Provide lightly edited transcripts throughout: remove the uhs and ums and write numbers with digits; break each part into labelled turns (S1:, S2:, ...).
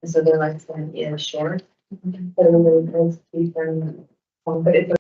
S1: And so their lifespan is short, but it really does keep them, but if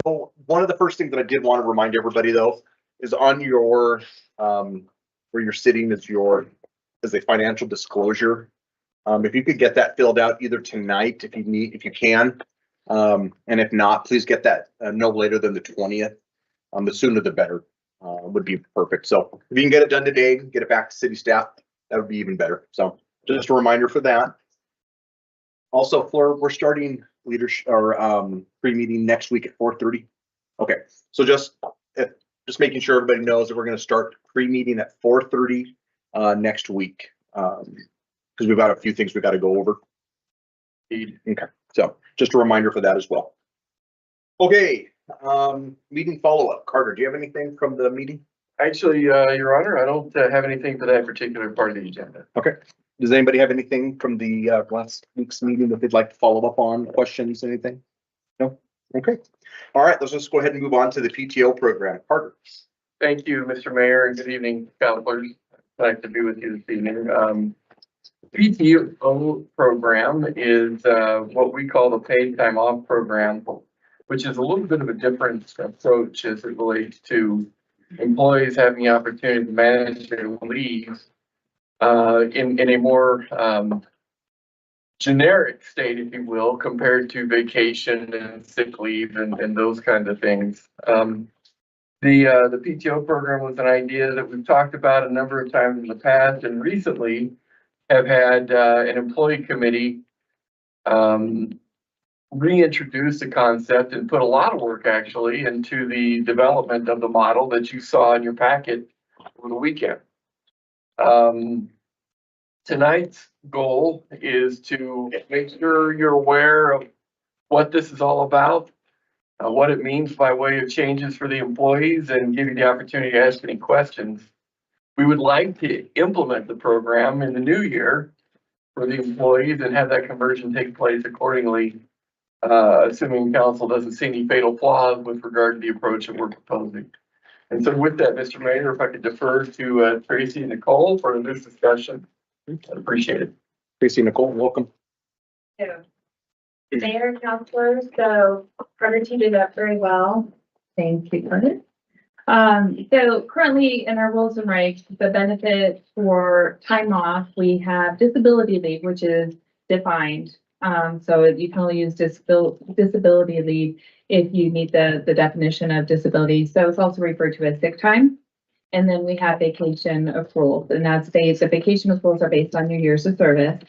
S2: Oh, one of the first things that I did want to remind everybody though, is on your, where you're sitting is a financial disclosure. If you could get that filled out either tonight, if you can. And if not, please get that no later than the 20th. The sooner the better, would be perfect. So if you can get it done today, get it back to city staff, that would be even better. So just a reminder for that. Also, Fleur, we're starting leadership or pre-meeting next week at 4:30. Okay, so just making sure everybody knows that we're going to start pre-meeting at 4:30 next week, because we've got a few things we've got to go over. Okay, so just a reminder for that as well. Okay, meeting follow-up. Carter, do you have anything from the meeting?
S3: Actually, Your Honor, I don't have anything for that particular part of the agenda.
S2: Okay. Does anybody have anything from the last week's meeting that they'd like to follow up on? Questions, anything? No? Okay. All right, let's just go ahead and move on to the PTO program. Carter.
S3: Thank you, Mr. Mayor, and good evening, counselors. Nice to be with you this evening. PTO program is what we call the paid time off program, which is a little bit of a different approach as it relates to employees having the opportunity to manage their leave in a more generic state, if you will, compared to vacation and sick leave and those kinds of things. The PTO program was an idea that we've talked about a number of times in the past, and recently have had an employee committee reintroduce the concept and put a lot of work actually into the development of the model that you saw in your packet over the weekend. Tonight's goal is to make sure you're aware of what this is all about, what it means by way of changes for the employees, and give you the opportunity to ask any questions. We would like to implement the program in the new year for the employees and have that conversion take place accordingly, assuming council doesn't see any fatal flaws with regard to the approach that we're proposing. And so with that, Mr. Mayor, if I could defer to Tracy and Nicole for this discussion, I'd appreciate it.
S2: Tracy, Nicole, welcome.
S4: Yeah. Mayor, counselors, so Carter teed it up very well. Thank you, Carter. So currently in our rules and regs, the benefit for time off, we have disability leave, which is defined. So you can only use disability leave if you meet the definition of disability. So it's also referred to as sick time. And then we have vacation accruals, and that's based, the vacation accruals are based on your years of service.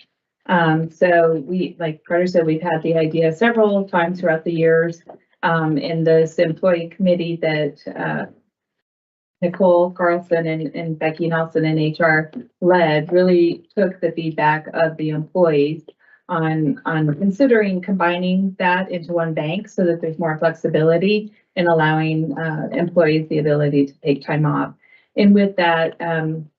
S4: So we, like Carter said, we've had the idea several times throughout the years. In this employee committee that Nicole Carlson and Becky Nelson in HR led, really took the feedback of the employees on considering combining that into one bank so that there's more flexibility in allowing employees the ability to take time off. And with that,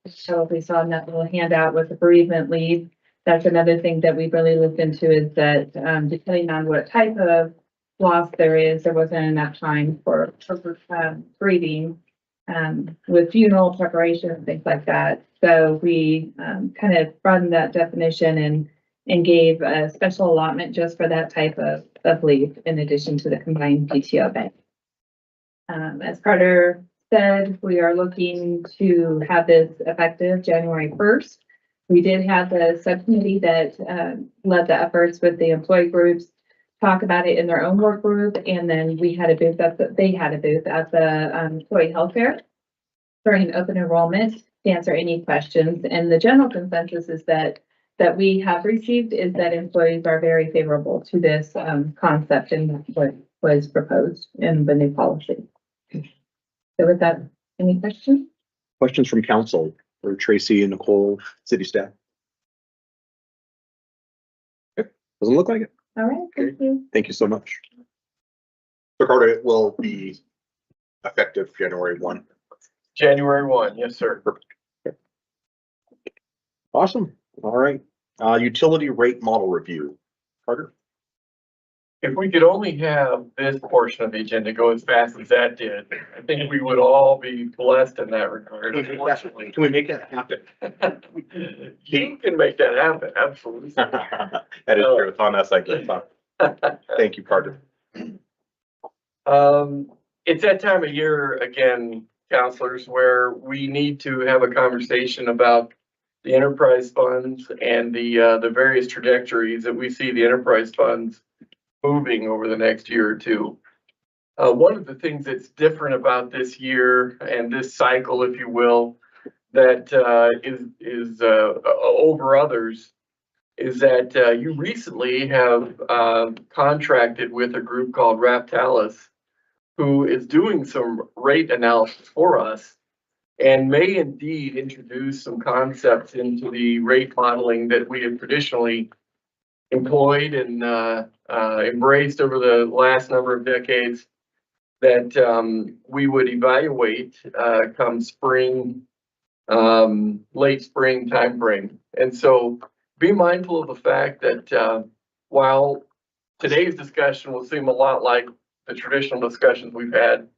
S4: so we saw in that little handout with the bereavement leave, that's another thing that we've really looked into, is that depending on what type of loss there is, there wasn't enough time for grieving with funeral preparation and things like that. So we kind of broadened that definition and gave a special allotment just for that type of leave in addition to the combined PTO bank. As Carter said, we are looking to have this effective January 1st. We did have the subcommittee that led the efforts with the employee groups talk about it in their own work group, and then we had a booth they had a booth at the employee health fair during open enrollment to answer any questions. And the general consensus is that we have received is that employees are very favorable to this concept and what was proposed in the new policy. So with that, any questions?
S2: Questions from council for Tracy and Nicole, city staff? Okay. Doesn't look like it.
S4: All right, thank you.
S2: Thank you so much. So Carter, it will be effective January 1.
S3: January 1, yes, sir.
S2: Perfect. Okay. Awesome. All right. Utility rate model review. Carter?
S3: If we could only have this portion of the agenda go as fast as that did, I think we would all be blessed in that regard. Unfortunately,
S2: Can we make that happen?
S3: you can make that happen, absolutely.
S2: That is true. It's on us, I guess. Thank you, Carter.
S3: It's that time of year again, counselors, where we need to have a conversation about the enterprise funds and the various trajectories that we see the enterprise funds moving over the next year or two. One of the things that's different about this year and this cycle, if you will, that is over others, is that you recently have contracted with a group called Raptalis, who is doing some rate analysis for us and may indeed introduce some concepts into the rate modeling that we have traditionally employed and embraced over the last number of decades, that we would evaluate come spring, late spring timeframe. And so be mindful of the fact that while today's discussion will seem a lot like the traditional discussions we've had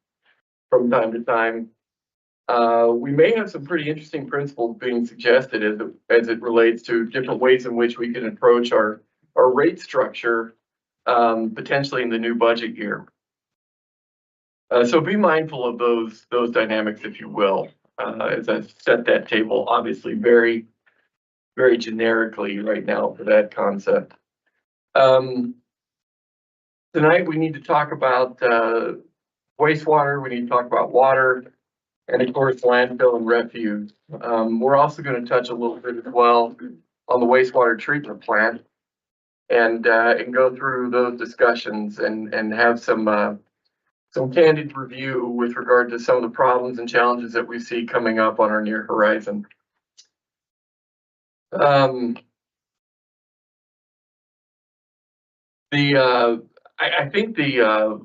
S3: from time to time, we may have some pretty interesting principles being suggested as it relates to different ways in which we can approach our rate structure, potentially in the new budget year. So be mindful of those dynamics, if you will, as I set that table, obviously very, very generically right now for that concept. Tonight we need to talk about wastewater, we need to talk about water, and of course landfill and refuse. We're also going to touch a little bit as well on the wastewater treatment plant and go through those discussions and have some candid review with regard to some of the problems and challenges that we see coming up on our near horizon. I think the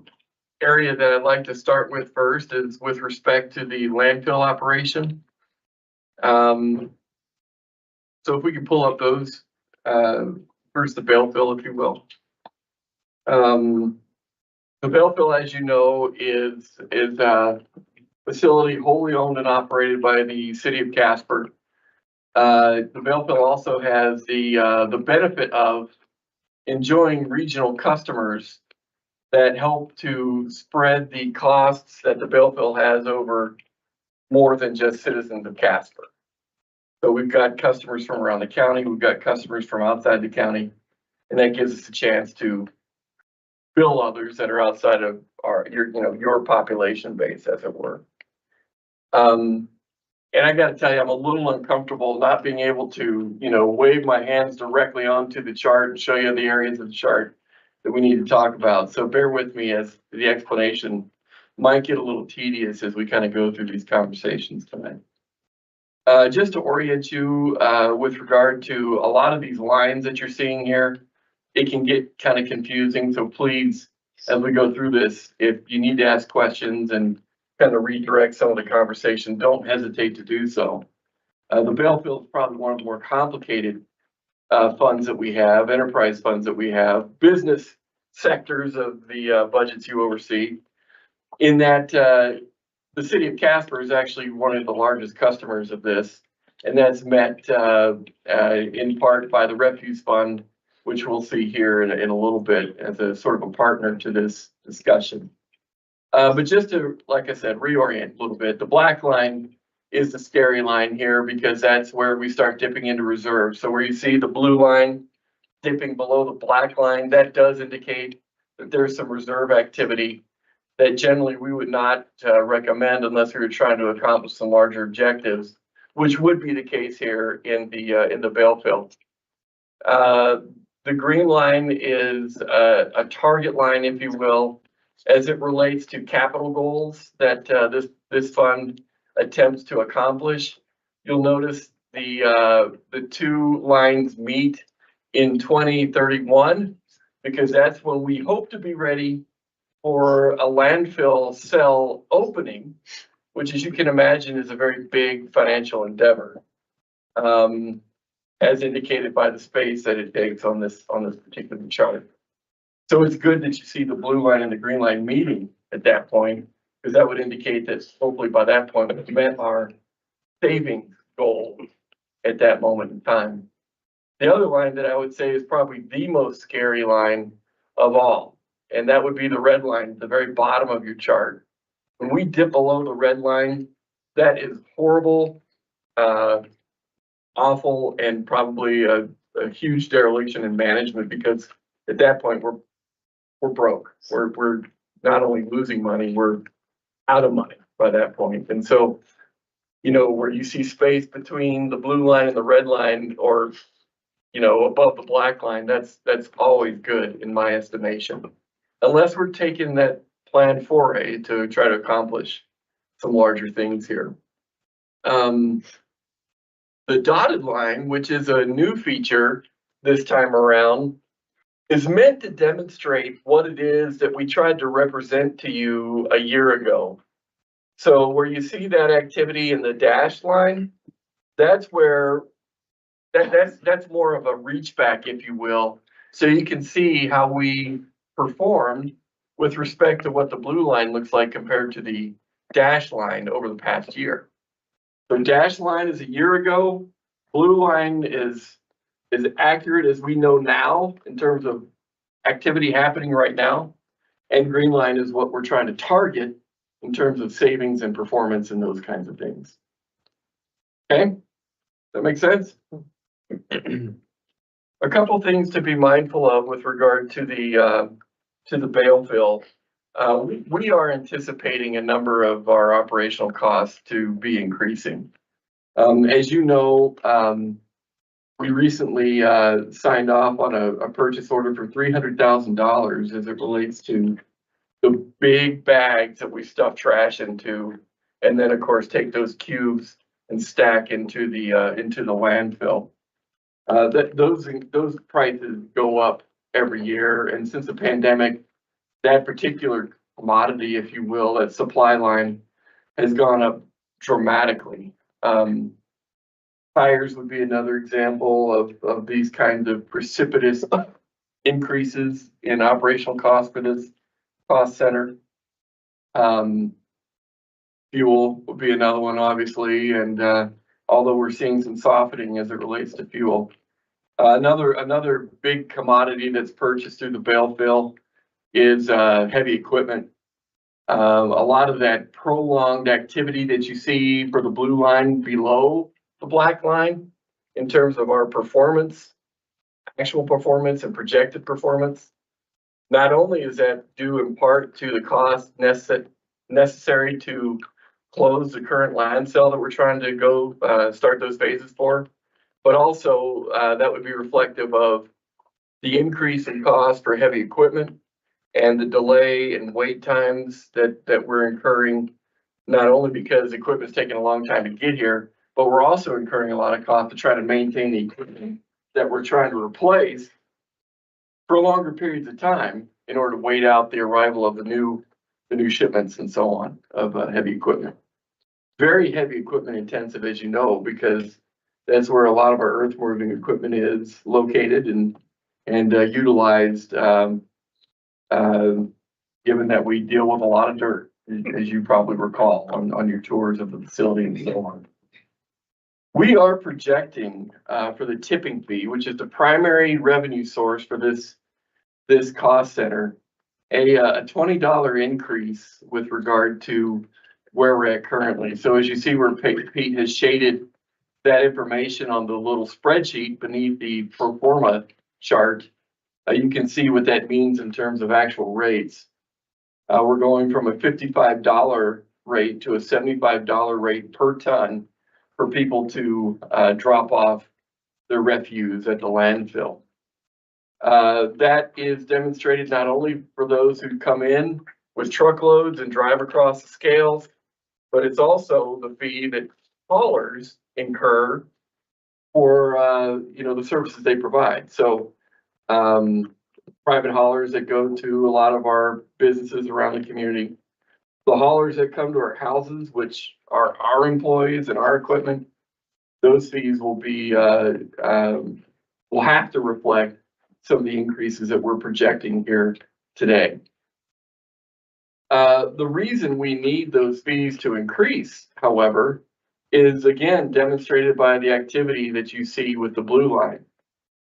S3: area that I'd like to start with first is with respect to the landfill operation. So if we could pull up those, first the bale fill, if you will. The bale fill, as you know, is a facility wholly owned and operated by the city of Casper. The bale fill also has the benefit of enjoying regional customers that help to spread the costs that the bale fill has over more than just citizens of Casper. So we've got customers from around the county, we've got customers from outside the county, and that gives us a chance to bill others that are outside of your population base, as it were. And I got to tell you, I'm a little uncomfortable not being able to, wave my hands directly onto the chart and show you the areas of the chart that we need to talk about. So bear with me as the explanation might get a little tedious as we kind of go through these conversations tonight. Just to orient you with regard to a lot of these lines that you're seeing here, it can get kind of confusing. So please, as we go through this, if you need to ask questions and kind of redirect some of the conversation, don't hesitate to do so. The bale fill is probably one of the more complicated funds that we have, enterprise funds that we have, business sectors of the budgets you oversee, in that the city of Casper is actually one of the largest customers of this, and that's met in part by the refuse fund, which we'll see here in a little bit as a sort of a partner to this discussion. But just to, like I said, reorient a little bit, the black line is the scary line here because that's where we start dipping into reserves. So where you see the blue line dipping below the black line, that does indicate that there's some reserve activity that generally we would not recommend unless we were trying to accomplish some larger objectives, which would be the case here in the bale fill. The green line is a target line, if you will, as it relates to capital goals that this fund attempts to accomplish. You'll notice the two lines meet in 2031 because that's when we hope to be ready for a landfill cell opening, which, as you can imagine, is a very big financial endeavor, as indicated by the space that it takes on this particular chart. So it's good that you see the blue line and the green line meeting at that point, because that would indicate that hopefully by that point we've met our savings goal at that moment in time. The other line that I would say is probably the most scary line of all and that would be the red line at the very bottom of your chart. When we dip below the red line, that is horrible, awful, and probably a huge dereliction in management, because at that point we're broke. We're not only losing money, we're out of money by that point. And so, you know, where you see space between the blue line and the red line, or, you know, above the black line, that's always good in my estimation. Unless we're taking that plan foray to try to accomplish some larger things here. The dotted line, which is a new feature this time around, is meant to demonstrate what it is that we tried to represent to you a year ago. So where you see that activity in the dashed line, that's where that's more of a reach back, if you will. So you can see how we performed with respect to what the blue line looks like compared to the dashed line over the past year. So dashed line is a year ago, blue line is accurate as we know now in terms of activity happening right now, and green line is what we're trying to target in terms of savings and performance and those kinds of things. Okay, that makes sense? A couple things to be mindful of with regard to the bale fill. We are anticipating a number of our operational costs to be increasing. As you know, we recently signed off on a purchase order for $300,000 as it relates to the big bags that we stuff trash into, and then of course take those cubes and stack into the landfill. Those prices go up every year, and since the pandemic, that particular commodity, if you will, that supply line has gone up dramatically. Tires would be another example of these kinds of precipitous increases in operational costs for this cost center. Fuel would be another one, obviously, and although we're seeing some softening as it relates to fuel. Another big commodity that's purchased through the bale fill is heavy equipment. A lot of that prolonged activity that you see for the blue line below the black line in terms of our performance, actual performance and projected performance. Not only is that due in part to the cost necessary to close the current land sale that we're trying to go start those phases for, but also that would be reflective of the increase in cost for heavy equipment and the delay and wait times that we're incurring, not only because equipment's taking a long time to get here, but we're also incurring a lot of cost to try to maintain the equipment that we're trying to replace for longer periods of time in order to wait out the arrival of the new shipments and so on of heavy equipment. Very heavy equipment intensive, as you know, because that's where a lot of our earth moving equipment is located and utilized, given that we deal with a lot of dirt, as you probably recall on your tours of the facility and so on. We are projecting for the tipping fee, which is the primary revenue source for this cost center, a $20 increase with regard to where we're at currently. So as you see where Pete has shaded that information on the little spreadsheet beneath the pro forma chart, you can see what that means in terms of actual rates. We're going from a $55 rate to a $75 rate per ton for people to drop off their refuse at the landfill. That is demonstrated not only for those who come in with truckloads and drive across the scales, but it's also the fee that haulers incur for the services they provide. So private haulers that go to a lot of our businesses around the community, the haulers that come to our houses, which are our employees and our equipment, those fees will be will have to reflect some of the increases that we're projecting here today. The reason we need those fees to increase, however, is again demonstrated by the activity that you see with the blue line.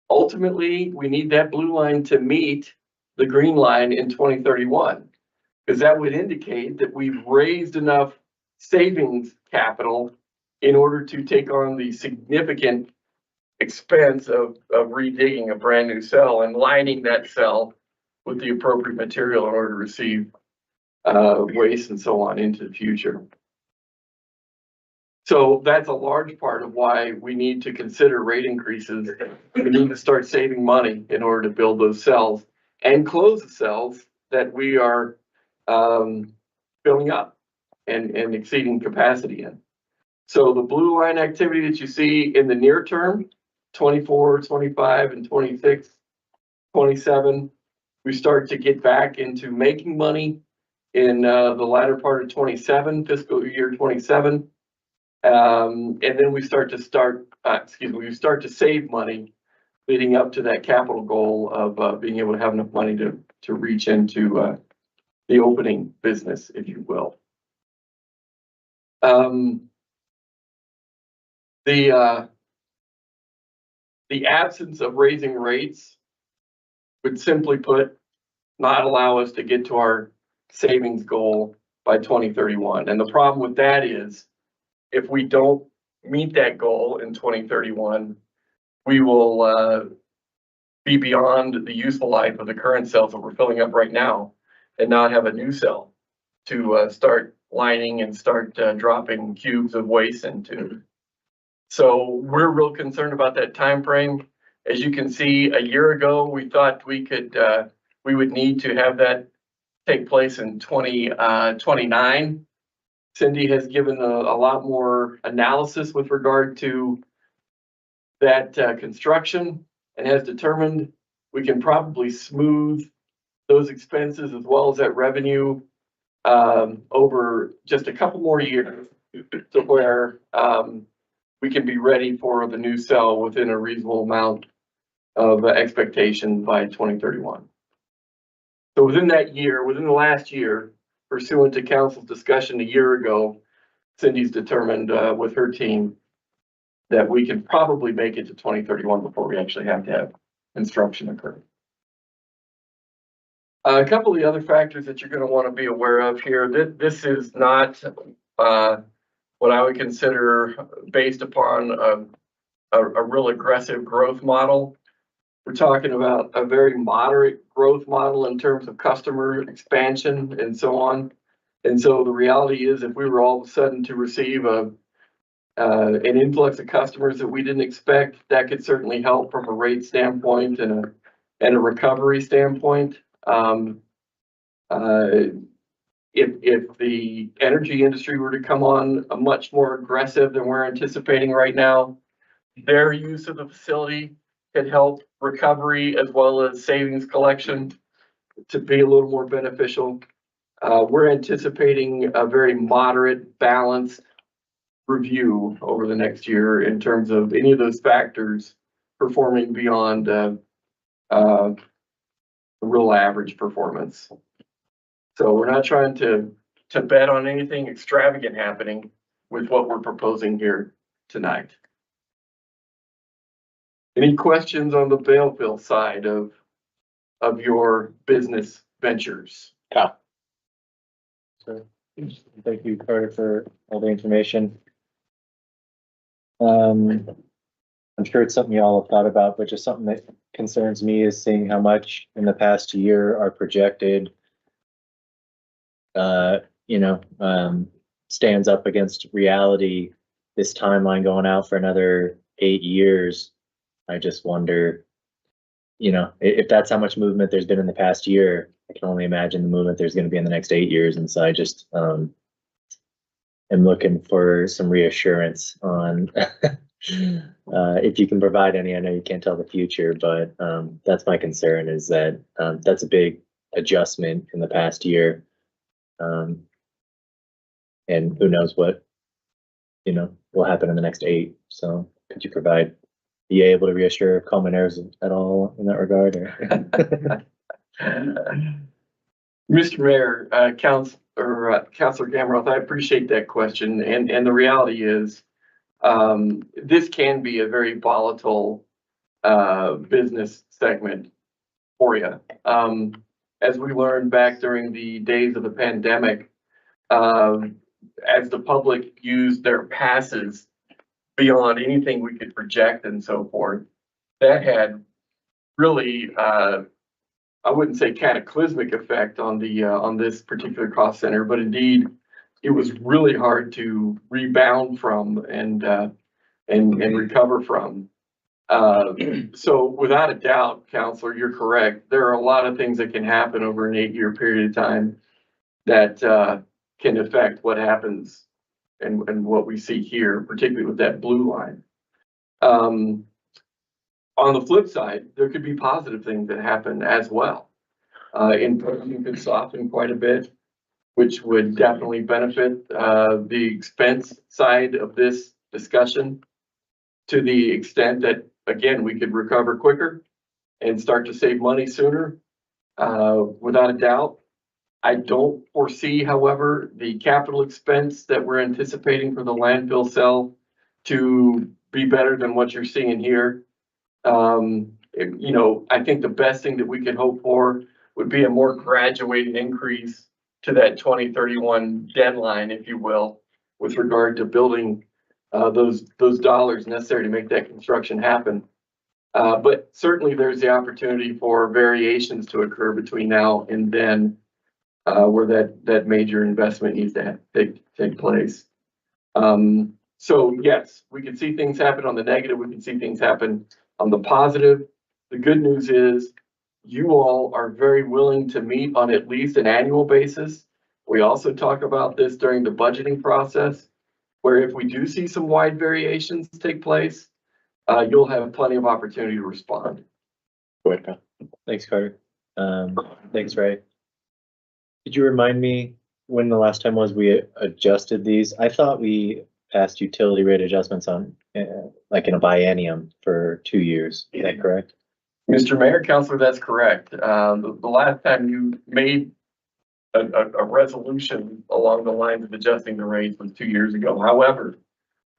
S3: Ultimately, we need that blue line to meet the green line in 2031. Because that would indicate that we've raised enough savings capital in order to take on the significant expense of redigging a brand new cell and lining that cell with the appropriate material in order to receive waste and so on into the future. So that's a large part of why we need to consider rate increases. We need to start saving money in order to build those cells and close the cells that we are filling up and exceeding capacity in. So the blue line activity that you see in the near term, 24, 25, and 26, 27, we start to get back into making money in the latter part of 27, fiscal year 27. And then we start to save money leading up to that capital goal of being able to have enough money to reach into the opening business, if you will. The absence of raising rates would simply put not allow us to get to our savings goal by 2031. And the problem with that is if we don't meet that goal in 2031, we will be beyond the useful life of the current cells that we're filling up right now and not have a new cell to start lining and start dropping cubes of waste into. So we're real concerned about that time frame. As you can see, a year ago, we thought we would need to have that take place in 2029. Cindy has given a lot more analysis with regard to that construction and has determined we can probably smooth those expenses as well as that revenue over just a couple more years to where we can be ready for the new cell within a reasonable amount of expectation by 2031. So within that year, within the last year, pursuant to council's discussion a year ago, Cindy's determined with her team that we can probably make it to 2031 before we actually have to have construction occur. A couple of the other factors that you're going to want to be aware of here, this is not what I would consider based upon a real aggressive growth model. We're talking about a very moderate growth model in terms of customer expansion and so on. And so the reality is if we were all of a sudden to receive an influx of customers that we didn't expect, that could certainly help from a rate standpoint and a recovery standpoint. If the energy industry were to come on much more aggressive than we're anticipating right now, their use of the facility could help recovery as well as savings collection to be a little more beneficial. We're anticipating a very moderate, balanced review over the next year in terms of any of those factors performing beyond real average performance. So we're not trying to bet on anything extravagant happening with what we're proposing here tonight. Any questions on the Baleville side of your business ventures?
S2: Yeah.
S5: So, thank you, Carter, for all the information. I'm sure it's something you all have thought about, but just something that concerns me is seeing how much in the past year are projected, stands up against reality. This timeline going out for another 8 years. I just wonder, if that's how much movement there's been in the past year, I can only imagine the movement there's going to be in the next 8 years. And so I just am looking for some reassurance on if you can provide any. I know you can't tell the future, but that's my concern, is that that's a big adjustment in the past year. And who knows what, will happen in the next 8. So could you be able to reassure commoners at all in that regard?
S3: Mr. Mayor, Councilor Gamroth, I appreciate that question. And the reality is, this can be a very volatile business segment for you. As we learned back during the days of the pandemic, as the public used their passes beyond anything we could project and so forth, that had really, I wouldn't say cataclysmic effect on the, on this particular cost center, but indeed, it was really hard to rebound from and recover from. So without a doubt, Counselor, you're correct. There are a lot of things that can happen over an 8-year period of time that can affect what happens and what we see here, particularly with that blue line. On the flip side, there could be positive things that happen as well. Inflation could soften quite a bit, which would definitely benefit the expense side of this discussion to the extent that, again, we could recover quicker and start to save money sooner, without a doubt. I don't foresee, however, the capital expense that we're anticipating for the landfill cell to be better than what you're seeing here. You know, I think the best thing that we could hope for would be a more graduated increase to that 2031 deadline, if you will, with regard to building those dollars necessary to make that construction happen. But certainly there's the opportunity for variations to occur between now and then, where that major investment needs to take place. So yes, we can see things happen on the negative. We can see things happen on the positive. The good news is you all are very willing to meet on at least an annual basis. We also talk about this during the budgeting process, where if we do see some wide variations take place, you'll have plenty of opportunity to respond.
S5: Go ahead, Kyle. Thanks, Carter. Thanks, Ray. Could you remind me when the last time was we adjusted these? I thought we passed utility rate adjustments on like in a biennium for 2 years. Is that correct?
S3: Mr. Mayor, Councilor, that's correct. The last time you made a resolution along the lines of adjusting the rates was 2 years ago. However,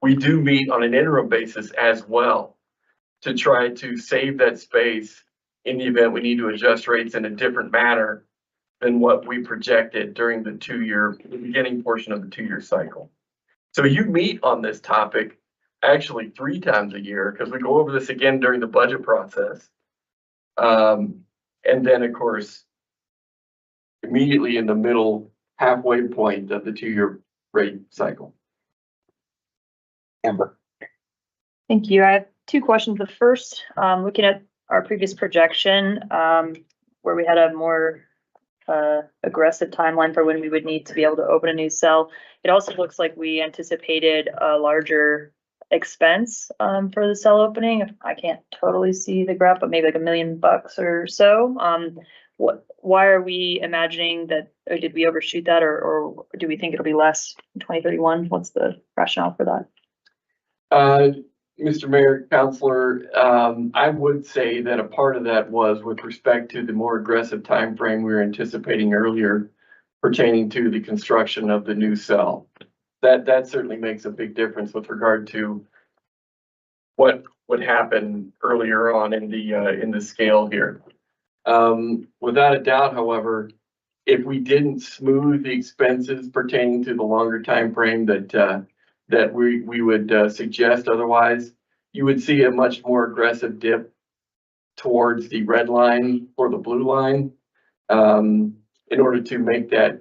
S3: we do meet on an interim basis as well to try to save that space in the event we need to adjust rates in a different manner than what we projected during the beginning portion of the 2-year cycle. So you meet on this topic actually 3 times a year, because we go over this again during the budget process. And then of course, immediately in the middle halfway point of the 2-year rate cycle.
S2: Amber.
S6: Thank you. I have 2 questions. The first, looking at our previous projection, where we had a more aggressive timeline for when we would need to be able to open a new cell. It also looks like we anticipated a larger expense for the cell opening. I can't totally see the graph, but maybe like $1 million or so. Why are we imagining that, or did we overshoot that, or do we think it'll be less in 2031? What's the rationale for that?
S3: Mr. Mayor, Councilor, I would say that a part of that was with respect to the more aggressive time frame we were anticipating earlier pertaining to the construction of the new cell. That certainly makes a big difference with regard to what would happen earlier on in the scale here. Without a doubt, however, if we didn't smooth the expenses pertaining to the longer time frame that we would suggest otherwise, you would see a much more aggressive dip towards the red line or the blue line in order to make that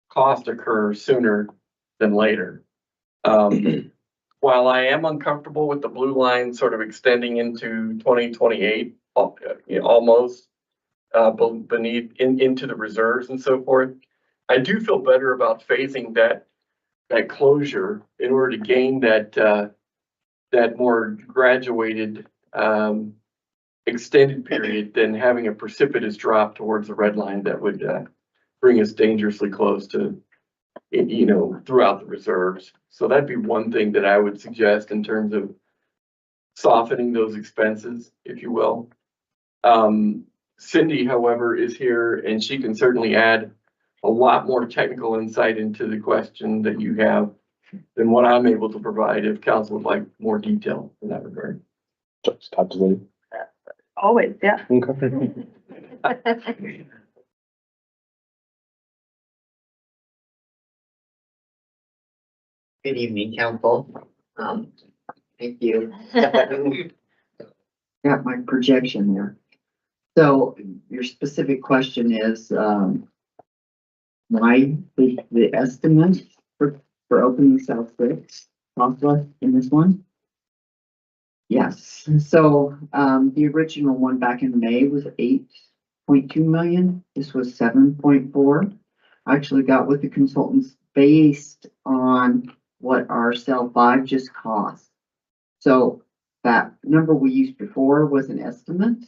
S3: cost occur sooner than later. While I am uncomfortable with the blue line sort of extending into 2028, almost beneath into the reserves and so forth, I do feel better about phasing that closure in order to gain that more graduated extended period than having a precipitous drop towards the red line that would bring us dangerously close to, throughout the reserves. So that'd be one thing that I would suggest in terms of softening those expenses, if you will. Cindy, however, is here and she can certainly add a lot more technical insight into the question that you have than what I'm able to provide if council would like more detail in that regard.
S6: Always, yeah.
S7: Good evening, council. Thank you. Got my projection there. So your specific question is, why the estimate for opening South Six Southwest in this one? Yes, so, the original one back in May was 8.2 million. This was 7.4. I actually got with the consultants based on what our cell 5 just cost. So that number we used before was an estimate,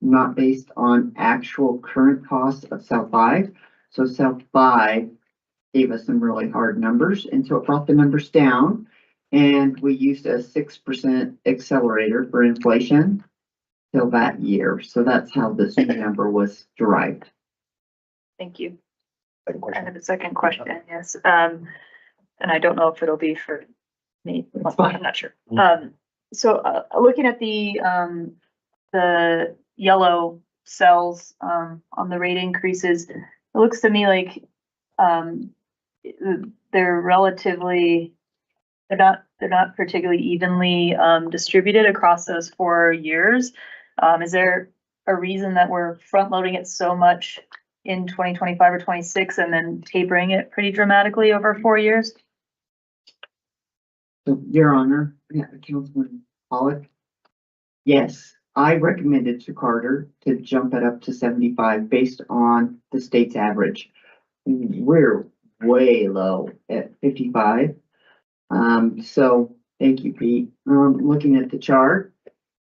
S7: not based on actual current cost of cell 5. So cell 5 gave us some really hard numbers, and so it brought the numbers down. And we used a 6% accelerator for inflation till that year. So that's how this new number was derived.
S6: Thank you.
S2: Second
S6: I
S2: question.
S6: have a second question, yes. And I don't know if it'll be for me.
S7: It's fine.
S6: I'm not sure. So, looking at the yellow cells, on the rate increases, it looks to me like, they're relatively, they're not particularly evenly, distributed across those 4 years. Is there a reason that we're front loading it so much in 2025 or 26 and then tapering it pretty dramatically over 4 years?
S7: So, Your Honor, yeah, Councilman Pollock. Yes, I recommended to Carter to jump it up to 75 based on the state's average. We're way low at 55. So thank you, Pete. Looking at the chart,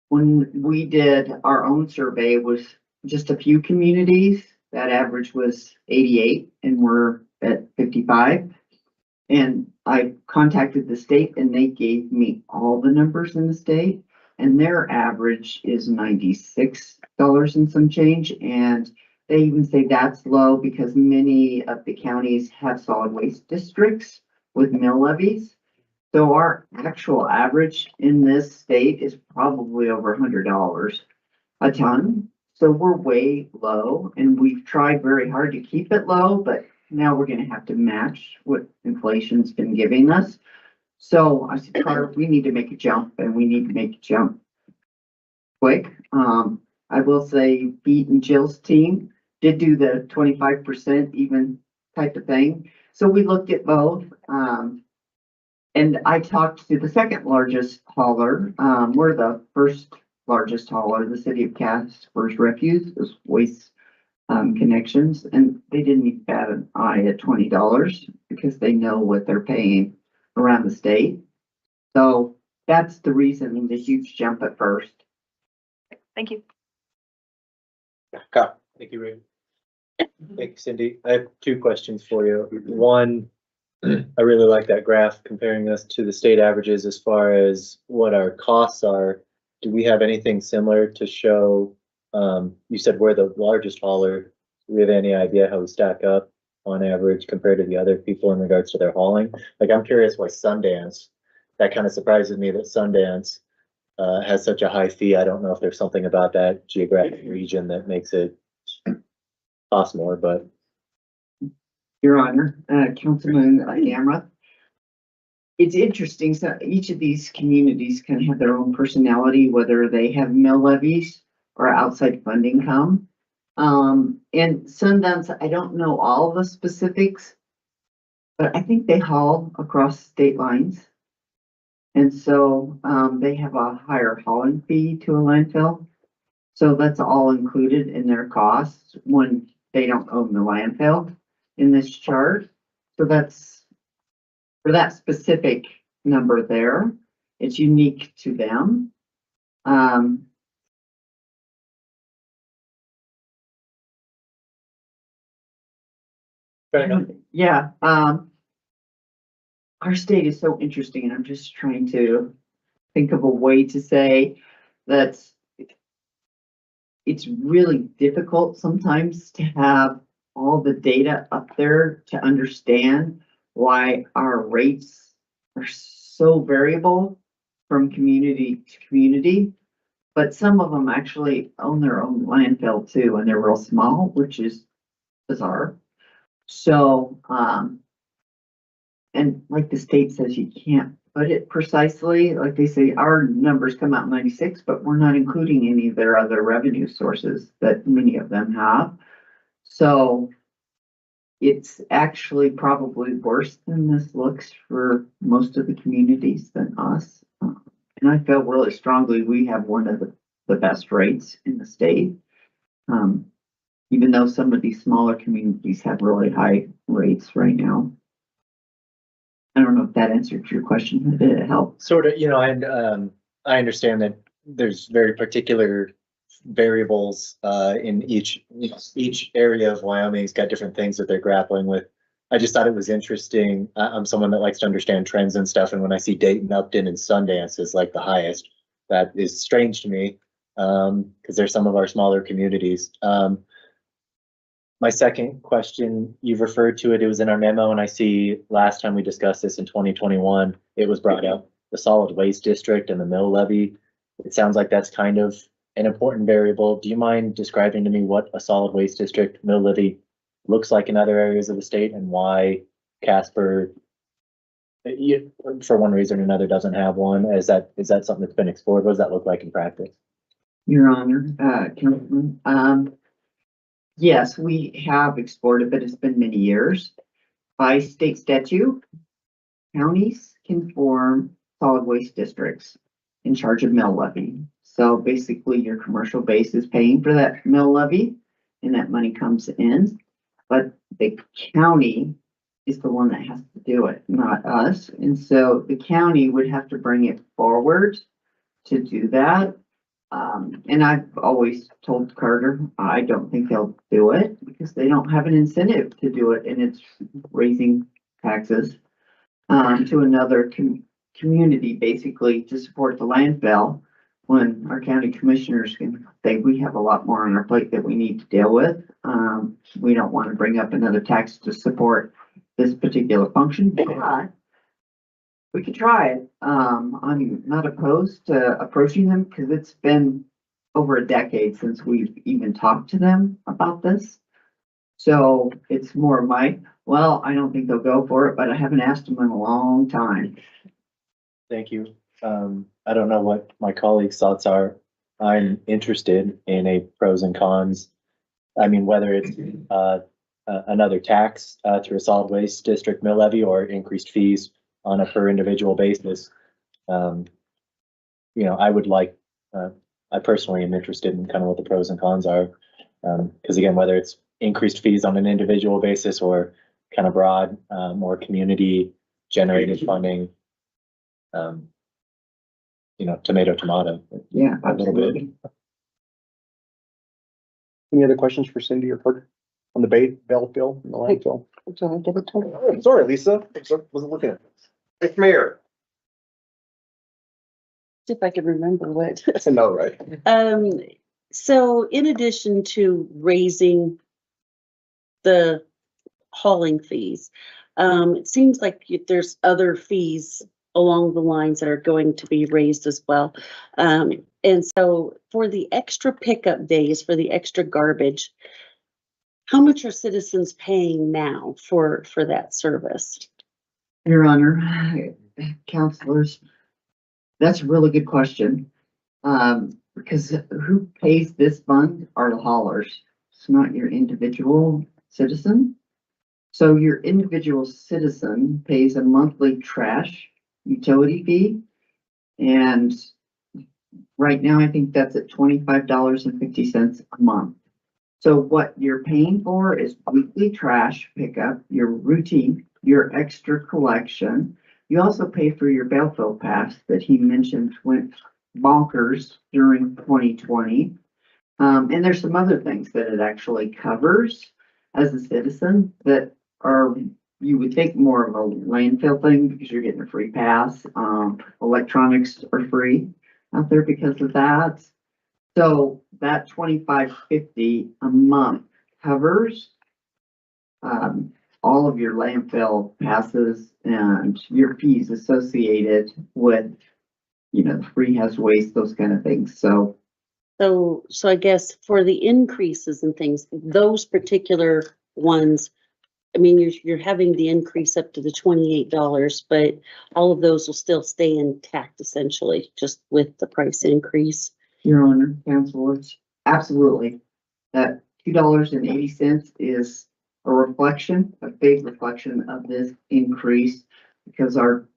S7: when we did our own survey was just a few communities, that average was 88 and we're at 55. And I contacted the state and they gave me all the numbers in the state, and their average is $96 and some change. And they even say that's low because many of the counties have solid waste districts with mill levies. So our actual average in this state is probably over $100 a ton. So we're way low, and we've tried very hard to keep it low, but now we're gonna have to match what inflation's been giving us. So I said, Carter, we need to make a jump, and we need to make a jump quick. I will say Pete and Jill's team did do the 25% even type of thing. So we looked at both. And I talked to the second largest hauler. We're the first largest hauler. The city of Casper's refuse is Waste Connections, and they didn't even bat an eye at $20 because they know what they're paying around the state. So that's the reason the huge jump at first.
S6: Thank you.
S2: Kyle.
S5: Thank you, Ray. Thanks, Cindy. I have 2 questions for you. One, I really like that graph comparing us to the state averages as far as what our costs are. Do we have anything similar to show? You said we're the largest hauler. Do we have any idea how we stack up on average compared to the other people in regards to their hauling? Like, I'm curious why Sundance, that kind of surprises me that Sundance has such a high fee. I don't know if there's something about that geographic region that makes it cost more, but.
S7: Your Honor, Councilman Gamera. It's interesting, so each of these communities can have their own personality, whether they have mill levies or outside funding come. And Sundance, I don't know all the specifics, but I think they haul across state lines. And so, they have a higher hauling fee to a landfill. So that's all included in their costs when they don't own the landfill in this chart. So that's for that specific number there. It's unique to them.
S5: Fair enough.
S7: Yeah, our state is so interesting, and I'm just trying to think of a way to say that it's really difficult sometimes to have all the data up there to understand why our rates are so variable from community to community. But some of them actually own their own landfill too, and they're real small, which is bizarre. So, and like the state says, you can't put it precisely, like they say, our numbers come out 96, but we're not including any of their other revenue sources that many of them have. So it's actually probably worse than this looks for most of the communities than us. And I feel really strongly we have one of the best rates in the state. Even though some of these smaller communities have really high rates right now. I don't know if that answered your question, but did it help?
S5: Sort of, and I understand that there's very particular variables in each area of Wyoming's got different things that they're grappling with. I just thought it was interesting. I'm someone that likes to understand trends and stuff, and when I see Dayton, Upton, and Sundance is like the highest, that is strange to me because they're some of our smaller communities. My second question, you've referred to it, it was in our memo, and I see last time we discussed this in 2021, it was brought up, the solid waste district and the mill levy. It sounds like that's kind of an important variable. Do you mind describing to me what a solid waste district mill levy looks like in other areas of the state and why Casper, for one reason or another, doesn't have one? Is that something that's been explored? What does that look like in practice?
S7: Your Honor, Councilman, yes, we have explored it, but it's been many years. By state statute, counties can form solid waste districts in charge of mill levy. So basically your commercial base is paying for that mill levy and that money comes in. But the county is the one that has to do it, not us. And so the county would have to bring it forward to do that. And I've always told Carter, I don't think they'll do it because they don't have an incentive to do it, and it's raising taxes to another community, basically to support the landfill. When our county commissioners can say we have a lot more on our plate that we need to deal with, we don't want to bring up another tax to support this particular function, but we could try it. I'm not opposed to approaching them because it's been over a decade since we've even talked to them about this. So it's more of my, well, I don't think they'll go for it, but I haven't asked them in a long time.
S5: Thank you. I don't know what my colleagues' thoughts are. I'm interested in a pros and cons. I mean, whether it's another tax through a solid waste district mill levy or increased fees on a per individual basis. I would like, I personally am interested in kind of what the pros and cons are. Because again, whether it's increased fees on an individual basis or kind of broad, more community generated funding, tomato.
S7: Yeah,
S5: A little bit.
S7: absolutely.
S2: Any other questions for Cindy or Carter on the Bell bill and the landfill? Sorry, Lisa, wasn't looking at this. Hey, Mayor.
S8: See if I can remember what.
S2: I know, right?
S8: So in addition to raising the hauling fees, it seems like there's other fees along the lines that are going to be raised as well. And so for the extra pickup days, for the extra garbage, how much are citizens paying now for that service?
S7: Your Honor, counselors, that's a really good question. Because who pays this fund are the haulers. It's not your individual citizen. So your individual citizen pays a monthly trash utility fee. And right now, I think that's at $25.50 a month. So what you're paying for is weekly trash pickup, your routine, your extra collection. You also pay for your bail fill pass that he mentioned went bonkers during 2020. And there's some other things that it actually covers as a citizen that are, you would think, more of a landfill thing because you're getting a free pass. Electronics are free out there because of that. So that $25.50 a month covers all of your landfill passes and your fees associated with, the free hazard waste, those kind of things. So
S8: So I guess for the increases and things, those particular ones, I mean, you're having the increase up to the $28, but all of those will still stay intact essentially, just with the price increase.
S7: Your Honor, councilors, absolutely. That $2.80 is a reflection, a big reflection of this increase because our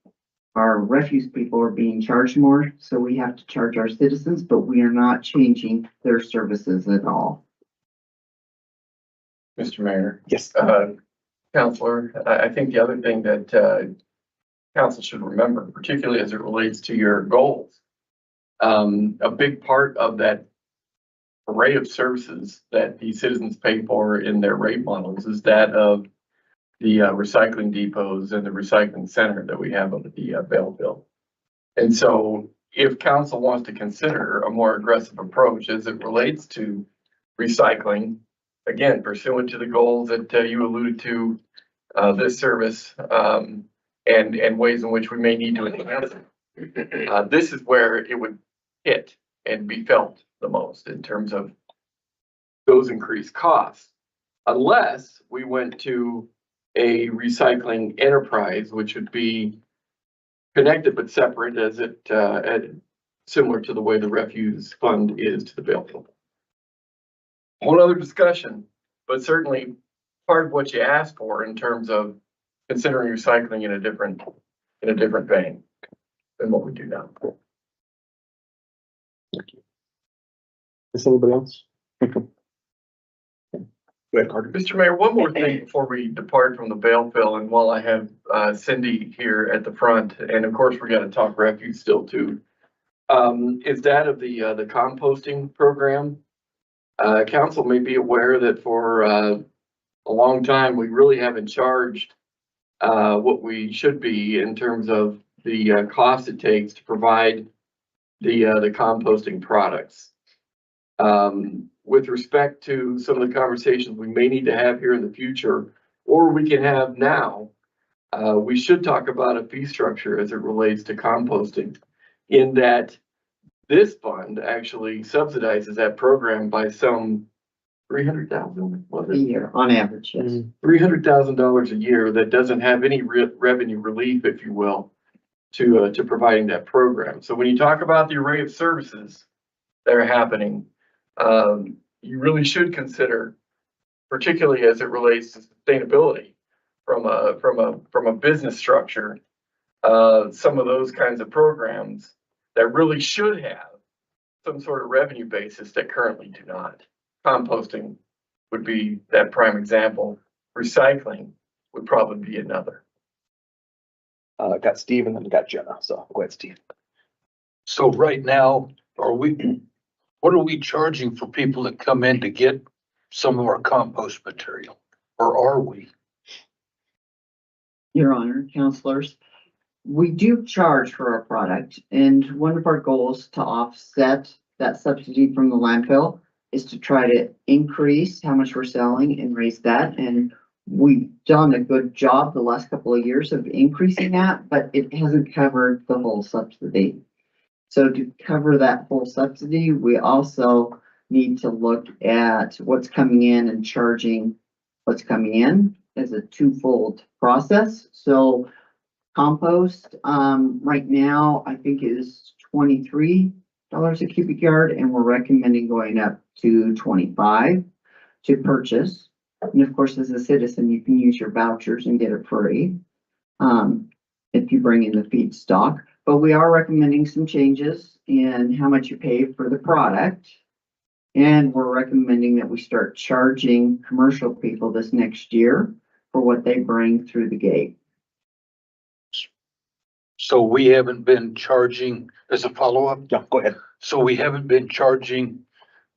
S7: refuse people are being charged more, so we have to charge our citizens, but we are not changing their services at all.
S3: Mr. Mayor,
S2: Yes.
S3: Counselor, I think the other thing that, council should remember, particularly as it relates to your goals, a big part of that array of services that the citizens pay for in their rate models is that of the recycling depots and the recycling center that we have under the bail bill. And so if council wants to consider a more aggressive approach as it relates to recycling, again, pursuant to the goals that you alluded to, this service, and ways in which we may need to enhance it. This is where it would hit and be felt the most in terms of those increased costs. Unless we went to a recycling enterprise, which would be connected but separate as it, similar to the way the refuse fund is to the bail bill. Whole other discussion, but certainly part of what you asked for in terms of considering recycling in a different vein than what we do now.
S2: Is anybody else? Go ahead, Carter.
S3: Mr. Mayor, one more thing before we depart from the bail bill, and while I have Cindy here at the front, and of course, we gotta talk refuse still too, is that of the composting program. Council may be aware that for a long time, we really haven't charged what we should be in terms of the cost it takes to provide the composting products. With respect to some of the conversations we may need to have here in the future, or we can have now, we should talk about a fee structure as it relates to composting, in that this fund actually subsidizes that program by some 300,000, was
S7: A
S3: it?
S7: year, on average, yes.
S3: $300,000 a year that doesn't have any revenue relief, if you will, to providing that program. So when you talk about the array of services that are happening, you really should consider, particularly as it relates to sustainability from a business structure, some of those kinds of programs that really should have some sort of revenue basis that currently do not. Composting would be that prime example. Recycling would probably be another.
S2: Got Steve and then got Jenna. So go ahead, Steve.
S9: So right now, what are we charging for people that come in to get some of our compost material? Or are we?
S7: Your Honor, councilors, we do charge for our product, and one of our goals to offset that subsidy from the landfill is to try to increase how much we're selling and raise that. And we've done a good job the last couple of years of increasing that, but it hasn't covered the whole subsidy. So to cover that full subsidy, we also need to look at what's coming in and charging what's coming in as a twofold process. So compost, right now, I think is $23 a cubic yard, and we're recommending going up to 25 to purchase. And of course, as a citizen, you can use your vouchers and get it free, if you bring in the feedstock. But we are recommending some changes in how much you pay for the product. And we're recommending that we start charging commercial people this next year for what they bring through the gate.
S9: So we haven't been charging, as a follow-up,
S2: Yeah, go ahead.
S9: so we haven't been charging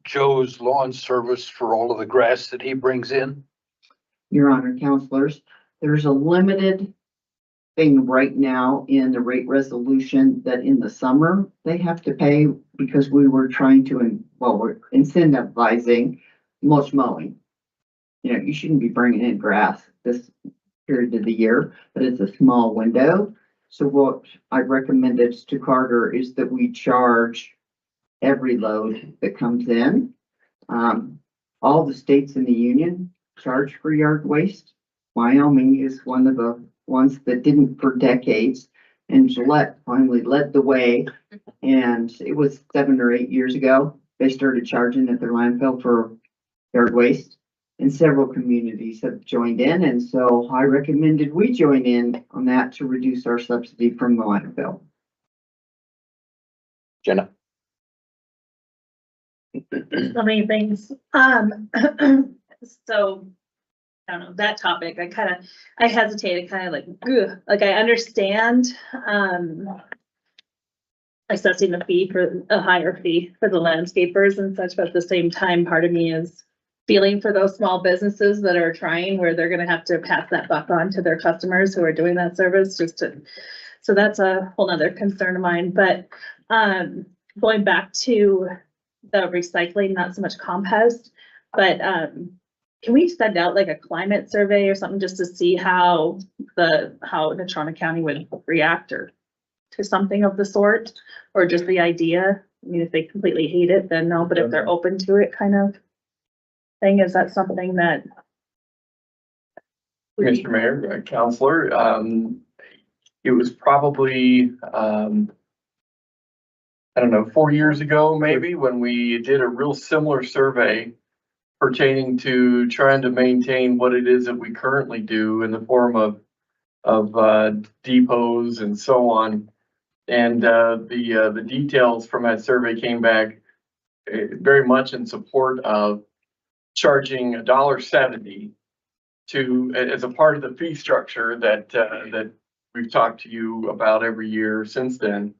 S9: Joe's lawn service for all of the grass that he brings in?
S7: Your Honor, counselors, there's a limited thing right now in the rate resolution that in the summer they have to pay because we were trying to, we're incentivizing mulch mowing. You know, you shouldn't be bringing in grass this period of the year, but it's a small window. So what I recommended to Carter is that we charge every load that comes in. All the states in the union charge for yard waste. Wyoming is one of the ones that didn't for decades, and Gillette finally led the way. And it was 7 or 8 years ago, they started charging at their landfill for yard waste. And several communities have joined in, and so I recommended we join in on that to reduce our subsidy from the landfill.
S2: Jenna?
S10: So many things. So I don't know, that topic, I hesitated like, ugh, like I understand, assessing the fee for a higher fee for the landscapers and such, but at the same time, part of me is feeling for those small businesses that are trying, where they're gonna have to pass that buck on to their customers who are doing that service, so that's a whole nother concern of mine, but, going back to the recycling, not so much compost, but, can we send out like a climate survey or something just to see how Natrona County would react or to something of the sort, or just the idea? I mean, if they completely hate it, then no, but if they're open to it kind of thing, is that something that?
S3: Mr. Mayor, Counselor, it was probably, I don't know, 4 years ago, maybe, when we did a real similar survey pertaining to trying to maintain what it is that we currently do in the form of depots and so on. And the details from that survey came back very much in support of charging $1.70 as a part of the fee structure that we've talked to you about every year since then,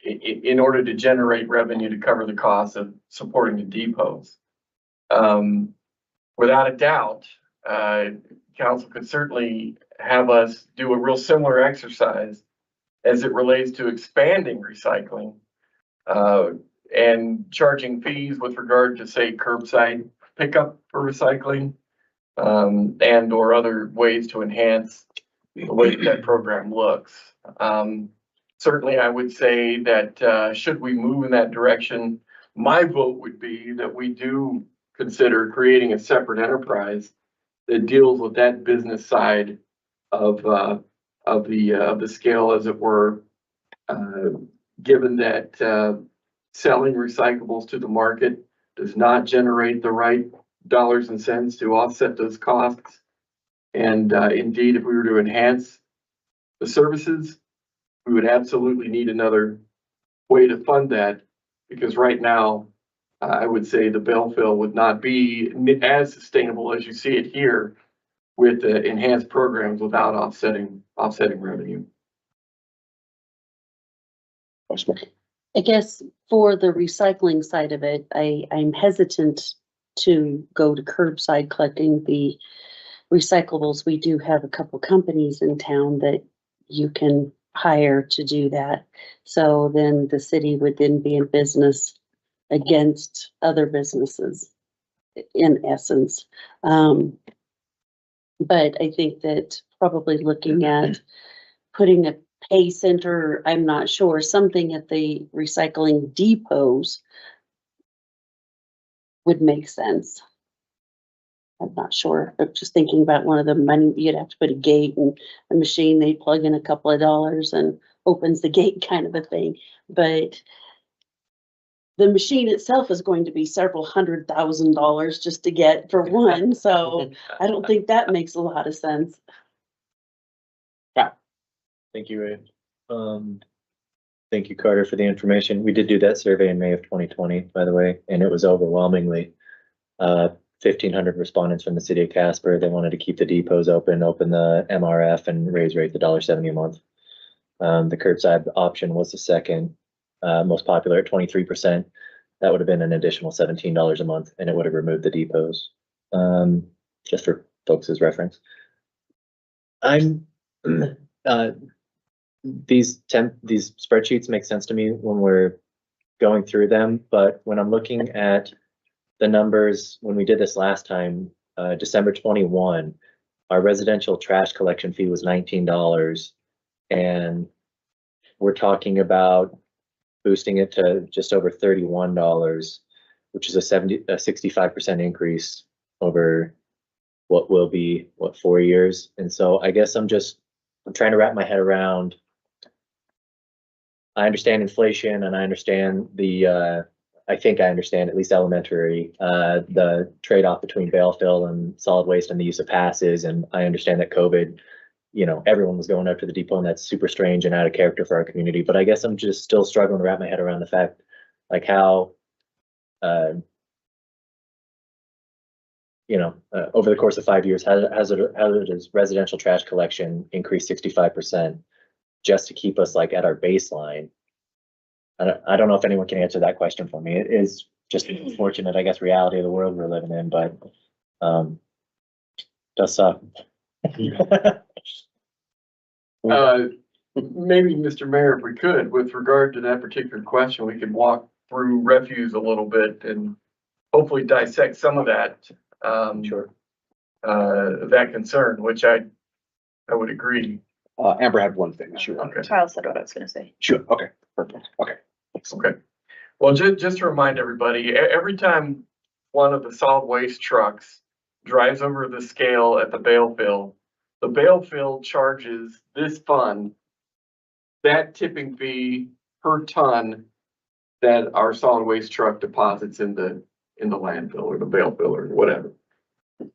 S3: in order to generate revenue to cover the cost of supporting the depots. Without a doubt, council could certainly have us do a real similar exercise as it relates to expanding recycling, and charging fees with regard to, say, curbside pickup for recycling, and or other ways to enhance the way that program looks. Certainly, I would say that should we move in that direction, my vote would be that we do consider creating a separate enterprise that deals with that business side of the scale, as it were, given that selling recyclables to the market does not generate the right dollars and cents to offset those costs. And indeed, if we were to enhance the services, we would absolutely need another way to fund that, because right now, I would say the bill fill would not be as sustainable as you see it here with enhanced programs without offsetting revenue.
S8: I guess for the recycling side of it, I'm hesitant to go to curbside collecting the recyclables. We do have a couple companies in town that you can hire to do that. So then the city would then be in business against other businesses, in essence. But I think that probably looking at putting a pay center, I'm not sure, something at the recycling depots would make sense. I'm not sure. I'm just thinking about one of the money, you'd have to put a gate and a machine, they plug in a couple of dollars and opens the gate kind of a thing. But the machine itself is going to be several $100,000 just to get for one. So I don't think that makes a lot of sense.
S5: Thank you, Ray. Thank you, Carter, for the information. We did do that survey in May of 2020, by the way, and it was overwhelmingly 1,500 respondents from the city of Casper. They wanted to keep the depots open the MRF, and raise rate to $1.70 a month. The curbside option was the second most popular at 23%. That would have been an additional $17 a month, and it would have removed the depots. Just for folks' reference. These spreadsheets make sense to me when we're going through them, but when I'm looking at the numbers, when we did this last time, December 21, our residential trash collection fee was $19, and we're talking about boosting it to just over $31, which is a 65% increase over what will be, 4 years. And so I guess I'm trying to wrap my head around. I understand inflation and I understand I think I understand at least elementary, the trade-off between bale fill and solid waste and the use of passes. And I understand that COVID, everyone was going up to the depot, and that's super strange and out of character for our community. But I guess I'm just still struggling to wrap my head around the fact, like how, over the course of 5 years, how does residential trash collection increase 65% just to keep us like at our baseline? I don't know if anyone can answer that question for me. It is just an unfortunate, I guess, reality of the world we're living in, but does suck.
S3: Maybe, Mr. Mayor, if we could, with regard to that particular question, we could walk through refuse a little bit and hopefully dissect some of that.
S5: Sure.
S3: That concern, which I would agree.
S2: Amber had one thing. Sure.
S3: Okay.
S6: Kyle said what I was gonna say.
S2: Sure. Okay. Perfect. Okay.
S3: Okay. Well, just to remind everybody, every time one of the solid waste trucks drives over the scale at the bale fill, the bale fill charges this fund that tipping fee per ton that our solid waste truck deposits in the landfill or the bale fill or whatever.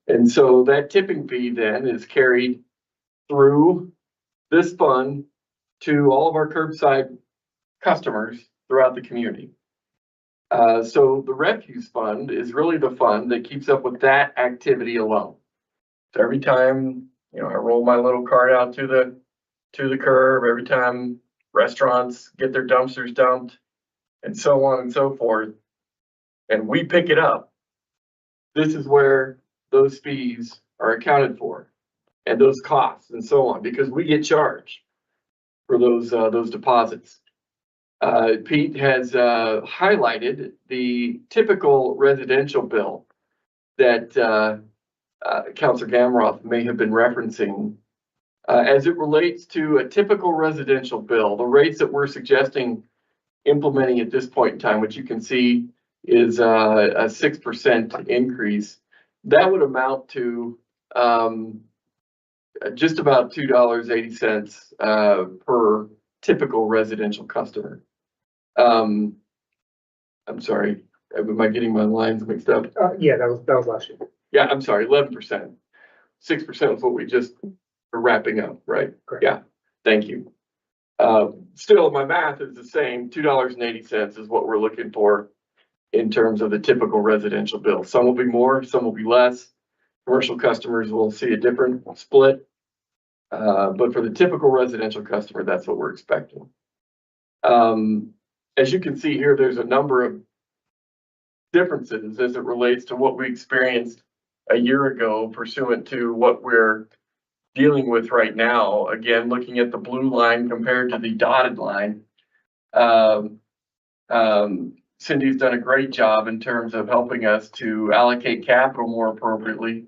S3: And so that tipping fee then is carried through this fund to all of our curbside customers throughout the community. So the refuse fund is really the fund that keeps up with that activity alone. So every time, I roll my little cart out to the curb, every time restaurants get their dumpsters dumped and so on and so forth, and we pick it up, this is where those fees are accounted for and those costs and so on, because we get charged for those deposits. Pete has highlighted the typical residential bill that Councilor Gamroth may have been referencing. As it relates to a typical residential bill, the rates that we're suggesting implementing at this point in time, which you can see is a 6% increase, that would amount to just about $2.80 per typical residential customer. I'm sorry, am I getting my lines mixed up?
S11: Yeah, that was last year.
S3: Yeah, I'm sorry, 11%. 6% is what we just are wrapping up, right?
S11: Correct.
S3: Yeah, thank you. Still, my math is the same. $2.80 is what we're looking for in terms of the typical residential bill. Some will be more, some will be less. Commercial customers will see a different split. But for the typical residential customer, that's what we're expecting. As you can see here, there's a number of differences as it relates to what we experienced a year ago pursuant to what we're dealing with right now. Again, looking at the blue line compared to the dotted line. Cindy's done a great job in terms of helping us to allocate capital more appropriately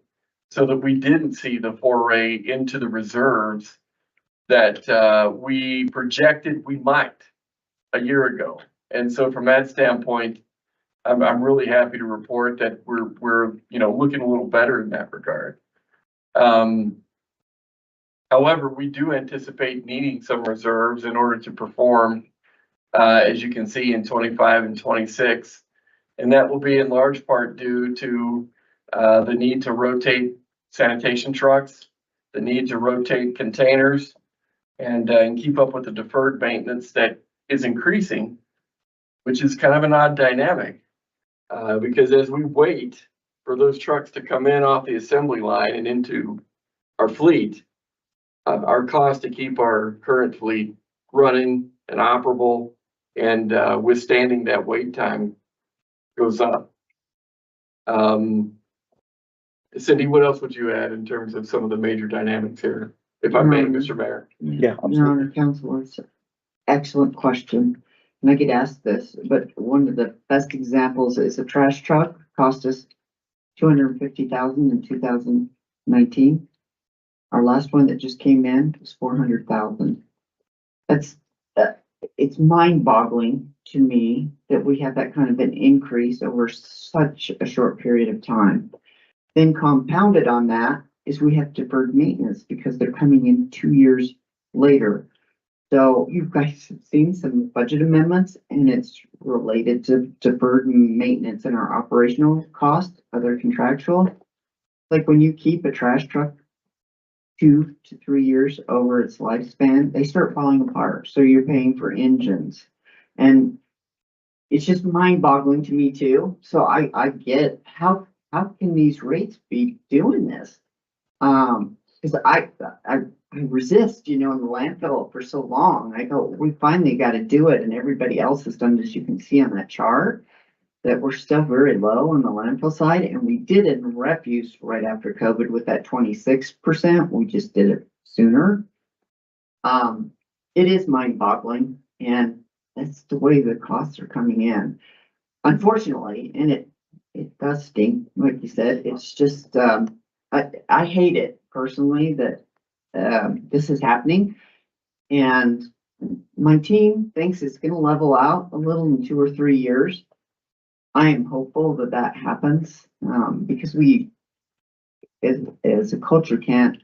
S3: so that we didn't see the foray into the reserves that we projected we might a year ago. And so from that standpoint, I'm really happy to report that we're looking a little better in that regard. However, we do anticipate needing some reserves in order to perform, as you can see in 25 and 26. And that will be in large part due to the need to rotate sanitation trucks, the need to rotate containers, and keep up with the deferred maintenance that is increasing, which is kind of an odd dynamic. Because as we wait for those trucks to come in off the assembly line and into our fleet, our cost to keep our current fleet running and operable and withstanding that wait time goes up. Cindy, what else would you add in terms of some of the major dynamics here, if I may, Mr. Mayor?
S2: Yeah,
S7: Your Honor, Councilor, it's an excellent question. And I get asked this, but one of the best examples is a trash truck cost us $250,000 in 2019. Our last one that just came in was $400,000. That's it's mind boggling to me that we have that kind of an increase over such a short period of time. Then compounded on that is we have deferred maintenance because they're coming in 2 years later. So you guys have seen some budget amendments and it's related to deferred maintenance and our operational costs, other contractual. Like when you keep a trash truck 2 to 3 years over its lifespan, they start falling apart. So you're paying for engines. And it's just mind boggling to me too. So I get how can these rates be doing this? Cause I resist, in the landfill for so long. I go, we finally got to do it. And everybody else has done, as you can see on that chart, that we're still very low on the landfill side. And we did it in refuse right after COVID with that 26%. We just did it sooner. It is mind boggling and that's the way the costs are coming in. Unfortunately, and it does stink, like you said, it's just, I hate it personally that this is happening. And my team thinks it's going to level out a little in 2 or 3 years. I am hopeful that that happens because we, as a culture, can't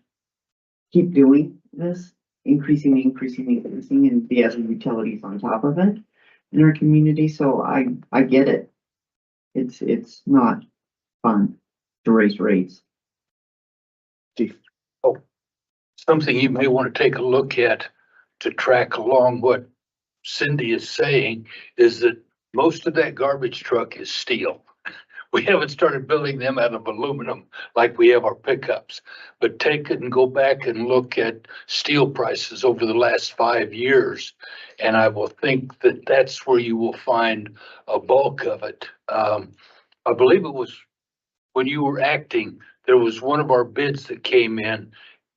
S7: keep doing this, increasing, and the other utilities on top of it in our community. So I get it. It's not fun to raise rates.
S9: Something you may want to take a look at to track along what Cindy is saying is that most of that garbage truck is steel. We haven't started building them out of aluminum like we have our pickups, but take it and go back and look at steel prices over the last 5 years. And I will think that that's where you will find a bulk of it. I believe it was when you were acting, there was one of our bids that came in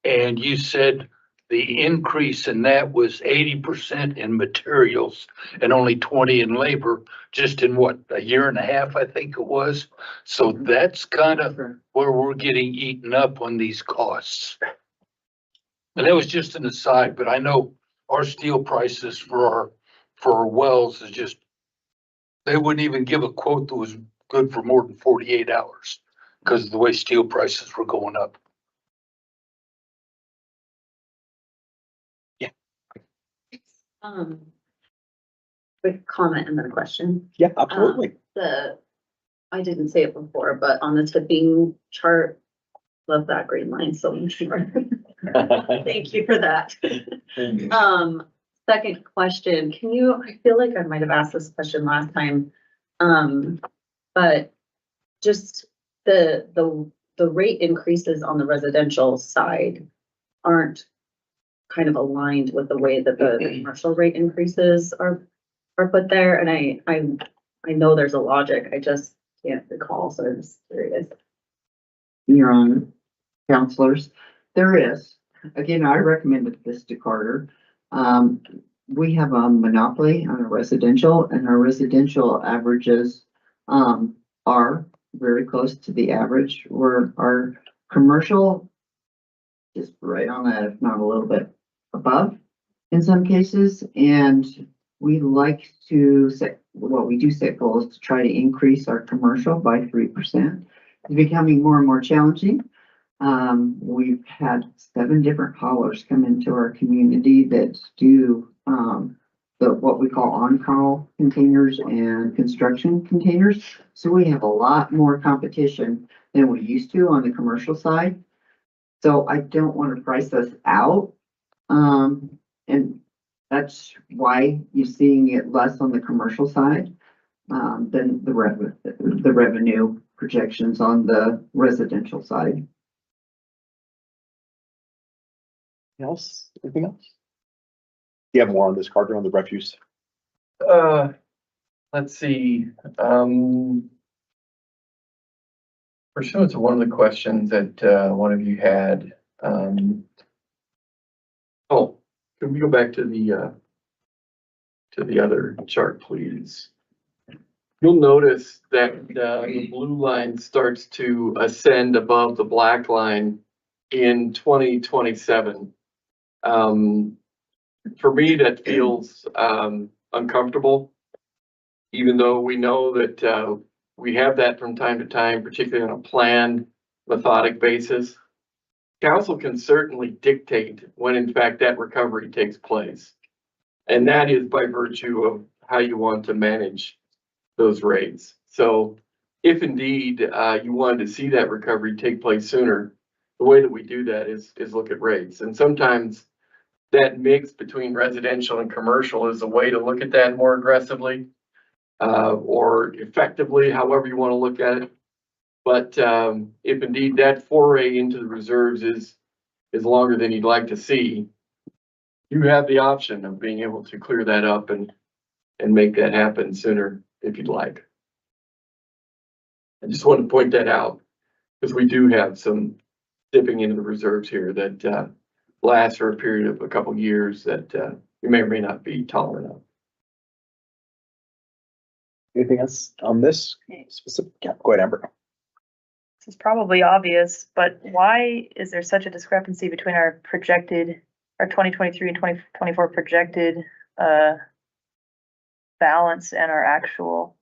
S9: and you said the increase in that was 80% in materials and only 20 in labor, just in what, a year and a half, I think it was. So that's kind of where we're getting eaten up on these costs. And that was just an aside, but I know our steel prices for our wells is just, they wouldn't even give a quote that was good for more than 48 hours because of the way steel prices were going up.
S11: Quick comment and then a question.
S2: Yeah, absolutely.
S11: I didn't say it before, but on the tipping chart, love that green line so much more. Thank you for that. Second question, I feel like I might have asked this question last time. But just the rate increases on the residential side aren't kind of aligned with the way that the commercial rate increases are put there. And I know there's a logic, I just can't recall, so I'm just curious.
S7: Your Honor, counselors, there is. Again, I recommended this to Carter. We have a monopoly on a residential, and our residential averages are very close to the average, where our commercial is right on that, if not a little bit above in some cases. And we like to set, we do set goals to try to increase our commercial by 3%. It's becoming more and more challenging. We've had 7 different haulers come into our community that do what we call on-call containers and construction containers. So we have a lot more competition than we used to on the commercial side. So I don't want to price us out. And that's why you're seeing it less on the commercial side than the revenue projections on the residential side.
S2: Anything else? You have more on this, Carter, on the refuse?
S3: Let's see, pursuant to one of the questions that, one of you had, can we go back to the other chart, please? You'll notice that, the blue line starts to ascend above the black line in 2027. for me, that feels, uncomfortable. Even though we know that, we have that from time to time, particularly on a planned, methodic basis. Council can certainly dictate when in fact that recovery takes place. And that is by virtue of how you want to manage those rates. So if indeed, you wanted to see that recovery take place sooner, the way that we do that is look at rates. And sometimes that mix between residential and commercial is a way to look at that more aggressively, or effectively, however you want to look at it. But if indeed that foray into the reserves is longer than you'd like to see, you have the option of being able to clear that up and make that happen sooner if you'd like. I just want to point that out because we do have some dipping into the reserves here that lasts for a period of a couple years that you may or may not be tolerant of.
S2: Anything else on this specific? Yeah, go ahead, Amber.
S6: This is probably obvious, but why is there such a discrepancy between our 2023 and 2024 projected balance and our actual?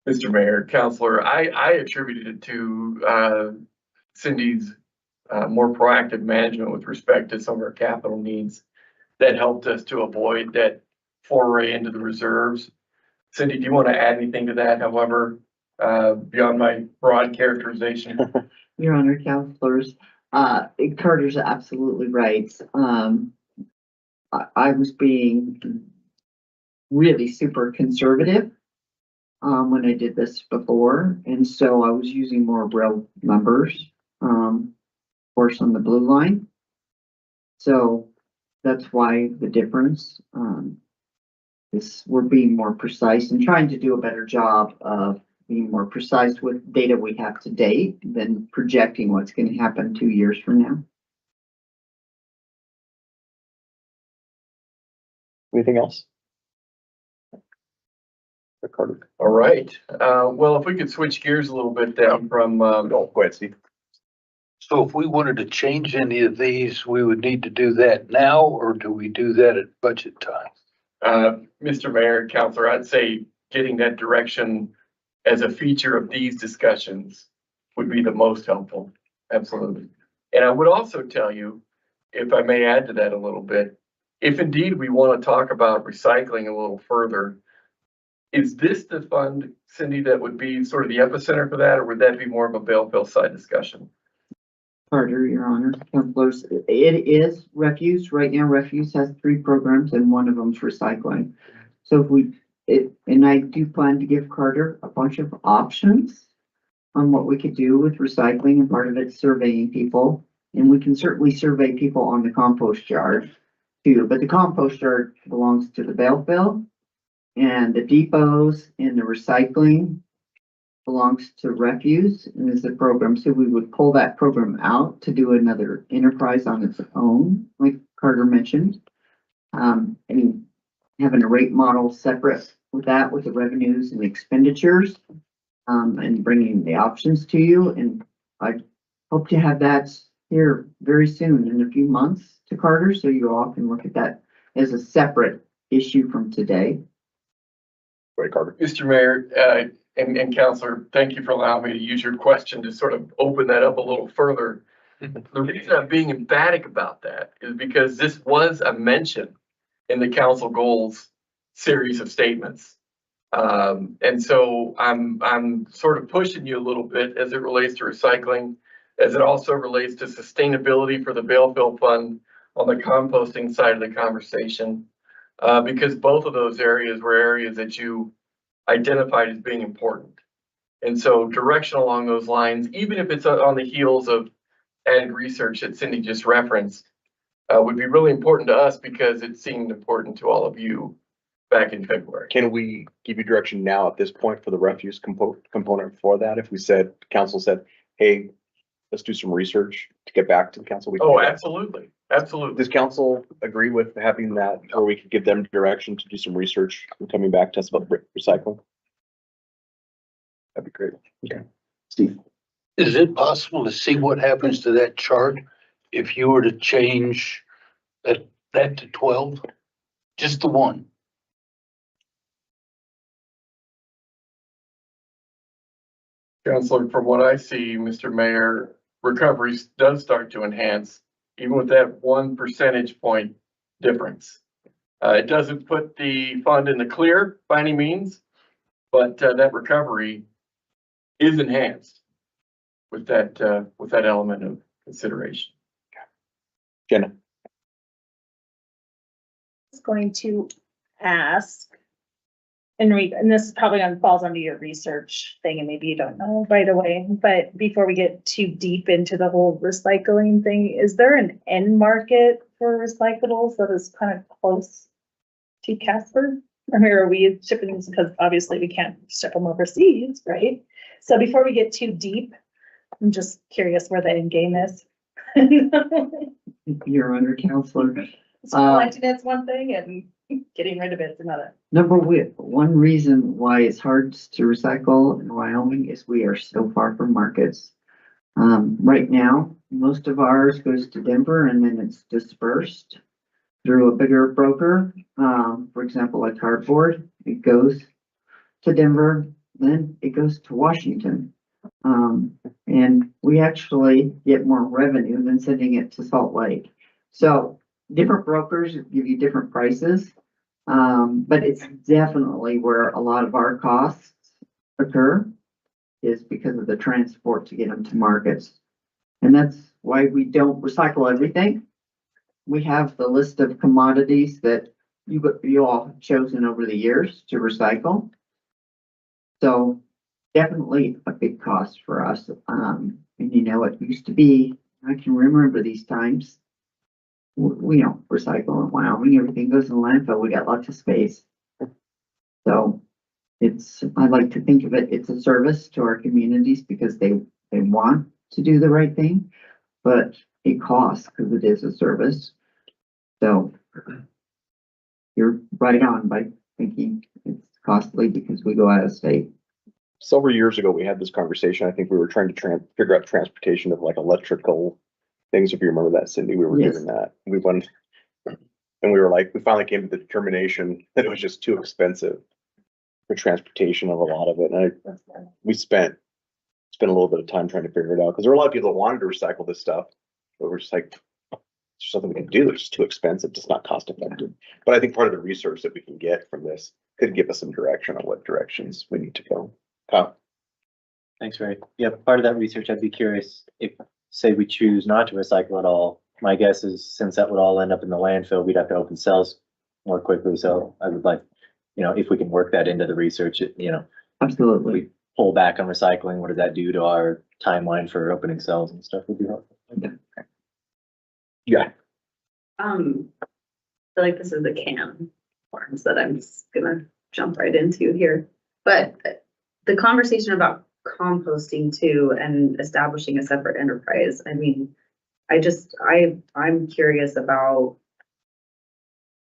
S3: Mr. Mayor, Counselor, I attributed it to Cindy's more proactive management with respect to some of our capital needs that helped us to avoid that foray into the reserves. Cindy, do you want to add anything to that, however, beyond my broad characterization?
S7: Your Honor, counselors, Carter's absolutely right. I was being really super conservative when I did this before, and so I was using more real numbers, of course, on the blue line. So that's why the difference is we're being more precise and trying to do a better job of being more precise with data we have to date than projecting what's going to happen 2 years from now.
S2: Anything else? Carter.
S3: All right. Well, if we could switch gears a little bit then from,
S2: No, go ahead, Steve.
S9: So if we wanted to change any of these, we would need to do that now, or do we do that at budget time?
S3: Mr. Mayor, Counselor, I'd say getting that direction as a feature of these discussions would be the most helpful. Absolutely. And I would also tell you, if I may add to that a little bit, if indeed we want to talk about recycling a little further, is this the fund, Cindy, that would be sort of the epicenter for that, or would that be more of a bail bill side discussion?
S7: Carter, Your Honor, counselors, it is refuse. Right now, refuse has 3 programs and one of them's recycling. So if and I do plan to give Carter a bunch of options on what we could do with recycling, and part of it's surveying people. And we can certainly survey people on the compost yard too, but the compost yard belongs to the bail bill, and the depots and the recycling belongs to refuse and is a program. So we would pull that program out to do another enterprise on its own, like Carter mentioned. And having a rate model separate with that, with the revenues and expenditures, and bringing the options to you. And I hope to have that here very soon, in a few months, to Carter, so you all can look at that as a separate issue from today.
S2: Right, Carter.
S3: Mr. Mayor, and Counselor, thank you for allowing me to use your question to sort of open that up a little further. The reason I'm being emphatic about that is because this was a mention in the council goals series of statements. And so I'm sort of pushing you a little bit as it relates to recycling, as it also relates to sustainability for the bail fill fund on the composting side of the conversation. Because both of those areas were areas that you identified as being important. And so direction along those lines, even if it's on the heels of added research that Cindy just referenced, would be really important to us because it seemed important to all of you back in February.
S2: Can we give you direction now at this point for the refuse component for that? If we said, council said, hey, let's do some research to get back to the council. We can
S3: Oh,
S2: do that.
S3: absolutely. Absolutely.
S2: Does council agree with having that, or we could give them direction to do some research and coming back to us about recycling? That'd be great. Okay. Steve.
S9: Is it possible to see what happens to that chart if you were to change that to 12, just the one.
S3: Counselor, from what I see, Mr. Mayor, recovery does start to enhance, even with that 1 percentage point difference. It doesn't put the fund in the clear by any means, but that recovery is enhanced with that element of consideration.
S2: Jenna,
S10: was going to ask. And this is probably falls under your research thing, and maybe you don't know right away, but before we get too deep into the whole recycling thing, is there an end market for recyclables that is kind of close to Casper? Or are we shipping these, because obviously we can't ship them overseas, right? So before we get too deep, I'm just curious where the end game is.
S7: You're under counselor.
S10: Collecting it's one thing and getting rid of it's another.
S7: One reason why it's hard to recycle in Wyoming is we are so far from markets. Right now, most of ours goes to Denver and then it's dispersed through a bigger broker. For example, like cardboard, it goes to Denver, then it goes to Washington. And we actually get more revenue than sending it to Salt Lake. So different brokers give you different prices. But it's definitely where a lot of our costs occur is because of the transport to get them to markets. And that's why we don't recycle everything. We have the list of commodities that you all have chosen over the years to recycle. So definitely a big cost for us. And you know, it used to be, I can remember these times. We don't recycle in Wyoming. Everything goes in the landfill. We got lots of space. So I like to think of it, it's a service to our communities because they want to do the right thing, but it costs because it is a service. So you're right on by thinking it's costly because we go out of state.
S2: several years ago, we had this conversation. I think we were trying to figure out transportation of like electrical things. If you remember that, Cindy, we were
S7: Yes.
S2: doing that. We went and we were like, we finally came to the determination that it was just too expensive for transportation of a lot of it. And we spent a little bit of time trying to figure it out because there were a lot of people that wanted to recycle this stuff, but we're just like, there's something we can do. It's just too expensive. It's not cost effective. But I think part of the research that we can get from this could give us some direction on what directions we need to go. Kyle?
S5: Thanks, Ray. Yeah, part of that research, I'd be curious if, say, we choose not to recycle at all. My guess is since that would all end up in the landfill, we'd have to open cells more quickly. So I would like, if we can work that into the research,
S7: Absolutely.
S5: we pull back on recycling. What does that do to our timeline for opening cells and stuff would be helpful.
S2: Yeah.
S11: I feel like this is the can forms that I'm just gonna jump right into here. But the conversation about composting too and establishing a separate enterprise, I mean, I'm curious about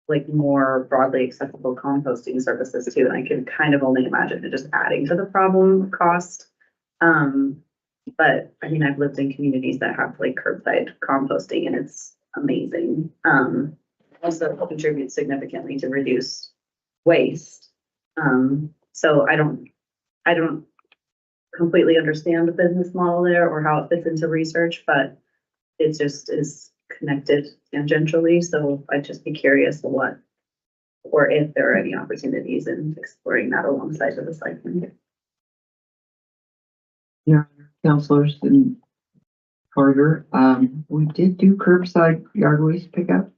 S11: like more broadly accessible composting services too. And I can kind of only imagine it just adding to the problem cost. But I mean, I've lived in communities that have like curbside composting and it's amazing. Also contributes significantly to reduce waste. So I don't completely understand the business model there or how it fits into research, but it just is connected tangentially. So I'd just be curious what, or if there are any opportunities in exploring that alongside the recycling.
S7: Yeah, counselors and Carter, we did do curbside yard waste pickup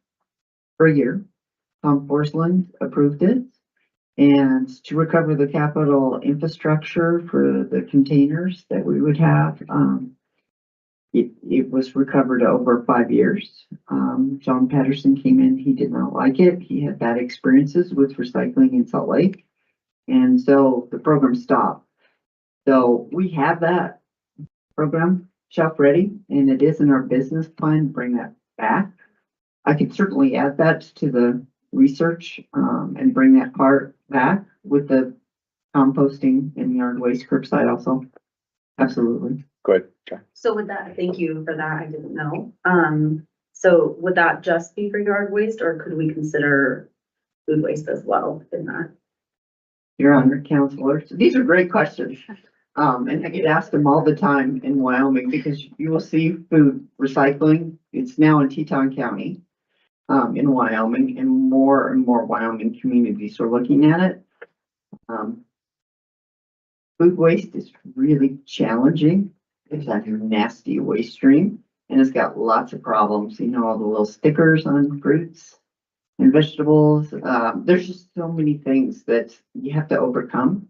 S7: for a year. Tom Forsland approved it. And to recover the capital infrastructure for the containers that we would have, it was recovered over 5 years. John Patterson came in, he did not like it. He had bad experiences with recycling in Salt Lake. And so the program stopped. So we have that program shelf ready and it is in our business plan to bring that back. I could certainly add that to the research and bring that part back with the composting and yard waste curbside also. Absolutely.
S2: Go ahead. Okay.
S11: So with that, thank you for that. I didn't know. So would that just be for yard waste or could we consider food waste as well in that?
S7: Your Honor, counselors, these are great questions. And I get asked them all the time in Wyoming because you will see food recycling. It's now in Teton County, in Wyoming, and more Wyoming communities are looking at it. Food waste is really challenging. It's a nasty waste stream and it's got lots of problems. You know, all the little stickers on fruits and vegetables. There's just so many things that you have to overcome.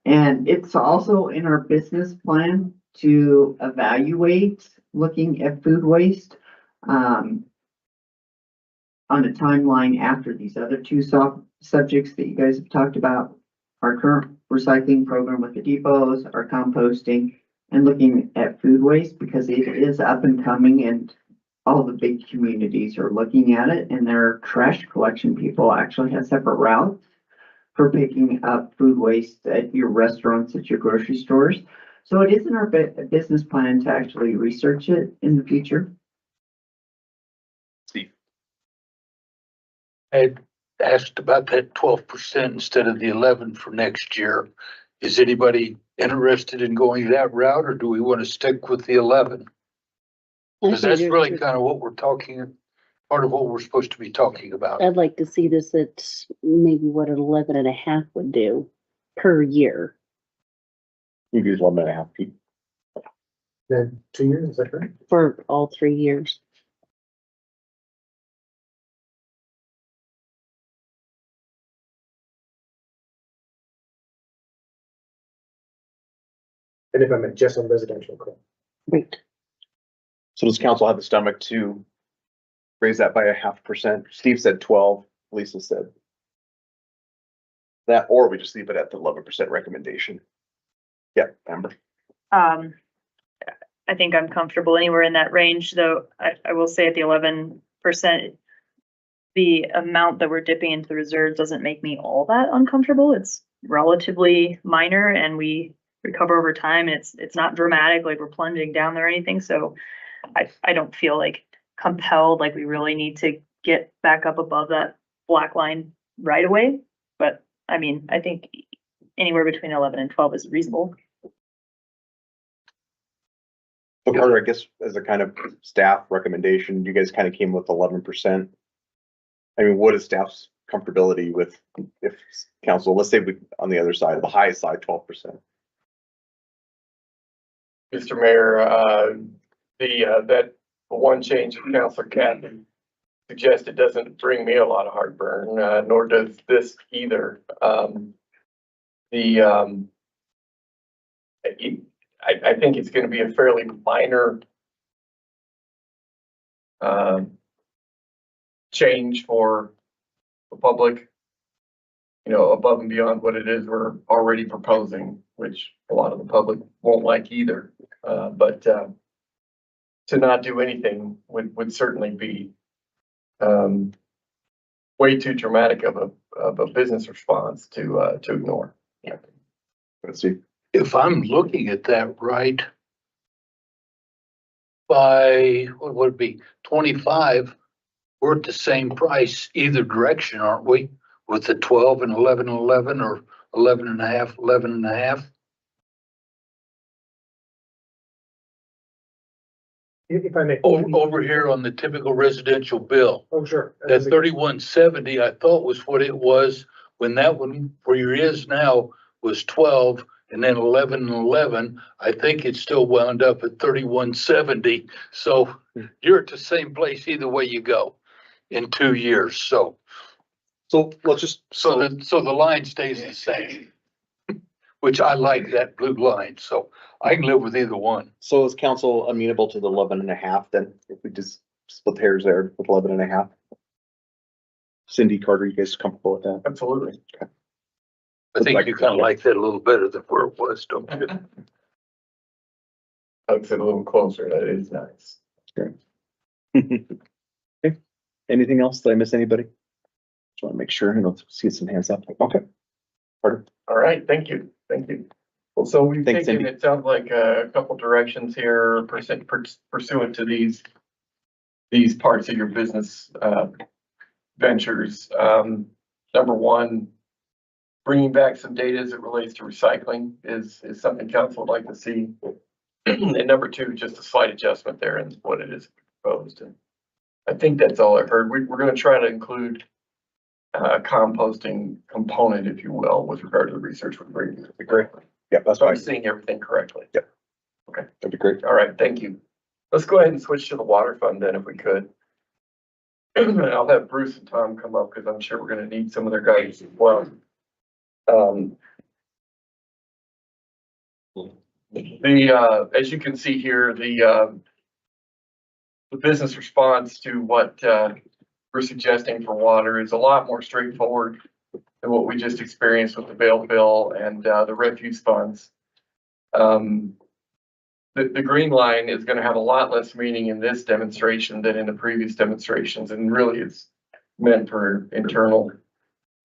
S7: And it's also in our business plan to evaluate looking at food waste on a timeline after these other two subjects that you guys have talked about, our current recycling program with the depots, our composting, and looking at food waste because it is up and coming and all the big communities are looking at it, and their trash collection people actually have separate routes for picking up food waste at your restaurants, at your grocery stores. So it is in our business plan to actually research it in the future.
S2: Steve.
S9: I had asked about that 12% instead of the 11 for next year. Is anybody interested in going that route or do we want to stick with the 11? Because that's really kind of what we're talking, part of what we're supposed to be talking about.
S8: I'd like to see this at maybe what an 11.5 would do per year.
S2: You use 11.5 feet.
S5: Then 2 years, is that correct?
S8: For all 3 years.
S5: And if I'm just on residential, correct?
S8: Right.
S2: So does council have the stomach to raise that by 0.5%? Steve said 12, Lisa said that, or we just leave it at the 11% recommendation. Yeah, Amber.
S6: I think I'm comfortable anywhere in that range, though I will say at the 11%, the amount that we're dipping into the reserve doesn't make me all that uncomfortable. It's relatively minor and we recover over time. It's not dramatic, like we're plunging down there or anything. So I don't feel like compelled, like we really need to get back up above that black line right away. But I mean, I think anywhere between 11 and 12 is reasonable.
S2: So Carter, I guess as a kind of staff recommendation, you guys kind of came with 11%. I mean, what is staff's comfortability with if council, let's say we, on the other side, the highest side, 12%?
S3: Mr. Mayor, that one change of Councilor Cathy suggested doesn't bring me a lot of heartburn, nor does this either. I think it's gonna be a fairly minor change for the public, you know, above and beyond what it is we're already proposing, which a lot of the public won't like either. But to not do anything would certainly be way too dramatic of a business response to ignore.
S2: Let's see.
S9: If I'm looking at that right, by, what would it be, 25, we're at the same price either direction, aren't we? With the 12 and 11 and 11 or 11.5, 11.5.
S5: If I may.
S9: Over here on the typical residential bill.
S5: Oh, sure.
S9: That 3170, I thought was what it was when that one where you is now was 12 and then 11 and 11. I think it still wound up at 3170. So you're at the same place either way you go in 2 years. So
S2: let's just,
S9: so the line stays the same, which I like that blue line. So I can live with either one.
S2: so is council amenable to the 11.5 then, if we just split hairs there with 11.5? Cindy, Carter, you guys comfortable with that?
S3: Absolutely.
S9: I think you kind of like that a little better than where it was, don't you?
S3: I would sit a little closer. That is nice.
S2: Okay. Anything else? Did I miss anybody? Just want to make sure. I don't see some hands up. Okay. Carter.
S3: All right. Thank you. Thank you. Well, so we've
S2: Thanks,
S3: taken,
S2: Cindy.
S3: it sounds like a couple directions here pursuant to these parts of your business, ventures. Number one, bringing back some data as it relates to recycling is something council would like to see. And number two, just a slight adjustment there in what it is proposed. And I think that's all I heard. We're gonna try to include a composting component, if you will, with regard to the research we're bringing.
S2: Great. Yep, that's
S3: So I'm
S2: fine.
S3: seeing everything correctly.
S2: Yep.
S3: Okay,
S2: That'd be great.
S3: all right, thank you. Let's go ahead and switch to the water fund then, if we could. And I'll have Bruce and Tom come up, because I'm sure we're gonna need some of their guidance as well. As you can see here, the business response to what, we're suggesting for water is a lot more straightforward than what we just experienced with the bail bill and, the refuse funds. The green line is gonna have a lot less meaning in this demonstration than in the previous demonstrations, and really it's meant for internal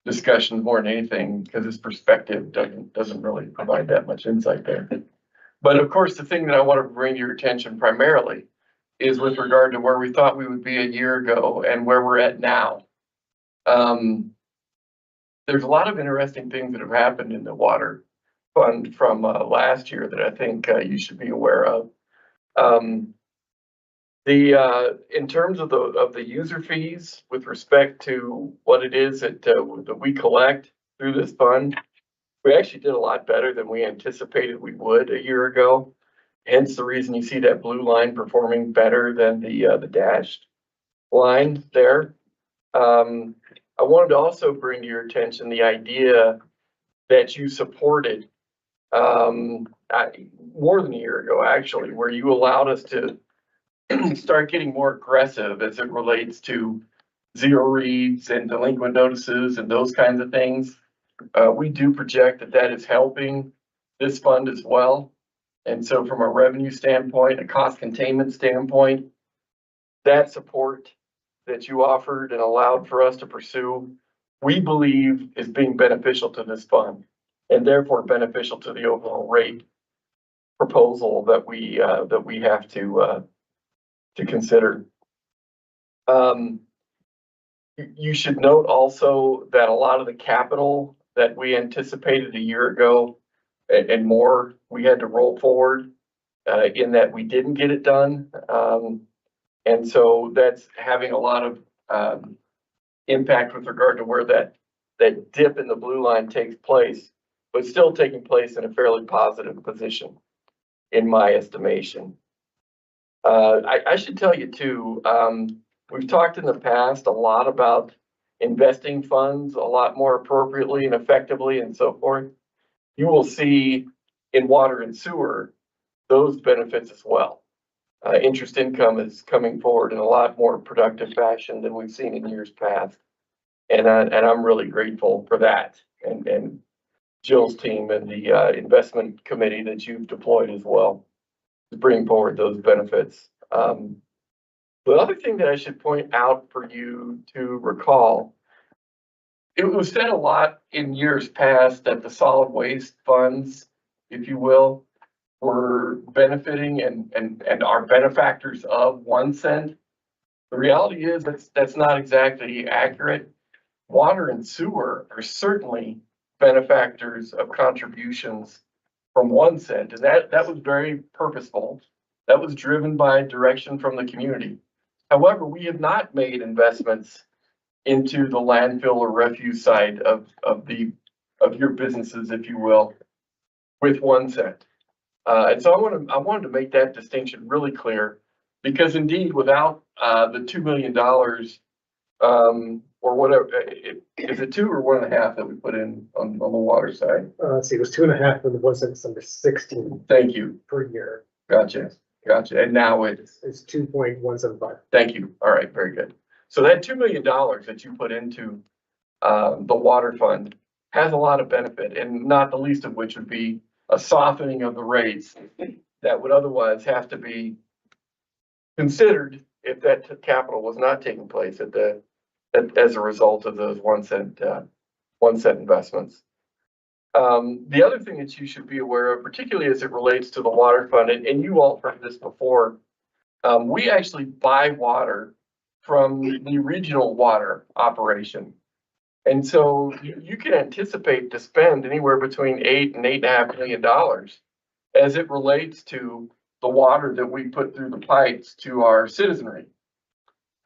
S3: discussion more than anything, because this perspective doesn't really provide that much insight there. But of course, the thing that I want to bring to your attention primarily is with regard to where we thought we would be a year ago and where we're at now. There's a lot of interesting things that have happened in the water fund from last year that I think you should be aware of. In terms of the user fees with respect to what it is that we collect through this fund, we actually did a lot better than we anticipated we would a year ago. Hence the reason you see that blue line performing better than the dashed line there. I wanted to also bring to your attention the idea that you supported more than a year ago, actually, where you allowed us to start getting more aggressive as it relates to zero reads and delinquent notices and those kinds of things. We do project that that is helping this fund as well. And so from a revenue standpoint, a cost containment standpoint, that support that you offered and allowed for us to pursue, we believe is being beneficial to this fund and therefore beneficial to the overall rate proposal that we have to consider. You should note also that a lot of the capital that we anticipated a year ago and more, we had to roll forward in that we didn't get it done. And so that's having a lot of impact with regard to where that dip in the blue line takes place, but still taking place in a fairly positive position, in my estimation. I should tell you too, we've talked in the past a lot about investing funds a lot more appropriately and effectively and so forth. You will see in water and sewer those benefits as well. Interest income is coming forward in a lot more productive fashion than we've seen in years past. And I'm really grateful for that and Jill's team and the investment committee that you've deployed as well to bring forward those benefits. The other thing that I should point out for you to recall, it was said a lot in years past that the solid waste funds, if you will, were benefiting and are benefactors of 1 cent. The reality is that's not exactly accurate. Water and sewer are certainly benefactors of contributions from 1 cent, and that was very purposeful. That was driven by direction from the community. However, we have not made investments into the landfill or refuse side of your businesses, if you will, with 1 cent. And so I wanted to make that distinction really clear, because indeed, without the $2 million, or whatever, is it 2 or 1.5 that we put in on the water side?
S12: Let's see, it was 2.5 when the 1 cent number 16
S3: Thank you.
S12: per year.
S3: Gotcha. And now it's
S12: 2.175.
S3: thank you. All right, very good. So that $2 million that you put into the water fund has a lot of benefit, and not the least of which would be a softening of the rates that would otherwise have to be considered if that capital was not taking place as a result of those 1 cent investments. The other thing that you should be aware of, particularly as it relates to the water fund, and you all heard this before, we actually buy water from the regional water operation. And so you can anticipate to spend anywhere between $8 and $8.5 million as it relates to the water that we put through the pipes to our citizenry.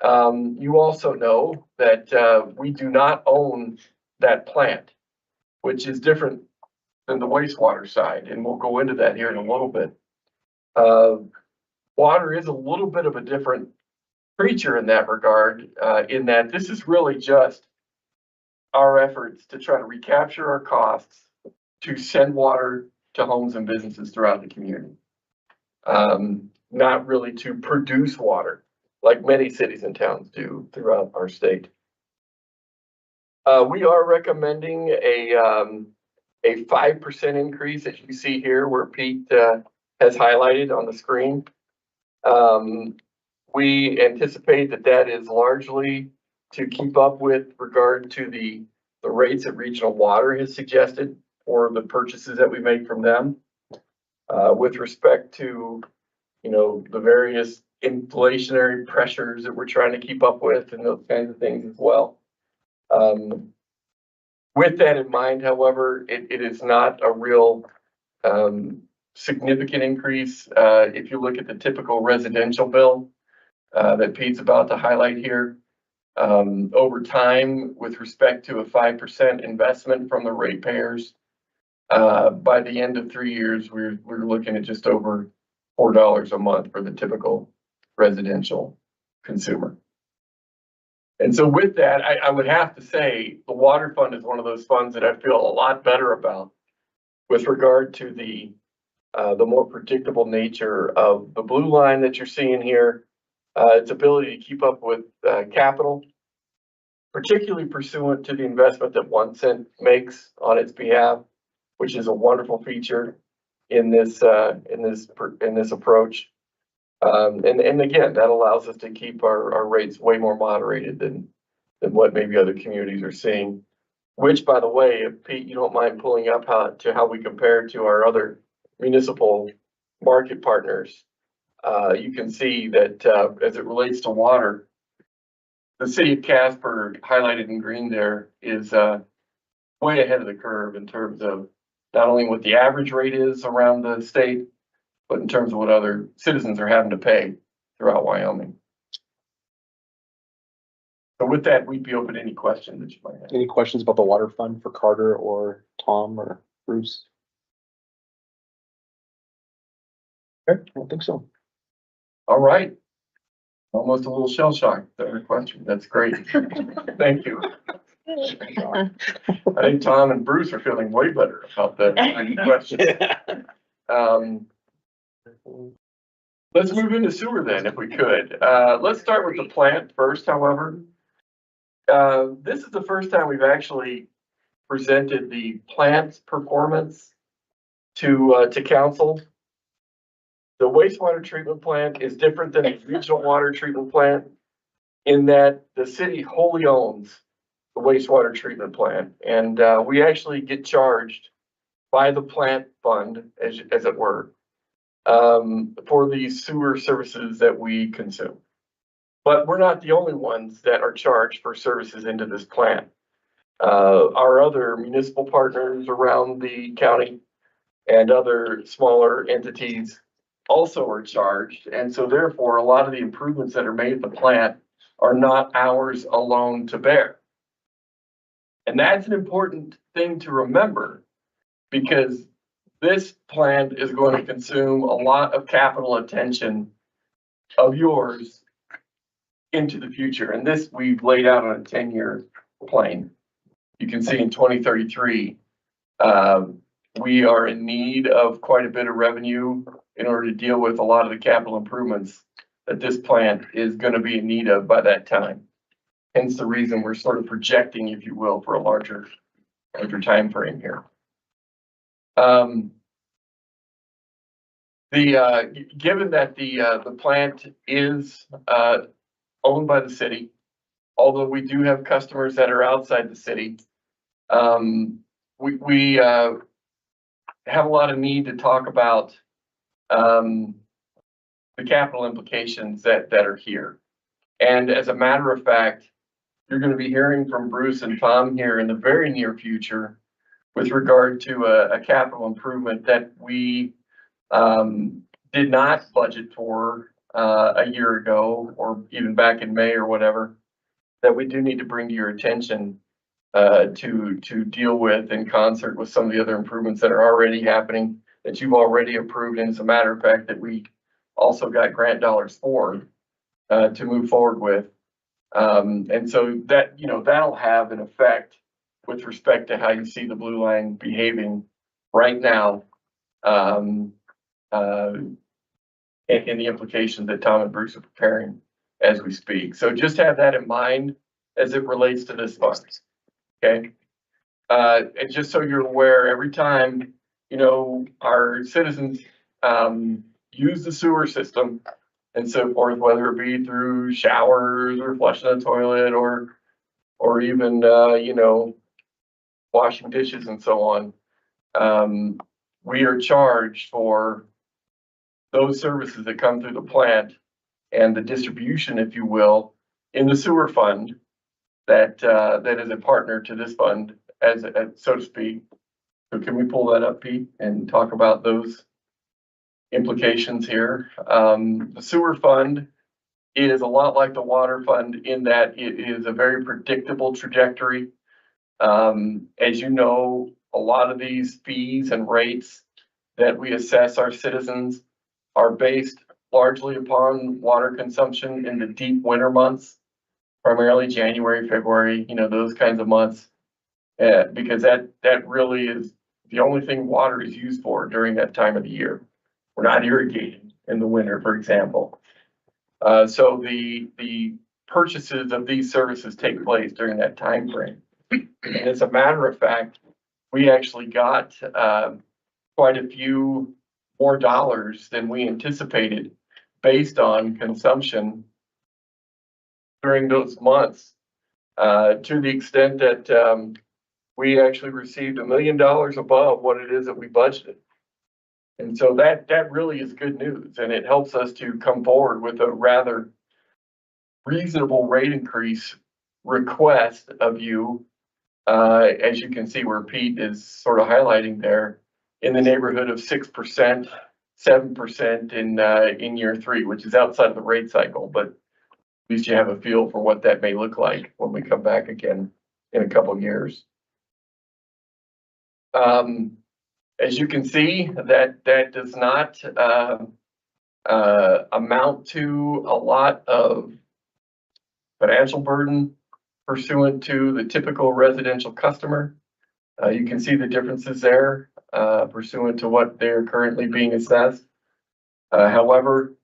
S3: You also know that we do not own that plant, which is different than the wastewater side, and we'll go into that here in a little bit. Water is a little bit of a different creature in that regard, in that this is really just our efforts to try to recapture our costs to send water to homes and businesses throughout the community. Not really to produce water like many cities and towns do throughout our state. We are recommending a 5% increase, as you see here, where Pete has highlighted on the screen. We anticipate that that is largely to keep up with regard to the rates that Regional Water has suggested for the purchases that we make from them. With respect to, you know, the various inflationary pressures that we're trying to keep up with and those kinds of things as well. With that in mind, however, it is not a real significant increase. If you look at the typical residential bill that Pete's about to highlight here, over time, with respect to a 5% investment from the ratepayers, by the end of 3 years, we're looking at just over $4 a month for the typical residential consumer. And so with that, I would have to say the water fund is one of those funds that I feel a lot better about with regard to the more predictable nature of the blue line that you're seeing here, its ability to keep up with capital, particularly pursuant to the investment that OneCent makes on its behalf, which is a wonderful feature in this approach. And again, that allows us to keep our rates way more moderated than what maybe other communities are seeing. Which, by the way, if Pete, you don't mind pulling up how we compare to our other municipal market partners, you can see that as it relates to water, the city of Casper, highlighted in green there, is way ahead of the curve in terms of not only what the average rate is around the state, but in terms of what other citizens are having to pay throughout Wyoming. So with that, we'd be open to any questions that you might have.
S2: Any questions about the water fund for Carter or Tom or Bruce? Okay, I don't think so.
S3: All right. Almost a little shell shock, that question. That's great. Thank you. I think Tom and Bruce are feeling way better about that question. Let's move into sewer then, if we could. Let's start with the plant first, however. This is the first time we've actually presented the plant's performance to council. The wastewater treatment plant is different than a regional water treatment plant in that the city wholly owns the wastewater treatment plant. And we actually get charged by the plant fund, as it were, for the sewer services that we consume. But we're not the only ones that are charged for services into this plant. Our other municipal partners around the county and other smaller entities also are charged. And so therefore, a lot of the improvements that are made at the plant are not ours alone to bear. And that's an important thing to remember, because this plant is going to consume a lot of capital attention of yours into the future. And this we've laid out on a 10-year plan. You can see in 2033, we are in need of quite a bit of revenue in order to deal with a lot of the capital improvements that this plant is going to be in need of by that time. Hence the reason we're sort of projecting, if you will, for a larger time frame here. Given that the plant is owned by the city, although we do have customers that are outside the city, we have a lot of need to talk about, the capital implications that are here. And as a matter of fact, you're gonna be hearing from Bruce and Tom here in the very near future with regard to a capital improvement that we, did not budget for, a year ago, or even back in May or whatever, that we do need to bring to your attention, to deal with in concert with some of the other improvements that are already happening, that you've already approved, and as a matter of fact, that we also got grant dollars for, to move forward with. And so that, you know, that'll have an effect with respect to how you see the blue line behaving right now, and the implications that Tom and Bruce are preparing as we speak. So just have that in mind as it relates to this fund, okay? And just so you're aware, every time, you know, our citizens, use the sewer system and so forth, whether it be through showers or flushing the toilet or even, you know, washing dishes and so on, we are charged for those services that come through the plant and the distribution, if you will, in the sewer fund that is a partner to this fund, as so to speak. So can we pull that up, Pete, and talk about those implications here? The sewer fund is a lot like the water fund in that it is a very predictable trajectory. As you know, a lot of these fees and rates that we assess our citizens are based largely upon water consumption in the deep winter months, primarily January, February, you know, those kinds of months. Because that really is the only thing water is used for during that time of the year. We're not irrigating in the winter, for example. So the purchases of these services take place during that time frame. And as a matter of fact, we actually got quite a few more dollars than we anticipated based on consumption during those months, to the extent that we actually received $1 million above what it is that we budgeted. And so that really is good news, and it helps us to come forward with a rather reasonable rate increase request of you, as you can see where Pete is sort of highlighting there, in the neighborhood of 6%, 7% in year 3, which is outside of the rate cycle, but at least you have a feel for what that may look like when we come back again in a couple of years. As you can see, that does not amount to a lot of financial burden pursuant to the typical residential customer. You can see the differences there, pursuant to what they're currently being assessed. However,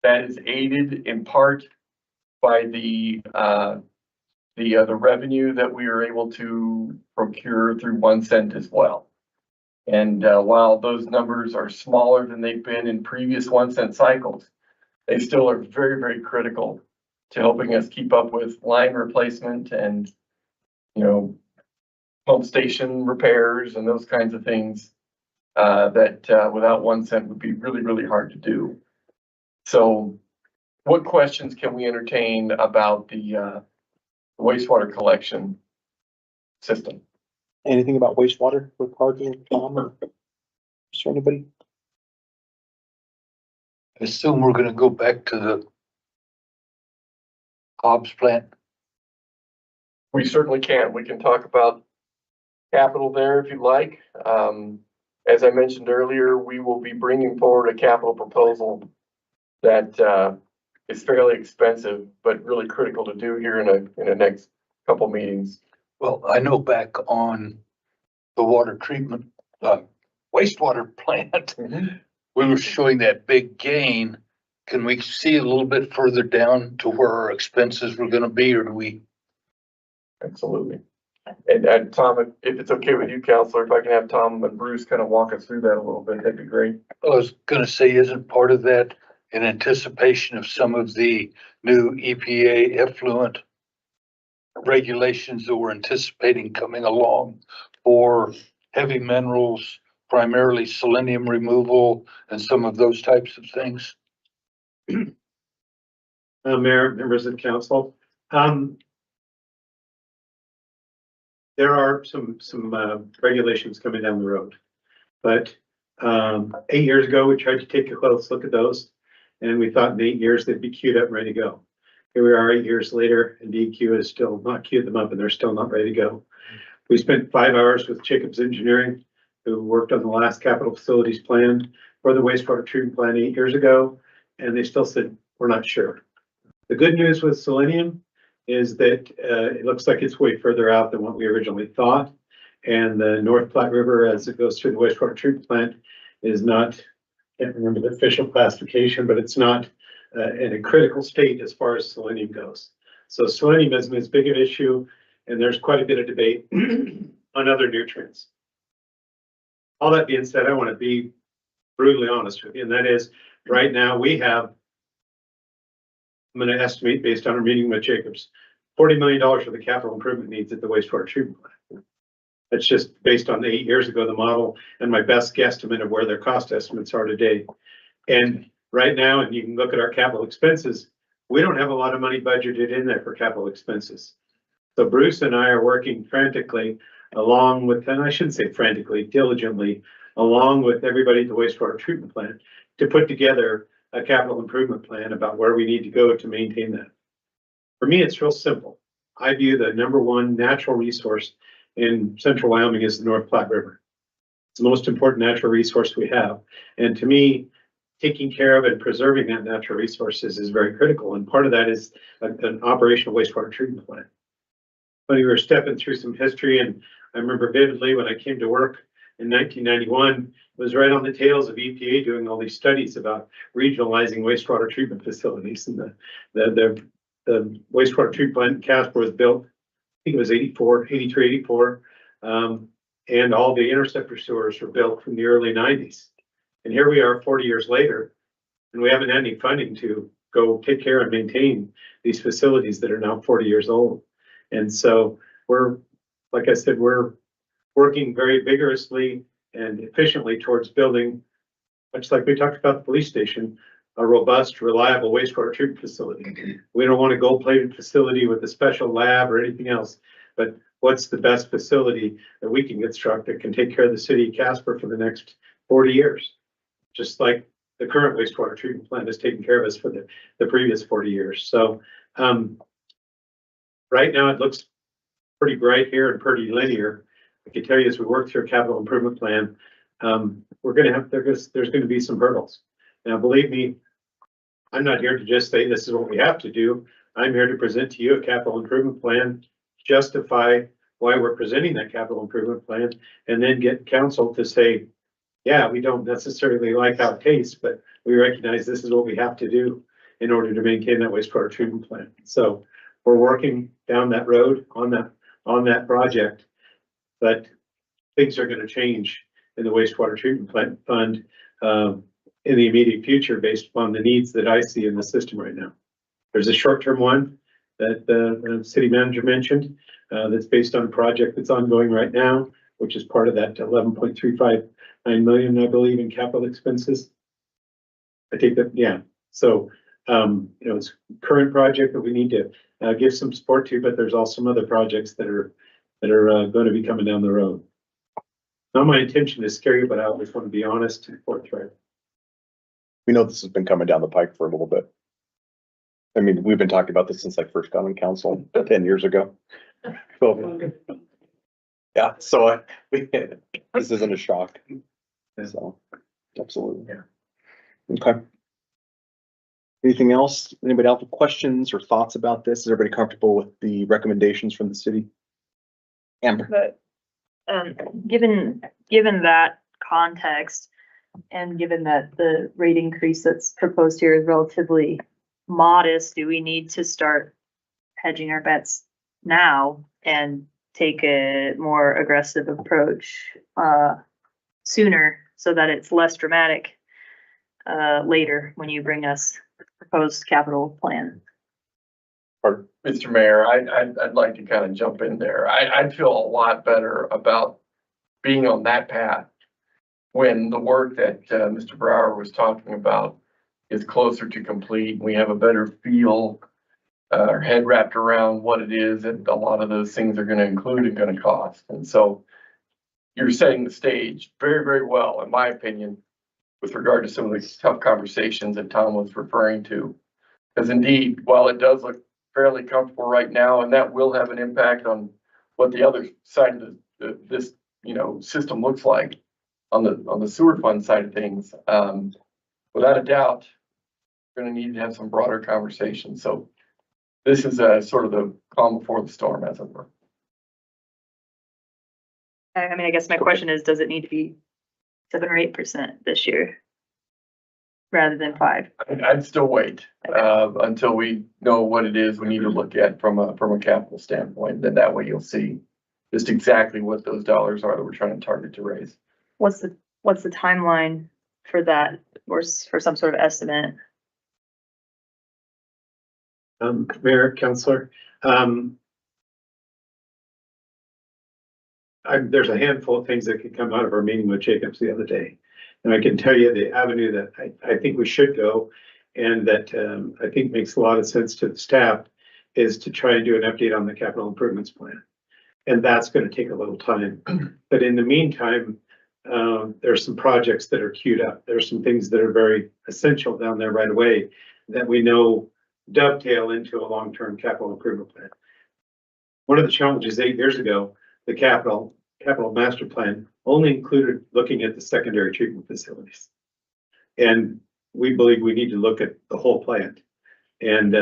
S3: that is aided in part by the revenue that we are able to procure through 1 cent as well. And while those numbers are smaller than they've been in previous 1 cent cycles, they still are very, very critical to helping us keep up with line replacement and, you know, pump station repairs and those kinds of things that without 1 cent would be really, really hard to do. So what questions can we entertain about the wastewater collection system?
S2: Anything about wastewater with parking, Tom, or is there anybody?
S9: I assume we're gonna go back to the Hobbs plant.
S3: We certainly can. We can talk about capital there if you'd like. As I mentioned earlier, we will be bringing forward a capital proposal that is fairly expensive, but really critical to do here in the next couple meetings.
S9: Well, I know back on the water treatment, wastewater plant, we were showing that big gain. Can we see a little bit further down to where our expenses were gonna be, or do we?
S3: Absolutely. And Tom, if it's okay with you, Counselor, if I can have Tom and Bruce kind of walk us through that a little bit, that'd be great.
S9: I was gonna say, isn't part of that in anticipation of some of the new EPA effluent regulations that we're anticipating coming along for heavy minerals, primarily selenium removal and some of those types of things?
S13: Mayor, members of the council. There are some regulations coming down the road. But 8 years ago, we tried to take a close look at those, and we thought in 8 years they'd be queued up and ready to go. Here we are 8 years later, and DEQ has still not queued them up, and they're still not ready to go. We spent 5 hours with Jacobs Engineering, who worked on the last capital facilities plan for the wastewater treatment plant 8 years ago, and they still said, we're not sure. The good news with selenium is that it looks like it's way further out than what we originally thought. And the North Platte River, as it goes through the wastewater treatment plant, is not, can't remember the official classification, but it's not in a critical state as far as selenium goes. So selenium isn't as big an issue, and there's quite a bit of debate on other nutrients. All that being said, I want to be brutally honest with you, and that is right now we have, I'm going to estimate based on our meeting with Jacobs, $40 million for the capital improvement needs at the wastewater treatment plant. That's just based on 8 years ago, the model, and my best guesstimate of where their cost estimates are today. And right now, and you can look at our capital expenses, we don't have a lot of money budgeted in there for capital expenses. So Bruce and I are working frantically along with, and I shouldn't say frantically, diligently, along with everybody at the wastewater treatment plant to put together a capital improvement plan about where we need to go to maintain that. For me, it's real simple. I view the #1 natural resource in central Wyoming is the North Platte River. It's the most important natural resource we have. And to me, taking care of and preserving that natural resources is very critical. And part of that is an operational wastewater treatment plant. When we were stepping through some history, and I remember vividly when I came to work in 1991, it was right on the tails of EPA doing all these studies about regionalizing wastewater treatment facilities. And the wastewater treatment plant in Casper was built, I think it was 83, 84. And all the interceptor sewers were built from the early 90s. And here we are 40 years later, and we haven't had any funding to go take care and maintain these facilities that are now 40 years old. And so we're, like I said, we're working very vigorously and efficiently towards building, much like we talked about the police station, a robust, reliable wastewater treatment facility. We don't want a gold-plated facility with a special lab or anything else, but what's the best facility that we can construct that can take care of the city of Casper for the next 40 years? Just like the current wastewater treatment plant has taken care of us for the previous 40 years. So right now it looks pretty bright here and pretty linear. I can tell you as we work through a capital improvement plan, we're going to have, there's going to be some hurdles. Now, believe me, I'm not here to just say this is what we have to do. I'm here to present to you a capital improvement plan, justify why we're presenting that capital improvement plan, and then get council to say, yeah, we don't necessarily like how it tastes, but we recognize this is what we have to do in order to maintain that wastewater treatment plant. So we're working down that road on that project, but things are going to change in the wastewater treatment plant fund in the immediate future based upon the needs that I see in the system right now. There's a short-term one that the city manager mentioned that's based on a project that's ongoing right now, which is part of that 11.359 million, I believe, in capital expenses. I think that, yeah. So, it's a current project that we need to give some support to, but there's also some other projects that are going to be coming down the road. Not my intention to scare you, but I always want to be honest and forthright.
S2: We know this has been coming down the pike for a little bit. I mean, we've been talking about this since I first got on council 10 years ago. So, yeah, so this isn't a shock. So, absolutely. Yeah. Okay. Anything else? Anybody else with questions or thoughts about this? Is everybody comfortable with the recommendations from the city? Amber.
S6: But, given that context, and given that the rate increase that's proposed here is relatively modest, do we need to start hedging our bets now and take a more aggressive approach sooner so that it's less dramatic later when you bring us the proposed capital plan?
S2: Pardon?
S3: Mr. Mayor, I'd like to kind of jump in there. I'd feel a lot better about being on that path when the work that Mr. Brower was talking about is closer to complete. We have a better feel, our head wrapped around what it is that a lot of those things are gonna include and gonna cost. And so you're setting the stage very, very well, in my opinion, with regard to some of these tough conversations that Tom was referring to. Because indeed, while it does look fairly comfortable right now, and that will have an impact on what the other side of this, system looks like on the sewer fund side of things, without a doubt, we're gonna need to have some broader conversations. So this is sort of the calm before the storm, as it were.
S6: I mean, I guess my question is, does it need to be 7 or 8% this year? Rather than 5?
S3: I'd still wait until we know what it is we need to look at from a capital standpoint. Then that way you'll see just exactly what those dollars are that we're trying to target to raise.
S6: What's the timeline for that, or for some sort of estimate?
S13: Mayor, Counselor, there's a handful of things that could come out of our meeting with Jacobs the other day. And I can tell you the avenue that I think we should go, and that I think makes a lot of sense to the staff, is to try and do an update on the capital improvements plan. And that's gonna take a little time. But in the meantime, there's some projects that are queued up. There's some things that are very essential down there right away that we know dovetail into a long-term capital improvement plan. One of the challenges 8 years ago, the capital master plan only included looking at the secondary treatment facilities. And we believe we need to look at the whole plant. And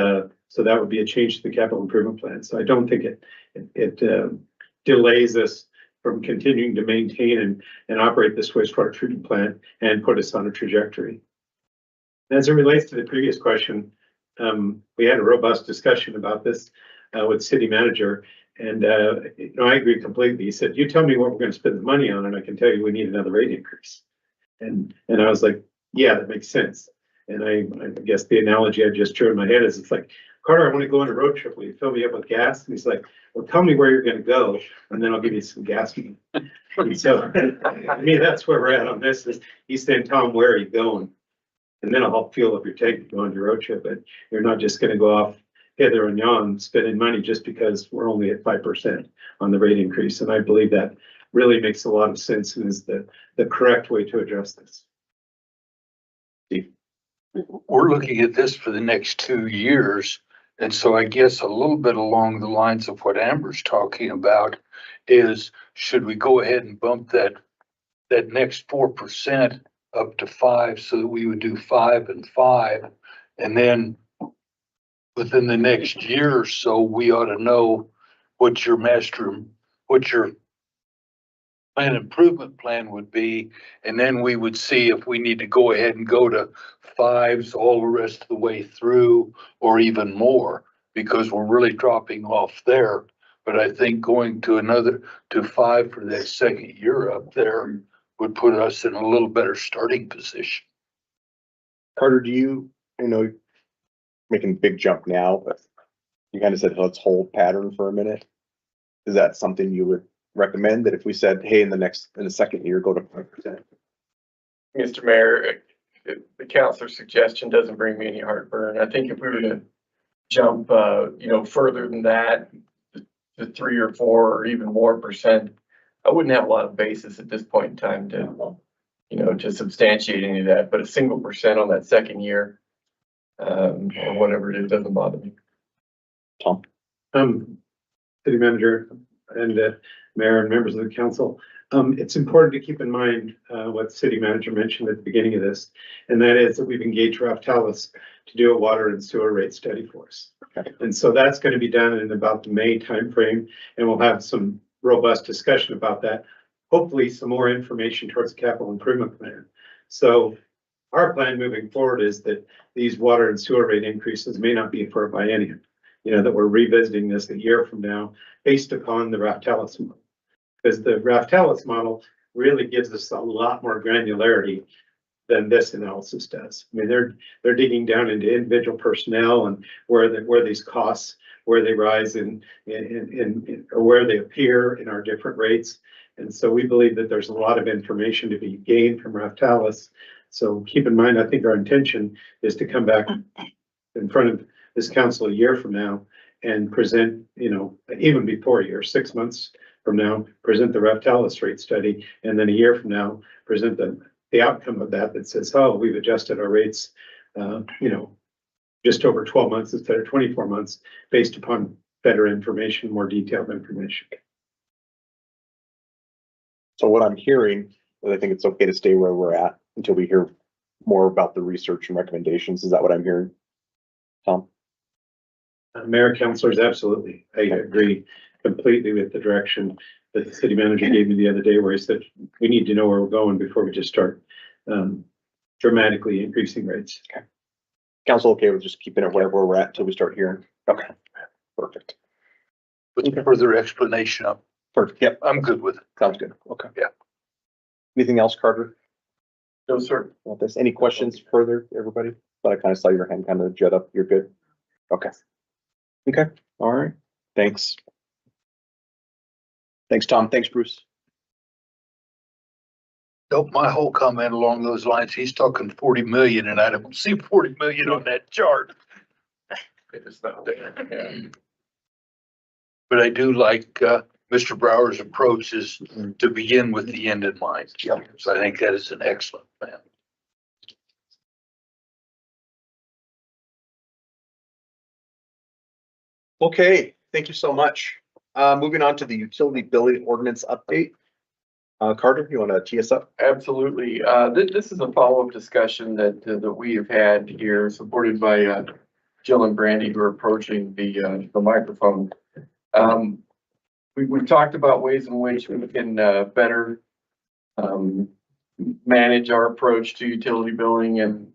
S13: so that would be a change to the capital improvement plan. So I don't think it delays us from continuing to maintain and operate this wastewater treatment plant and put us on a trajectory. As it relates to the previous question, we had a robust discussion about this with city manager. And I agree completely. He said, "You tell me what we're going to spend the money on, and I can tell you we need another rate increase." And I was like, "Yeah, that makes sense." And I guess the analogy I just drew in my head is, it's like, "Carter, I want to go on a road trip. Will you fill me up with gas?" And he's like, "Well, tell me where you're going to go, and then I'll give you some gas money." And so, I mean, that's where we're at on this. Is he's saying, "Tom, where are you going?" And then I'll help fuel up your tank to go on your road trip. But you're not just going to go off hither and yon spending money just because we're only at 5% on the rate increase. And I believe that really makes a lot of sense and is the correct way to address this.
S9: We're looking at this for the next 2 years. And so I guess a little bit along the lines of what Amber's talking about is, should we go ahead and bump that next 4% up to 5, so that we would do 5 and 5, and then within the next year or so, we ought to know what your plan improvement plan would be, and then we would see if we need to go ahead and go to 5s all the rest of the way through, or even more, because we're really dropping off there. But I think going to 5 for that second year up there would put us in a little better starting position.
S2: Carter, do you making a big jump now, but you kind of said, let's hold pattern for a minute. Is that something you would recommend, that if we said, hey, in the second year, go to 5%?
S3: Mr. Mayor, the counselor's suggestion doesn't bring me any heartburn. I think if we were to jump, further than that, to 3 or 4 or even more percent, I wouldn't have a lot of basis at this point in time to substantiate any of that. But a single percent on that second year, or whatever it is, doesn't bother me.
S2: Tom?
S13: City manager and mayor and members of the council, it's important to keep in mind what the city manager mentioned at the beginning of this, and that is that we've engaged Raftellus to do a water and sewer rate study for us. Okay. And so that's going to be done in about the May timeframe, and we'll have some robust discussion about that. Hopefully some more information towards the capital improvement plan. So our plan moving forward is that these water and sewer rate increases may not be for a biennium, that we're revisiting this a year from now based upon the Raftellus model. Because the Raftellus model really gives us a lot more granularity than this analysis does. I mean, they're digging down into individual personnel and where these costs, where they rise or where they appear in our different rates. And so we believe that there's a lot of information to be gained from Raftalis. So keep in mind, I think our intention is to come back in front of this council a year from now and present, even before a year, 6 months from now, present the Raftalis rate study, and then a year from now, present the outcome of that says, oh, we've adjusted our rates, just over 12 months instead of 24 months, based upon better information, more detailed information.
S2: So what I'm hearing is I think it's okay to stay where we're at until we hear more about the research and recommendations. Is that what I'm hearing, Tom?
S13: Mayor, councilors, absolutely. I agree completely with the direction that the city manager gave me the other day, where he said, we need to know where we're going before we just start dramatically increasing rates.
S2: Okay. Council okay with just keeping it where we're at until we start hearing? Okay, perfect.
S9: With further explanation,
S2: Perfect. Yep,
S9: I'm good with it.
S2: sounds good. Okay.
S9: Yeah.
S2: Anything else, Carter?
S3: No, sir.
S2: About this? Any questions further, everybody? But I kind of saw your hand kind of jet up. You're good? Okay. Okay, all right. Thanks. Thanks, Tom. Thanks, Bruce.
S9: Nope, my whole comment along those lines, he's talking 40 million and I don't see 40 million on that chart.
S3: It's not there. Yeah.
S9: But I do like, Mr. Brower's approach is to begin with the end in mind.
S2: Yep.
S9: So I think that is an excellent plan.
S2: Okay, thank you so much. Moving on to the utility billing ordinance update. Carter, you want to tee us up?
S3: Absolutely. This is a follow-up discussion that we have had here, supported by Jill and Brandy, who are approaching the microphone. We've talked about ways in which we can better manage our approach to utility billing, and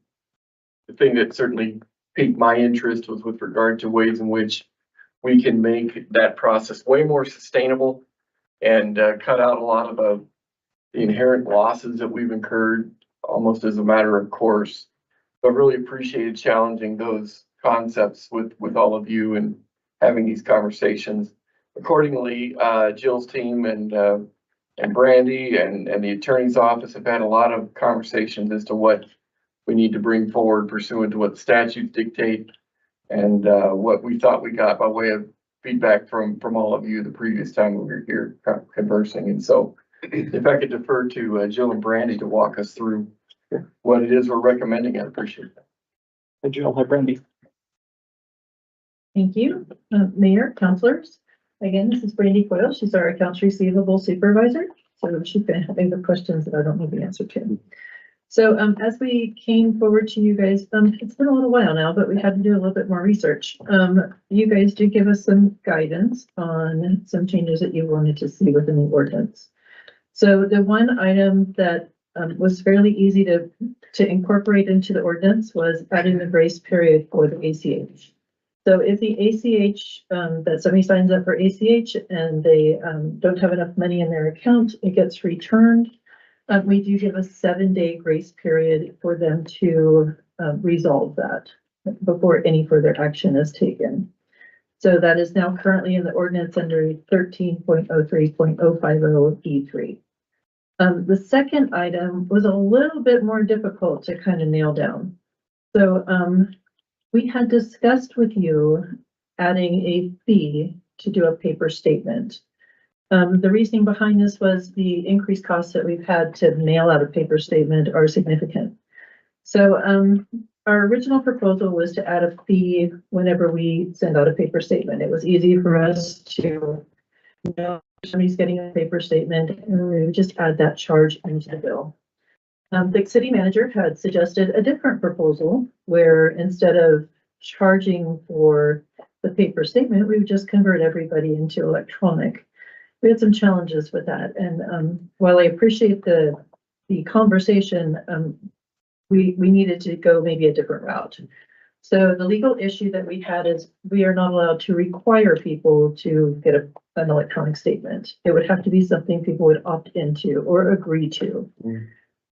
S3: the thing that certainly piqued my interest was with regard to ways in which we can make that process way more sustainable and cut out a lot of the inherent losses that we've incurred almost as a matter of course. So I really appreciated challenging those concepts with all of you and having these conversations. Accordingly, Jill's team and Brandy and the attorney's office have had a lot of conversations as to what we need to bring forward pursuant to what the statutes dictate, and what we thought we got by way of feedback from all of you the previous time we were here conversing. And so if I could defer to Jill and Brandy to walk us through what it is we're recommending, I'd appreciate that.
S2: Hi, Jill. Hi, Brandy.
S14: Thank you, Mayor, councilors. Again, this is Brandy Coyle. She's our accounts receivable supervisor. So she's going to help me with questions that I don't know the answer to. So as we came forward to you guys, it's been a little while now, but we had to do a little bit more research. You guys did give us some guidance on some changes that you wanted to see within the ordinance. So the one item that was fairly easy to incorporate into the ordinance was adding the grace period for the ACH. So if the ACH, that somebody signs up for ACH and they don't have enough money in their account, it gets returned. We do give a 7-day grace period for them to resolve that before any further action is taken. So that is now currently in the ordinance under 13.03.050E3. The second item was a little bit more difficult to kind of nail down. So we had discussed with you adding a fee to do a paper statement. The reasoning behind this was the increased costs that we've had to mail out a paper statement are significant. So our original proposal was to add a fee whenever we send out a paper statement. It was easy for us to know somebody's getting a paper statement, and we would just add that charge into the bill. The city manager had suggested a different proposal where instead of charging for the paper statement, we would just convert everybody into electronic. We had some challenges with that, and while I appreciate the conversation, we needed to go maybe a different route. So the legal issue that we had is we are not allowed to require people to get an electronic statement. It would have to be something people would opt into or agree to.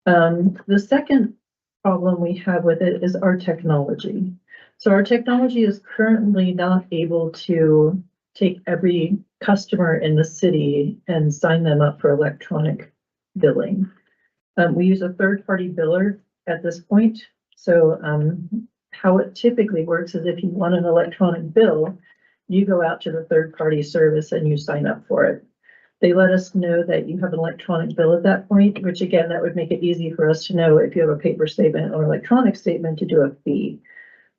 S14: The second problem we have with it is our technology. So our technology is currently not able to take every customer in the city and sign them up for electronic billing. We use a third-party biller at this point. So how it typically works is if you want an electronic bill, you go out to the third-party service and you sign up for it. They let us know that you have an electronic bill at that point, which again, that would make it easy for us to know if you have a paper statement or electronic statement to do a fee.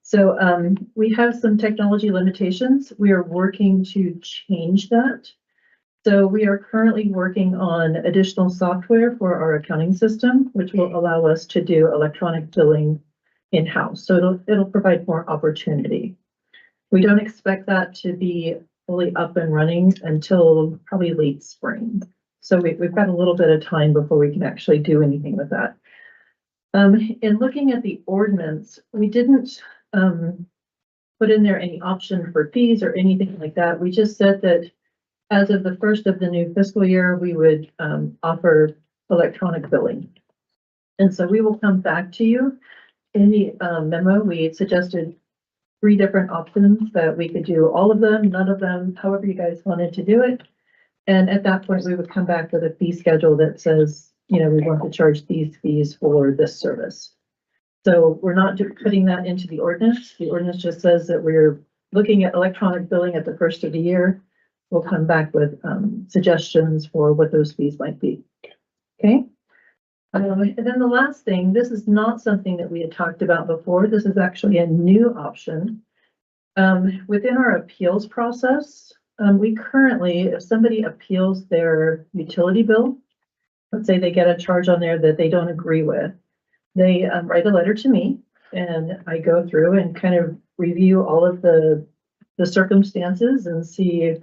S14: So we have some technology limitations. We are working to change that. So we are currently working on additional software for our accounting system, which will allow us to do electronic billing in-house. So it'll provide more opportunity. We don't expect that to be fully up and running until probably late spring. So we've got a little bit of time before we can actually do anything with that. In looking at the ordinance, we didn't put in there any option for fees or anything like that. We just said that as of the first of the new fiscal year, we would offer electronic billing. And so we will come back to you. In the memo, we suggested 3 different options that we could do all of them, none of them, however you guys wanted to do it. And at that point, we would come back with a fee schedule that says, you know, we want to charge these fees for this service. So we're not putting that into the ordinance. The ordinance just says that we're looking at electronic billing at the first of the year. We'll come back with suggestions for what those fees might be. Okay. And then the last thing, this is not something that we had talked about before. This is actually a new option. Within our appeals process, we currently, if somebody appeals their utility bill, let's say they get a charge on there that they don't agree with, they write a letter to me and I go through and kind of review all of the circumstances and see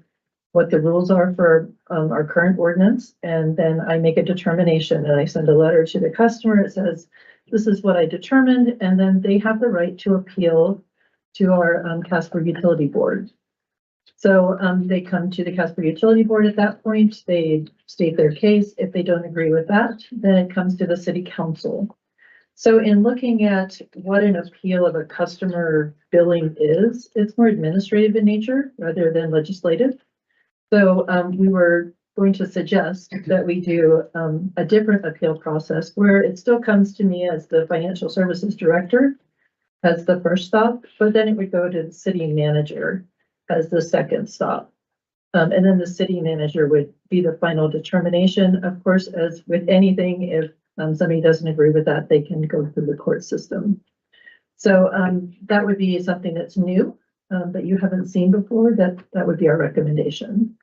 S14: what the rules are for our current ordinance. And then I make a determination and I send a letter to the customer. It says, this is what I determined. And then they have the right to appeal to our Casper Utility Board. So they come to the Casper Utility Board at that point. They state their case. If they don't agree with that, then it comes to the City Council. So in looking at what an appeal of a customer billing is, it's more administrative in nature rather than legislative. So we were going to suggest that we do a different appeal process where it still comes to me as the financial services director as the first stop, but then it would go to the city manager as the second stop. And then the city manager would be the final determination. Of course, as with anything, if somebody doesn't agree with that, they can go through the court system. So that would be something that's new that you haven't seen before. That would be our recommendation.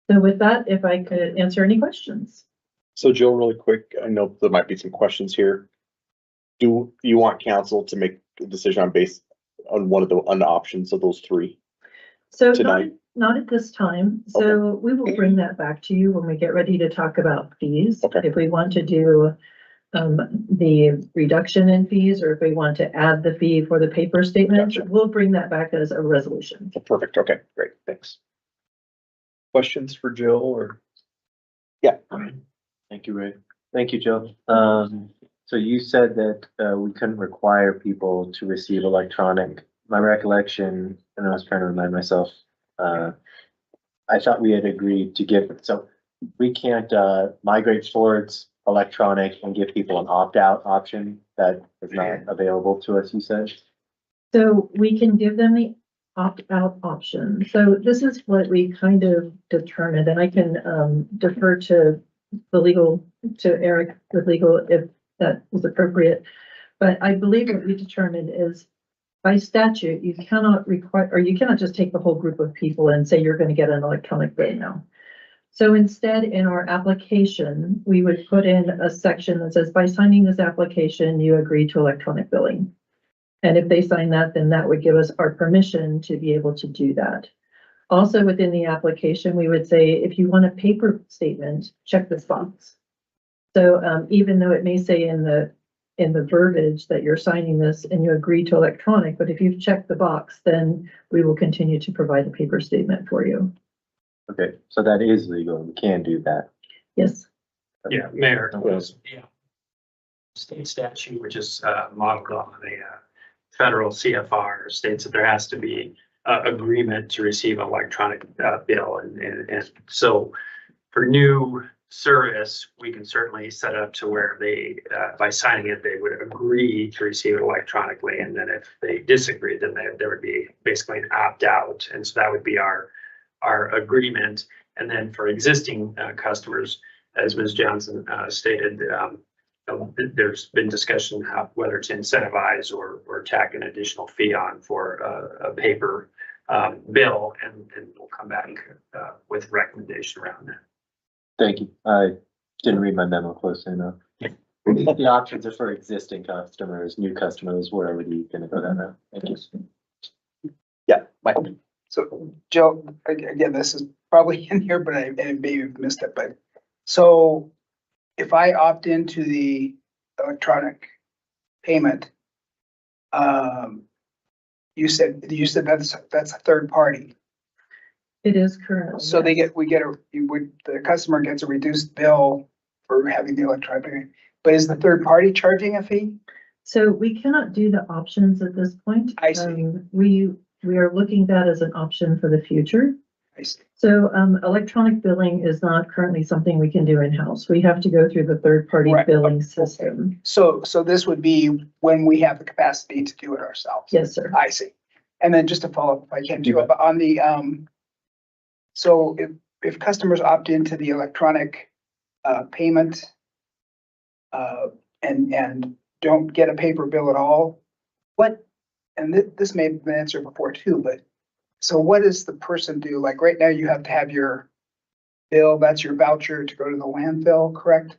S14: So with that, if I could answer any questions.
S2: So Jill, really quick, I know there might be some questions here. Do you want council to make a decision based on one of the options of those 3?
S14: So
S2: Tonight?
S14: not at this time. So we will bring that back to you when we get ready to talk about fees.
S2: Okay.
S14: If we want to do the reduction in fees, or if we want to add the fee for the paper statement,
S2: Gotcha.
S14: we'll bring that back as a resolution.
S2: Perfect. Okay, great. Thanks. Questions for Jill or? Yeah.
S5: Thank you, Ray. Thank you, Joe. So you said that we couldn't require people to receive electronic. My recollection, and I was trying to remind myself, I thought we had agreed to give, so we can't migrate towards electronic and give people an opt-out option that is not available to us, you said?
S14: So we can give them the opt-out option. So this is what we kind of determined, and I can defer to Eric with legal if that is appropriate. But I believe what we determined is by statute, you cannot require, or you cannot just take the whole group of people and say you're going to get an electronic bill now. So instead, in our application, we would put in a section that says, by signing this application, you agree to electronic billing. And if they sign that, then that would give us our permission to be able to do that. Also within the application, we would say, if you want a paper statement, check this box. So even though it may say in the verbiage that you're signing this and you agree to electronic, but if you've checked the box, then we will continue to provide a paper statement for you.
S5: Okay, so that is legal. We can do that.
S14: Yes.
S3: Yeah, Mayor.
S2: Yes.
S3: Yeah.
S15: state statute, which is modeled on the federal CFR, states that there has to be agreement to receive an electronic bill. And so for new service, we can certainly set up to where they, by signing it, they would agree to receive it electronically. And then if they disagree, then there would be basically an opt-out. And so that would be our agreement. And then for existing customers, as Ms. Johnson stated, there's been discussion whether to incentivize or tack an additional fee on for a paper bill, and we'll come back with recommendation around that.
S5: Thank you. I didn't read my memo closely enough. The options are for existing customers, new customers, where are you gonna go down now? Thank you.
S2: Yeah, Mike.
S16: So Joe, again, this is probably in here, but I maybe missed it, but so if I opt into the electronic payment, you said that's a third party.
S14: It is currently.
S16: So the customer gets a reduced bill for having the electronic payment, but is the third party charging a fee?
S14: So we cannot do the options at this point.
S16: I see.
S14: We are looking at that as an option for the future.
S16: I see.
S14: So, electronic billing is not currently something we can do in-house. We have to go through the third-party
S16: Right.
S14: billing system.
S16: So this would be when we have the capacity to do it ourselves.
S14: Yes, sir.
S16: I see. And then just to follow up, if I can, too, on the, so if customers opt into the electronic payment and don't get a paper bill at all, and this may have been answered before too, but so what does the person do? Like right now you have to have your bill, that's your voucher to go to the landfill, correct?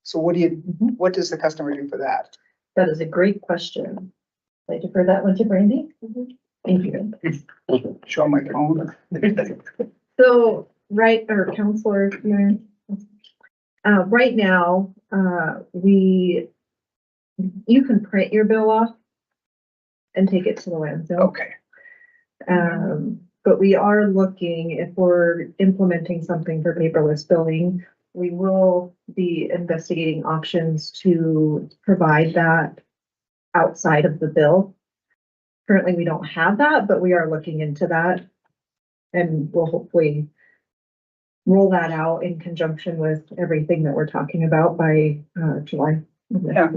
S16: So what does the customer do for that?
S14: That is a great question. I defer that one to Brandy. Thank you.
S16: Show my phone.
S14: So, or counselor, right now, you can print your bill off and take it to the landfill.
S16: Okay.
S14: But we are looking, if we're implementing something for paperless billing, we will be investigating options to provide that outside of the bill. Currently, we don't have that, but we are looking into that. And we'll hopefully roll that out in conjunction with everything that we're talking about by July.
S16: Yeah.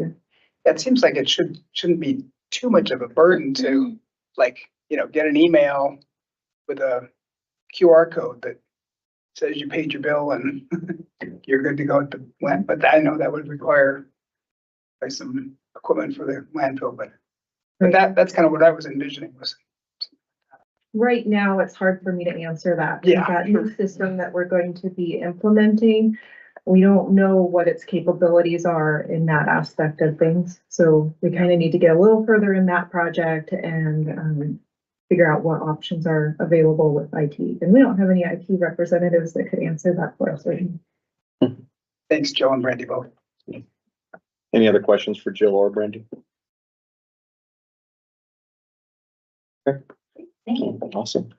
S16: It seems like it shouldn't be too much of a burden to get an email with a QR code that says you paid your bill and you're good to go at the land. But I know that would require some equipment for the landfill, but that's kind of what I was envisioning was.
S14: Right now, it's hard for me to answer that.
S16: Yeah.
S14: That new system that we're going to be implementing, we don't know what its capabilities are in that aspect of things. So we kind of need to get a little further in that project and figure out what options are available with IT. And we don't have any IT representatives that could answer that for us right now.
S16: Thanks, Joe and Brandy both.
S2: Any other questions for Jill or Brandy? Okay.
S11: Thank you.
S2: Awesome.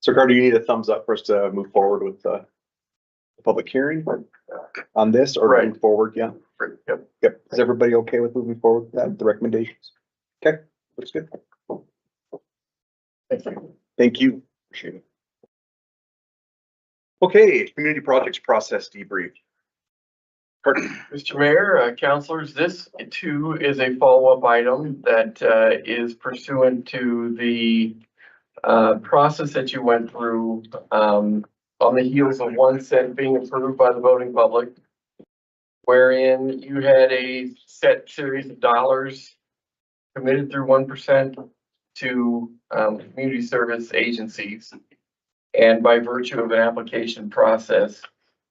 S2: So Carter, you need a thumbs up for us to move forward with the public hearing on this or
S3: Right.
S2: move forward? Yeah.
S3: Yep.
S2: Yep. Is everybody okay with moving forward with that, the recommendations? Okay, looks good. Thank you. Appreciate it. Okay, community projects process debrief. Carter.
S3: Mr. Mayor, councilors, this too is a follow-up item that is pursuant to the process that you went through on the heels of 1 cent being approved by the voting public, wherein you had a set series of dollars committed through 1% to community service agencies. And by virtue of an application process,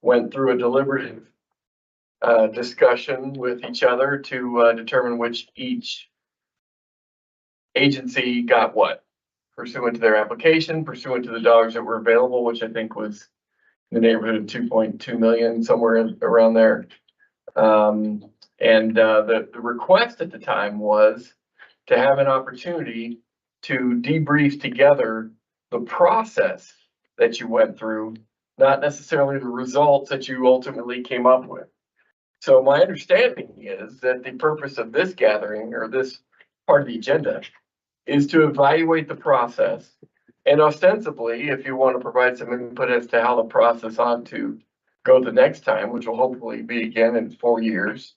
S3: went through a deliberative discussion with each other to determine which each agency got what pursuant to their application, pursuant to the dollars that were available, which I think was in the neighborhood of 2.2 million, somewhere around there. The request at the time was to have an opportunity to debrief together the process that you went through, not necessarily the results that you ultimately came up with. So my understanding is that the purpose of this gathering or this part of the agenda is to evaluate the process. And ostensibly, if you want to provide some input as to how the process ought to go the next time, which will hopefully be again in 4 years,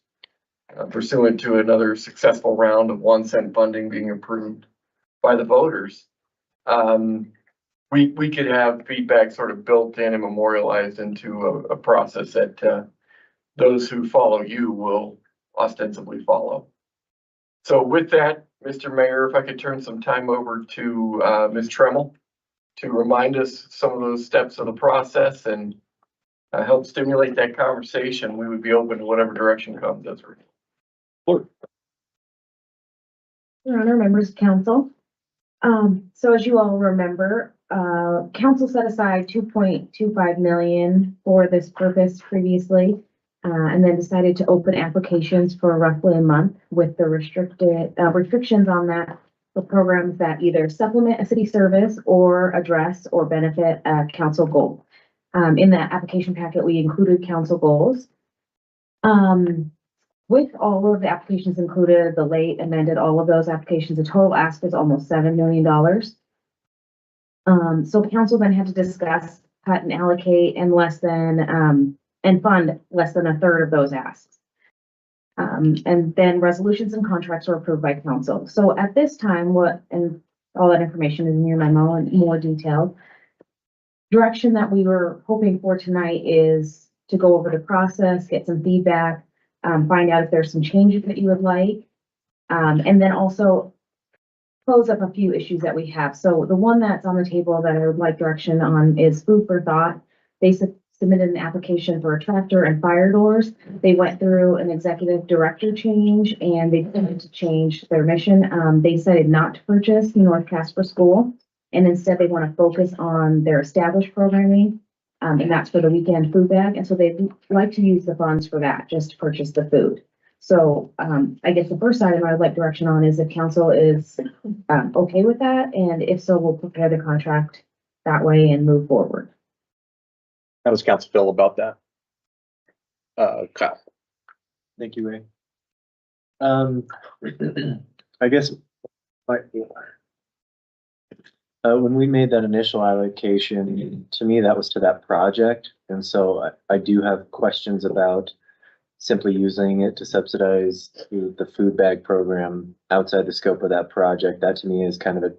S3: pursuant to another successful round of 1 cent funding being approved by the voters. We could have feedback sort of built in and memorialized into a process that those who follow you will ostensibly follow. So with that, Mr. Mayor, if I could turn some time over to Ms. Tremmel to remind us some of those steps of the process and help stimulate that conversation, we would be open to whatever direction comes as a
S17: Your Honor, members of council. So as you all remember, council set aside 2.25 million for this purpose previously, and then decided to open applications for roughly a month with the restrictions on that for programs that either supplement a city service or address or benefit a council goal. In that application packet, we included council goals. With all of the applications included, the late amended all of those applications, the total ask was almost $7 million. So council then had to discuss, cut and allocate and fund less than a third of those asks. And then resolutions and contracts were approved by council. So at this time, and all that information is in your memo and more detailed. Direction that we were hoping for tonight is to go over the process, get some feedback, find out if there's some changes that you would like, and then also close up a few issues that we have. So the one that's on the table that I would like direction on is food for thought. They submitted an application for a tractor and fire doors. They went through an executive director change and they decided to change their mission. They decided not to purchase the North Casper School, and instead they want to focus on their established programming. And that's for the weekend food bag. And so they'd like to use the funds for that, just to purchase the food. So I guess the first item I would like direction on is if council is okay with that. And if so, we'll prepare the contract that way and move forward.
S2: How does council feel about that? Kyle.
S5: Thank you, Ray. I guess when we made that initial allocation, to me, that was to that project. And so I do have questions about simply using it to subsidize the food bag program outside the scope of that project. That to me is kind of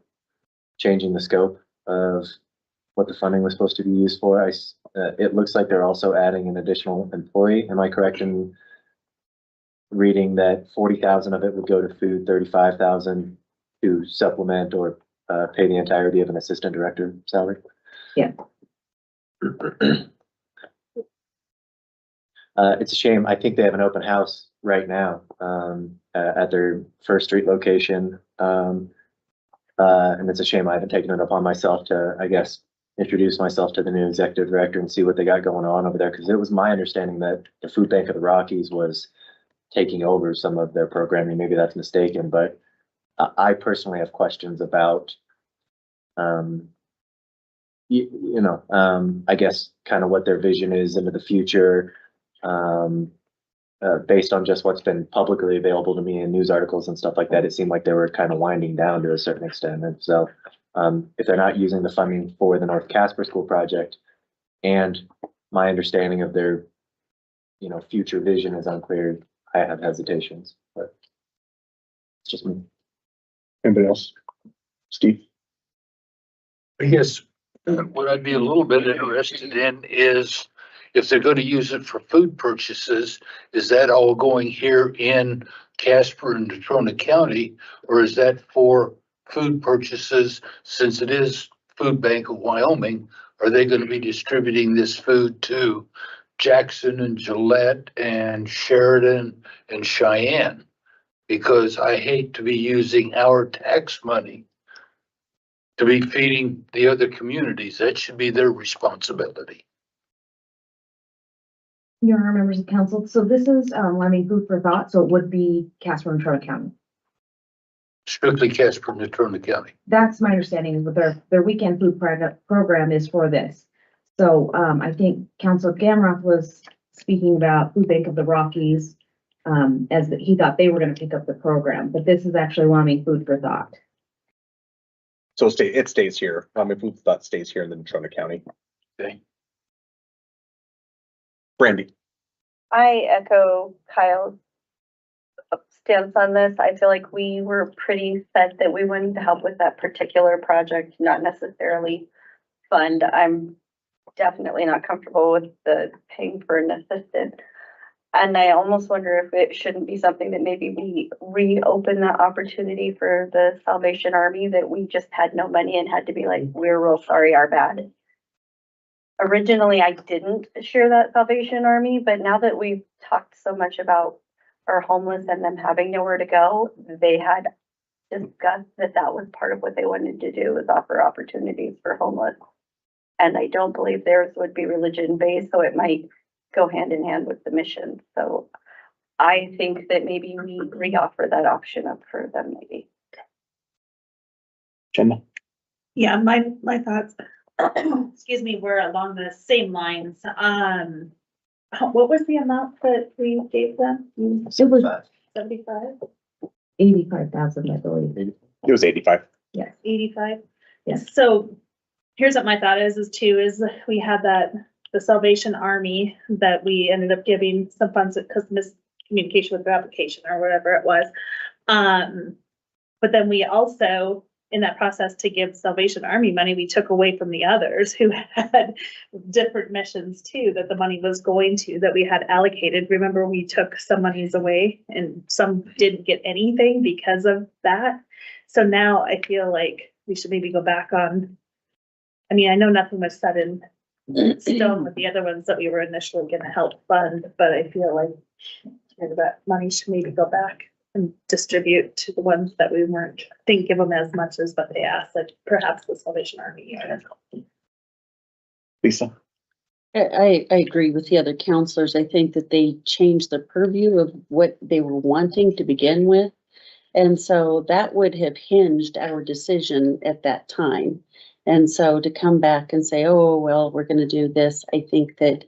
S5: changing the scope of what the funding was supposed to be used for. It looks like they're also adding an additional employee. Am I correct in reading that 40,000 of it would go to food, 35,000 to supplement or pay the entirety of an assistant director salary?
S17: Yeah.
S5: It's a shame. I think they have an open house right now at their First Street location. And it's a shame I haven't taken it upon myself to, I guess, introduce myself to the new executive director and see what they got going on over there. Because it was my understanding that the Food Bank of the Rockies was taking over some of their programming. Maybe that's mistaken, but I personally have questions about, I guess kind of what their vision is into the future, based on just what's been publicly available to me in news articles and stuff like that. It seemed like they were kind of winding down to a certain extent. And so if they're not using the funding for the North Casper School project, and my understanding of their, future vision is unclear, I have hesitations, but it's just me.
S2: Anybody else? Steve?
S9: I guess what I'd be a little bit interested in is if they're going to use it for food purchases, is that all going here in Casper and Natrona County, or is that for food purchases? Since it is Food Bank of Wyoming, are they going to be distributing this food to Jackson and Gillette and Sheridan and Cheyenne? Because I hate to be using our tax money to be feeding the other communities. That should be their responsibility.
S17: Your Honor, members of council. So this is food for thought. So it would be Casper and Natrona County.
S9: Strictly Casper and Natrona County.
S17: That's my understanding, but their weekend food program is for this. So I think Councilor Gamroth was speaking about Food Bank of the Rockies, as that he thought they were gonna pick up the program, but this is actually wanting food for thought.
S2: So it stays here. If food thought stays here in the Natrona County.
S9: Okay.
S2: Brandy.
S18: I echo Kyle's stance on this. I feel like we were pretty set that we wanted to help with that particular project, not necessarily fund. I'm definitely not comfortable with the paying for an assistant. And I almost wonder if it shouldn't be something that maybe we reopen that opportunity for the Salvation Army, that we just had no money and had to be like, we're real sorry, our bad. Originally, I didn't share that Salvation Army, but now that we've talked so much about our homeless and them having nowhere to go, they had discussed that that was part of what they wanted to do, was offer opportunities for homeless. And I don't believe theirs would be religion based, so it might go hand in hand with the mission. So I think that maybe we re-offer that option up for them maybe.
S2: Jenna.
S10: Yeah, my thoughts, excuse me, were along the same lines. What was the amount that we gave them?
S17: It was
S10: 75?
S17: 85,000, I believe.
S2: It was 85.
S17: Yes.
S10: 85?
S17: Yes.
S10: So here's what my thought is we had the Salvation Army that we ended up giving some funds because miscommunication with the application or whatever it was. But then we also, in that process to give Salvation Army money, we took away from the others who had different missions too, that the money was going to, that we had allocated. Remember, we took some monies away and some didn't get anything because of that. So now I feel like we should maybe go back on, I mean, I know nothing was set in stone with the other ones that we were initially gonna help fund, but I feel like that money should maybe go back and distribute to the ones that we didn't give them as much as what they asked, like perhaps the Salvation Army.
S2: Lisa.
S8: I agree with the other counselors. I think that they changed the purview of what they were wanting to begin with. And so that would have hinged our decision at that time. And so to come back and say, oh, well, we're going to do this, I think that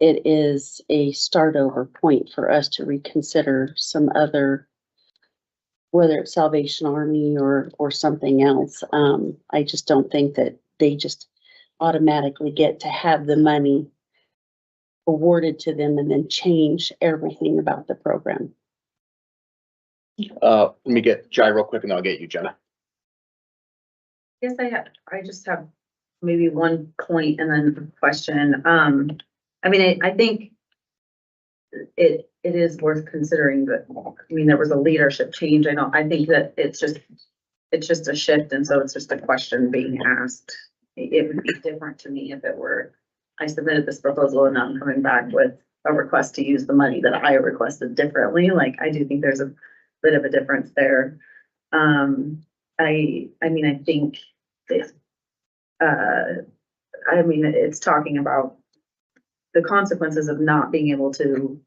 S8: it is a start over point for us to reconsider some other, whether it's Salvation Army or something else. I just don't think that they just automatically get to have the money awarded to them and then change everything about the program.
S2: Let me get Jai real quick and I'll get you, Jenna.
S11: Yes, I just have maybe one point and then a question. I mean, I think it is worth considering that, I mean, there was a leadership change. I think that it's just a shift. And so it's just a question being asked. It would be different to me if it were, I submitted this proposal and I'm coming back with a request to use the money that I requested differently. Like, I do think there's a bit of a difference there. I mean, I think that, I mean, it's talking about the consequences of not being able to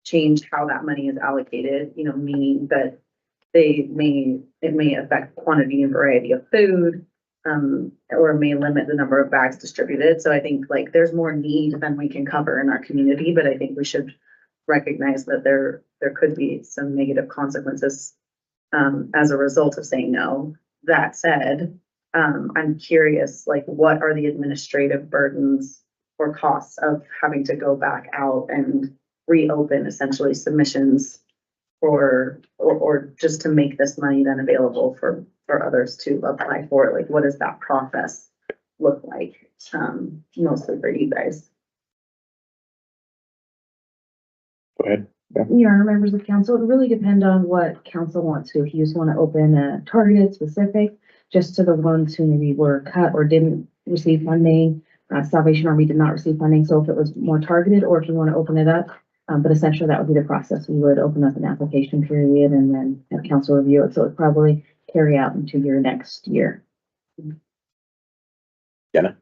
S11: change how that money is allocated, you know, meaning that it may affect quantity and variety of food, or may limit the number of bags distributed. So I think like there's more need than we can cover in our community, but I think we should recognize that there could be some negative consequences as a result of saying no. That said, I'm curious, like, what are the administrative burdens or costs of having to go back out and reopen essentially submissions or just to make this money then available for others to apply for it? Like, what does that process look like, mostly for you guys?
S2: Go ahead. Yeah.
S17: Your members of council, it really depend on what council wants to. If you just want to open a targeted specific, just to the ones who maybe were cut or didn't receive funding. Salvation Army did not receive funding, so if it was more targeted, or if you want to open it up, but essentially that would be the process. We would open up an application period and then have council review it, so it would probably carry out into your next year.
S2: Jenna?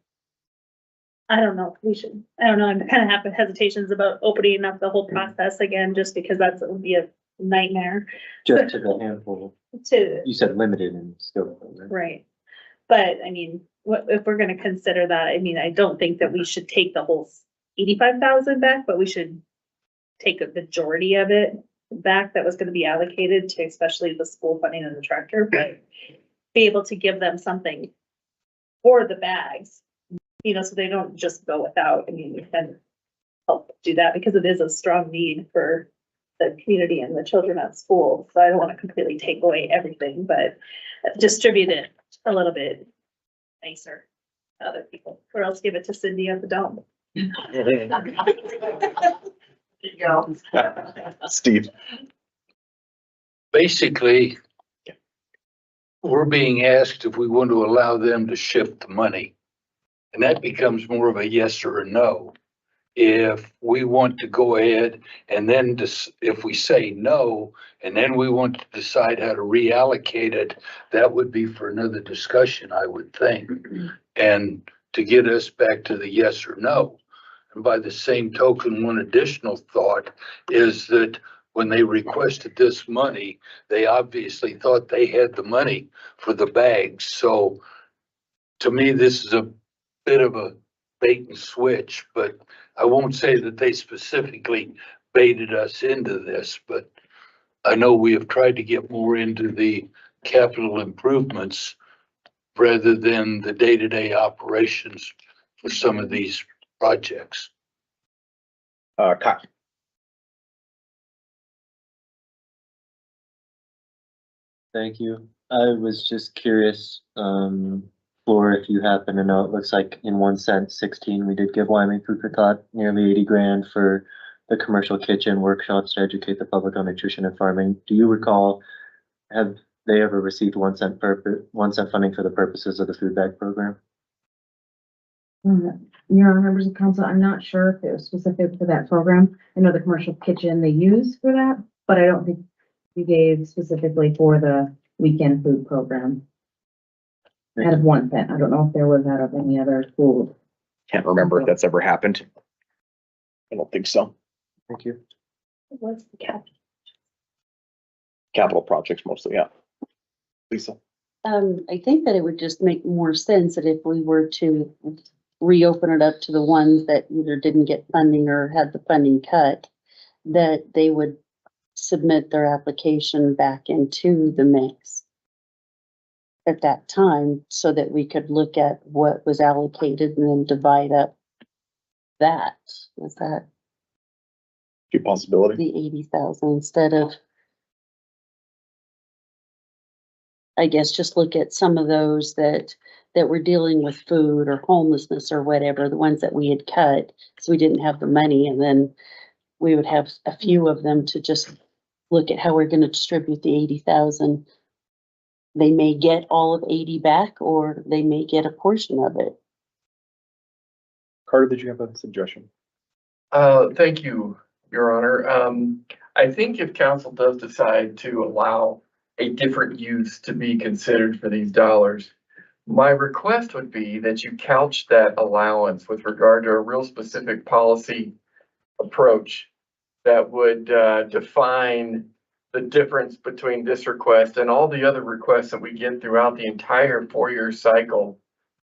S10: I don't know if we should, I don't know, I'm kind of having hesitations about opening up the whole process again, just because would be a nightmare.
S5: Just to the handful. You said limited in scope.
S10: Right. But I mean, if we're gonna consider that, I mean, I don't think that we should take the whole 85,000 back, but we should take a majority of it back that was gonna be allocated to especially the school funding and the tractor, but be able to give them something for the bags, you know, so they don't just go without. I mean, we can help do that because it is a strong need for the community and the children at school. So I don't want to completely take away everything, but distribute it a little bit nicer to other people, or else give it to Cindy at the dome.
S2: Steve.
S9: Basically, we're being asked if we want to allow them to shift the money. And that becomes more of a yes or a no. If we want to go ahead and then if we say no, and then we want to decide how to reallocate it, that would be for another discussion, I would think. And to get us back to the yes or no. And by the same token, one additional thought is that when they requested this money, they obviously thought they had the money for the bags. So to me, this is a bit of a bait and switch, but I won't say that they specifically baited us into this, but I know we have tried to get more into the capital improvements rather than the day-to-day operations for some of these projects.
S2: Kyle.
S5: Thank you. I was just curious, Laura, if you happen to know, it looks like in 1cent16, we did give Wyoming Food for Thought nearly 80 grand for the commercial kitchen workshops to educate the public on nutrition and farming. Do you recall, have they ever received 1 cent funding for the purposes of the food bag program?
S17: Your Honor, members of council, I'm not sure if it was specific for that program. I know the commercial kitchen they use for that, but I don't think you gave specifically for the weekend food program. Out of 1 cent. I don't know if there was out of any other food.
S2: Can't remember if that's ever happened. I don't think so.
S5: Thank you.
S10: What's the cap?
S2: Capital projects mostly, yeah. Lisa.
S8: I think that it would just make more sense that if we were to reopen it up to the ones that either didn't get funding or had the funding cut, that they would submit their application back into the mix at that time so that we could look at what was allocated and then divide up that. Is that
S2: Good possibility.
S8: the 80,000 instead of, I guess, just look at some of those that were dealing with food or homelessness or whatever, the ones that we had cut, so we didn't have the money, and then we would have a few of them to just look at how we're gonna distribute the 80,000. They may get all of 80 back, or they may get a portion of it.
S2: Carter, did you have a suggestion?
S3: Thank you, Your Honor. I think if council does decide to allow a different use to be considered for these dollars, my request would be that you couch that allowance with regard to a real specific policy approach that would define the difference between this request and all the other requests that we get throughout the entire 4-year cycle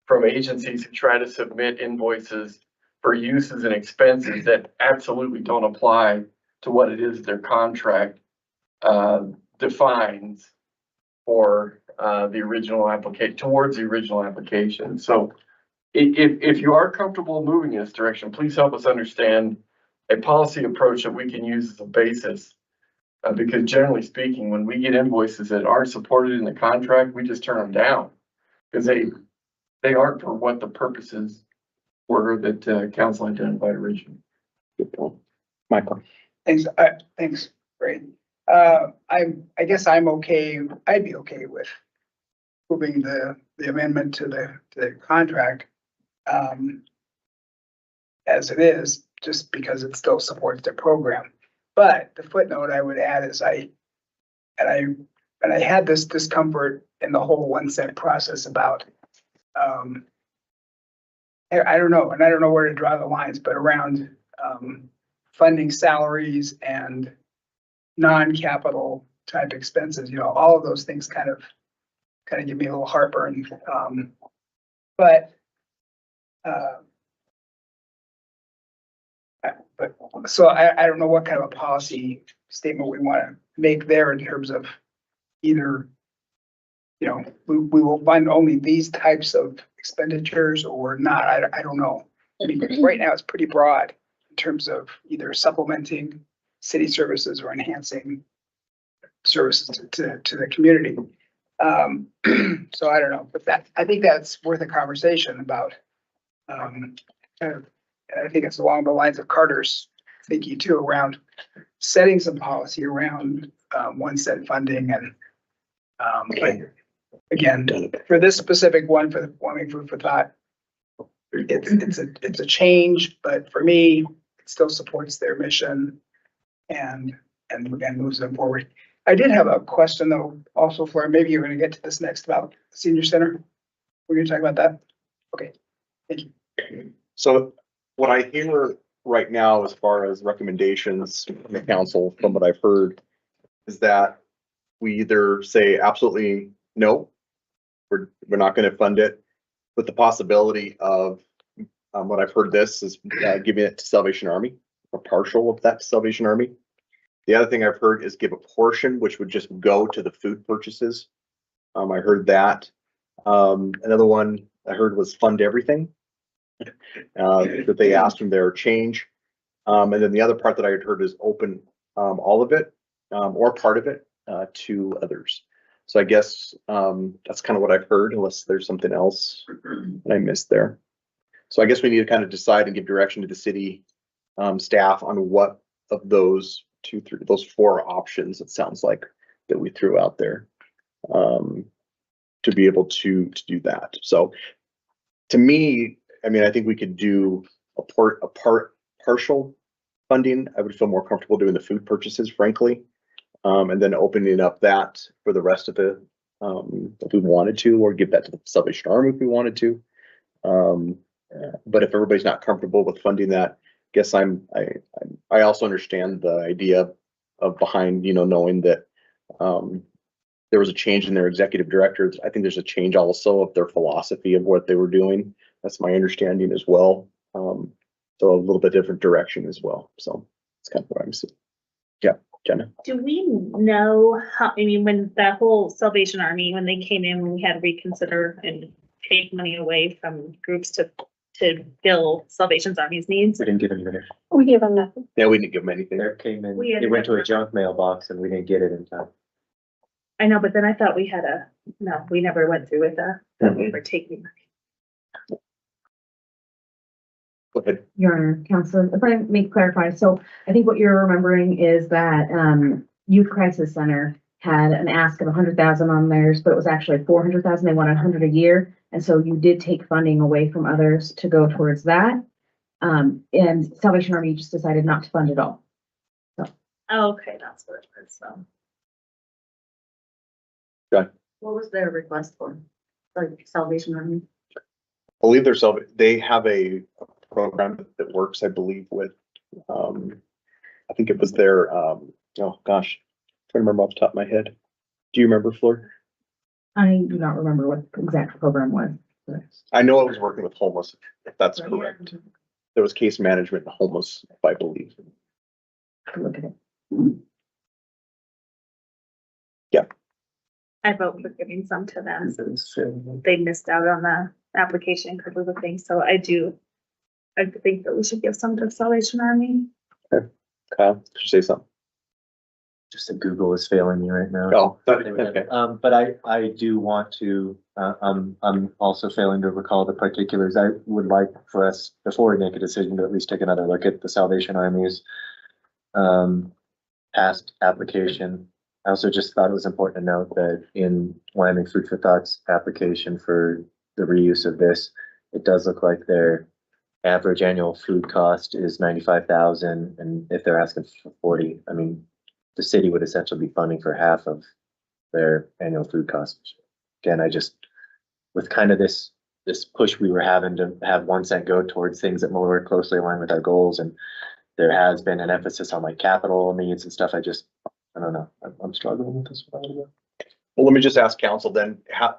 S3: from agencies who try to submit invoices for uses and expenses that absolutely don't apply to what it is their contract defines for the original application, towards the original application. So if you are comfortable moving in this direction, please help us understand a policy approach that we can use as a basis. Because generally speaking, when we get invoices that aren't supported in the contract, we just turn them down. Because they aren't for what the purposes were that council identified originally.
S2: Good point. Michael.
S16: Thanks, Ray. I guess I'm okay, I'd be okay with moving the amendment to the contract as it is, just because it still supports the program. But the footnote I would add is I had this discomfort in the whole 1 cent process about, I don't know, and I don't know where to draw the lines, but around funding salaries and non-capital type expenses, all of those things kind of give me a little heartburn. But But, so I don't know what kind of a policy statement we want to make there in terms of either, you know, we will fund only these types of expenditures or not. I don't know. I mean, right now it's pretty broad in terms of either supplementing city services or enhancing services to the community. So I don't know, but that, I think that's worth a conversation about. I think it's along the lines of Carter's thinking too, around setting some policy around, one cent funding and, again, for this specific one, for the Wyoming Food for Thought, it's a change, but for me, it still supports their mission and moves them forward. I did have a question though, also, Flora, maybe you're gonna get to this next about the senior center. We're gonna talk about that? Okay, thank you.
S2: So what I hear right now, as far as recommendations from the council, from what I've heard, is that we either say absolutely no, we're not gonna fund it, with the possibility of, what I've heard this is, giving it to Salvation Army, or partial of that to Salvation Army. The other thing I've heard is give a portion, which would just go to the food purchases. I heard that. Another one I heard was fund everything. That they asked from their change. And then the other part that I had heard is open, all of it, or part of it, to others. So I guess, that's kind of what I've heard, unless there's something else that I missed there. So I guess we need to kind of decide and give direction to the city, staff on what of those those four options, it sounds like, that we threw out there, to be able to do that. So to me, I mean, I think we could do a partial funding. I would feel more comfortable doing the food purchases, frankly. And then opening up that for the rest of the, if we wanted to, or give that to the Salvation Army if we wanted to. But if everybody's not comfortable with funding that, guess I also understand the idea of behind, knowing that, there was a change in their executive director. I think there's a change also of their philosophy of what they were doing. That's my understanding as well. So a little bit different direction as well. So it's kind of what I'm seeing. Yeah, Jenna.
S10: Do we know how, when that whole Salvation Army, when they came in, when we had to reconsider and take money away from groups to fill Salvation Army's needs?
S5: We didn't give them anything.
S18: We gave them nothing.
S2: Yeah, we didn't give them anything.
S5: There came in,
S10: We had
S5: it went to a
S10: never-
S5: junk mailbox and we didn't get it in time.
S10: I know, but then I thought we had no, we never went through with that we were taking.
S2: Go ahead.
S17: Your Honor, Counselor, if I may clarify, so I think what you're remembering is that Youth Crisis Center had an ask of 100,000 on theirs, but it was actually 400,000. They wanted 100 a year, and so you did take funding away from others to go towards that. And Salvation Army just decided not to fund it all.
S10: Oh, okay, that's what it was. So
S11: What was their request for? Like Salvation Army?
S2: I believe they have a program that works, I believe, with, I think it was their, oh gosh, I can't remember off the top of my head. Do you remember, Fleur?
S17: I do not remember what the exact program was.
S2: I know it was working with homeless, if that's
S17: Right.
S2: correct. There was case management and homeless, I believe.
S17: Look at it.
S2: Yeah.
S10: I vote for giving some to them since they missed out on the application because of the thing. So I think that we should give some to Salvation Army.
S2: Kyle, did you say something?
S5: Just that Google is failing me right now.
S2: Oh, okay.
S5: But I do want to, I'm also failing to recall the particulars. I would like for us, before we make a decision, to at least take another look at the Salvation Army's past application. I also just thought it was important to note that in Wyoming Food for Thought's application for the reuse of this, it does look like their average annual food cost is 95,000, and if they're asking for 40, I mean, the city would essentially be funding for half of their annual food costs. Again, I just, with kind of this push we were having to have 1 cent go towards things that more closely align with our goals, and there has been an emphasis on like capital needs and stuff. I don't know. I'm struggling with this one.
S2: Well, let me just ask council then, how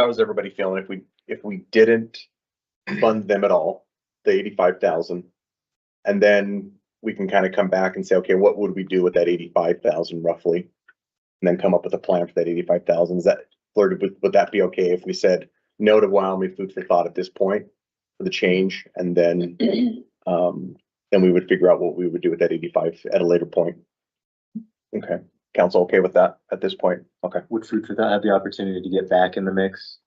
S2: is everybody feeling if we didn't fund them at all, the 85,000, and then we can kind of come back and say, okay, what would we do with that 85,000 roughly? And then come up with a plan for that 85,000. Is that, Fleur, would that be okay if we said no to Wyoming food for thought at this point for the change? And then, then we would figure out what we would do with that 85 at a later point. Okay, council okay with that at this point? Okay.
S5: Would food for thought have the opportunity to get back in the mix?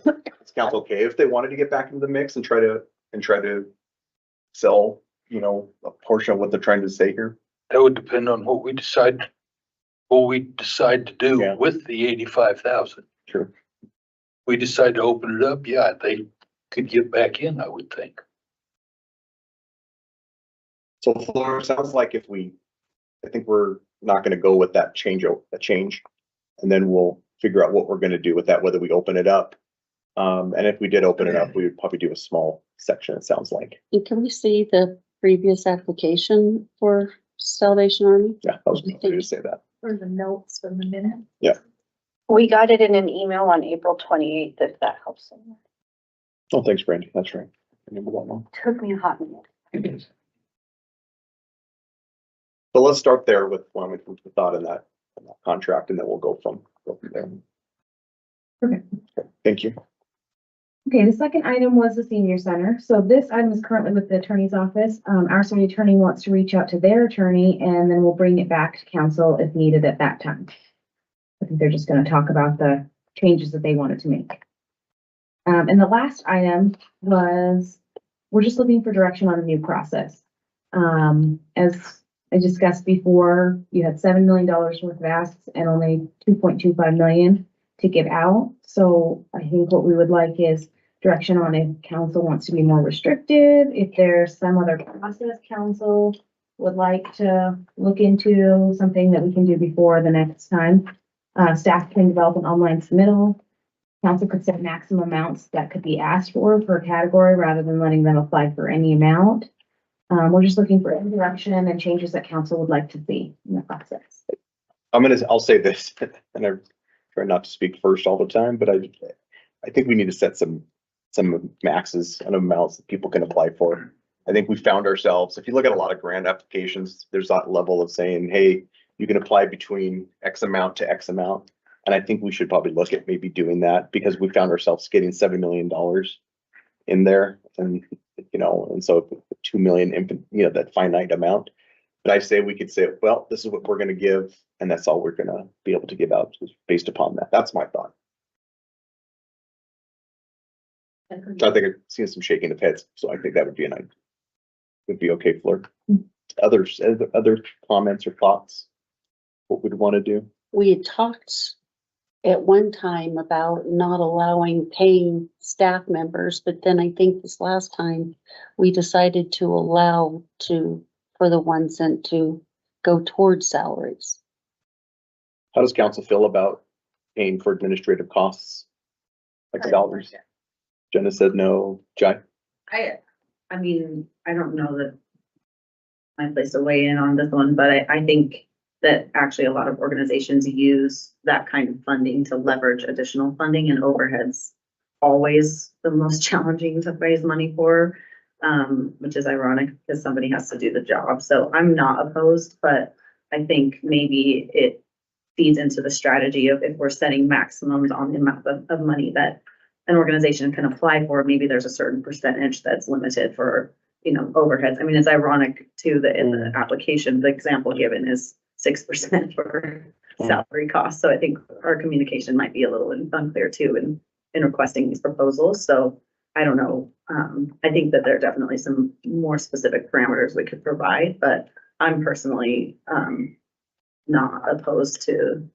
S2: Is council okay if they wanted to get back into the mix and try to sell, you know, a portion of what they're trying to say here?
S9: That would depend on what we decide to do
S2: Yeah.
S9: with the 85,000.
S2: Sure.
S9: We decide to open it up, yeah, they could get back in, I would think.
S2: So Fleur, sounds like I think we're not gonna go with that change, and then we'll figure out what we're gonna do with that, whether we open it up. And if we did open it up, we would probably do a small section, it sounds like.
S8: And can we see the previous application for Salvation Army?
S2: Yeah, I was going to say that.
S6: Or the notes from the minute.
S18: We got it in an email on April 28th, if that helps.
S2: Oh, thanks, Brandy. That's right. I remember that one.
S18: Took me a hot minute.
S2: So let's start there with when we put the thought in that contract, and then we'll go from there.
S17: Okay.
S2: Thank you.
S17: Okay, the second item was the senior center. So this item is currently with the attorney's office. Our city attorney wants to reach out to their attorney, and then we'll bring it back to council if needed at that time. I think they're just gonna talk about the changes that they wanted to make. And the last item was, we're just looking for direction on a new process. As I discussed before, you had $7 million worth of asks and only 2.25 million to give out. So I think what we would like is direction on if council wants to be more restrictive, if there's some other process council would like to look into, something that we can do before the next time. Staff can develop an online submittal. Council could set maximum amounts that could be asked for per category rather than letting them apply for any amount. We're just looking for any direction and changes that council would like to see in the process.
S2: I'll say this, and I try not to speak first all the time, but I think we need to set some maxes and amounts that people can apply for. I think we found ourselves, if you look at a lot of grant applications, there's that level of saying, hey, you can apply between X amount to X amount. And I think we should probably look at maybe doing that, because we found ourselves getting $7 million in there, and you know, and so 2 million, you know, that finite amount. But I say we could say, well, this is what we're going to give, and that's all we're going to be able to give out based upon that. That's my thought. I think I've seen some shaking of heads, so I think that would be okay, Fleur. Other comments or thoughts? What we'd want to do?
S8: We had talked at one time about not allowing paying staff members, but then I think this last time we decided to allow for the 1 cent to go towards salaries.
S2: How does council feel about paying for administrative costs? Like salaries? Jenna said no. Jai?
S11: I mean, I don't know that my place to weigh in on this one, but I think that actually a lot of organizations use that kind of funding to leverage additional funding, and overheads always the most challenging to raise money for, which is ironic because somebody has to do the job. So I'm not opposed, but I think maybe it feeds into the strategy of, if we're setting maximums on the amount of money that an organization can apply for, maybe there's a certain percentage that's limited for, you know, overheads. I mean, it's ironic too that in the application, the example given is 6% for salary costs. So I think our communication might be a little unclear too in requesting these proposals. So I don't know. I think that there are definitely some more specific parameters we could provide, but I'm personally not opposed to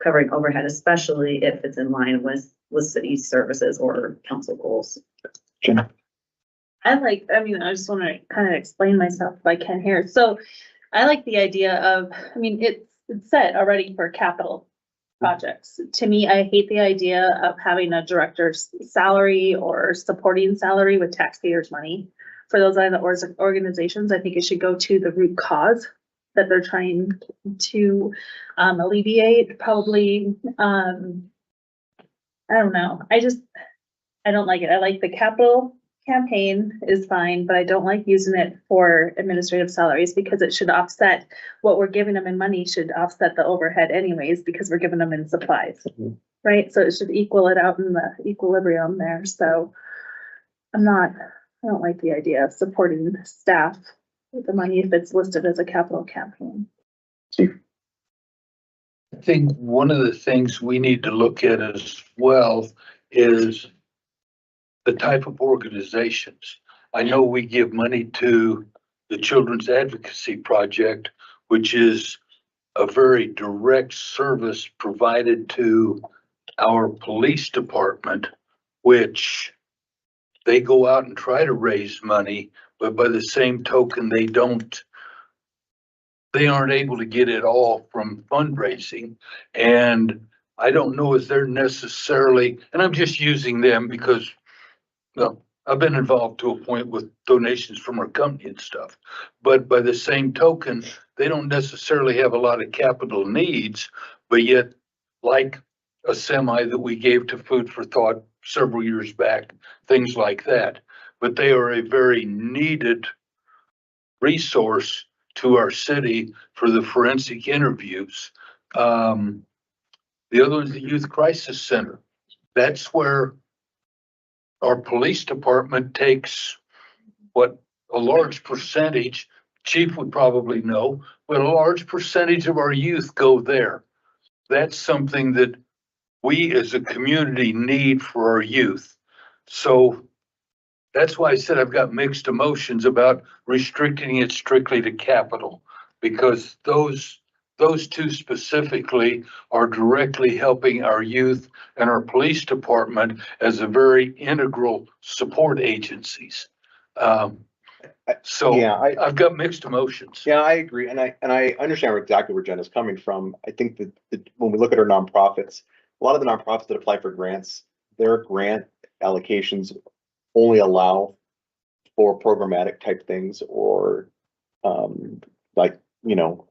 S11: covering overhead, especially if it's in line with city services or council goals.
S10: I just want to kind of explain myself if I can here. So I like the idea of, it's set already for capital projects. To me, I hate the idea of having a director's salary or supporting salary with taxpayers' money. For those other organizations, I think it should go to the root cause that they're trying to alleviate. Probably, I don't know. I don't like it. I like the capital campaign is fine, but I don't like using it for administrative salaries because it should offset what we're giving them in money should offset the overhead anyways, because we're giving them in supplies.
S2: Mhm.
S10: Right? So it should equal it out in the equilibrium there. So I don't like the idea of supporting staff with the money if it's listed as a capital campaign.
S9: I think one of the things we need to look at as well is the type of organizations. I know we give money to the Children's Advocacy Project, which is a very direct service provided to our police department, which they go out and try to raise money, but by the same token, they aren't able to get it all from fundraising. And I don't know if they're necessarily, and I'm just using them because, well, I've been involved to a point with donations from our company and stuff. But by the same token, they don't necessarily have a lot of capital needs, but yet like a semi that we gave to Food for Thought several years back, things like that. But they are a very needed resource to our city for the forensic interviews. The other one is the Youth Crisis Center. That's where our police department takes what a large percentage, Chief would probably know, but a large percentage of our youth go there. That's something that we as a community need for our youth. So that's why I said I've got mixed emotions about restricting it strictly to capital, because those two specifically are directly helping our youth and our police department as a very integral support agencies. So
S2: Yeah,
S9: I've got mixed emotions.
S2: Yeah, I agree, and I understand exactly where Jen is coming from. I think that when we look at our nonprofits, a lot of the nonprofits that apply for grants, their grant allocations only allow for programmatic type things or like,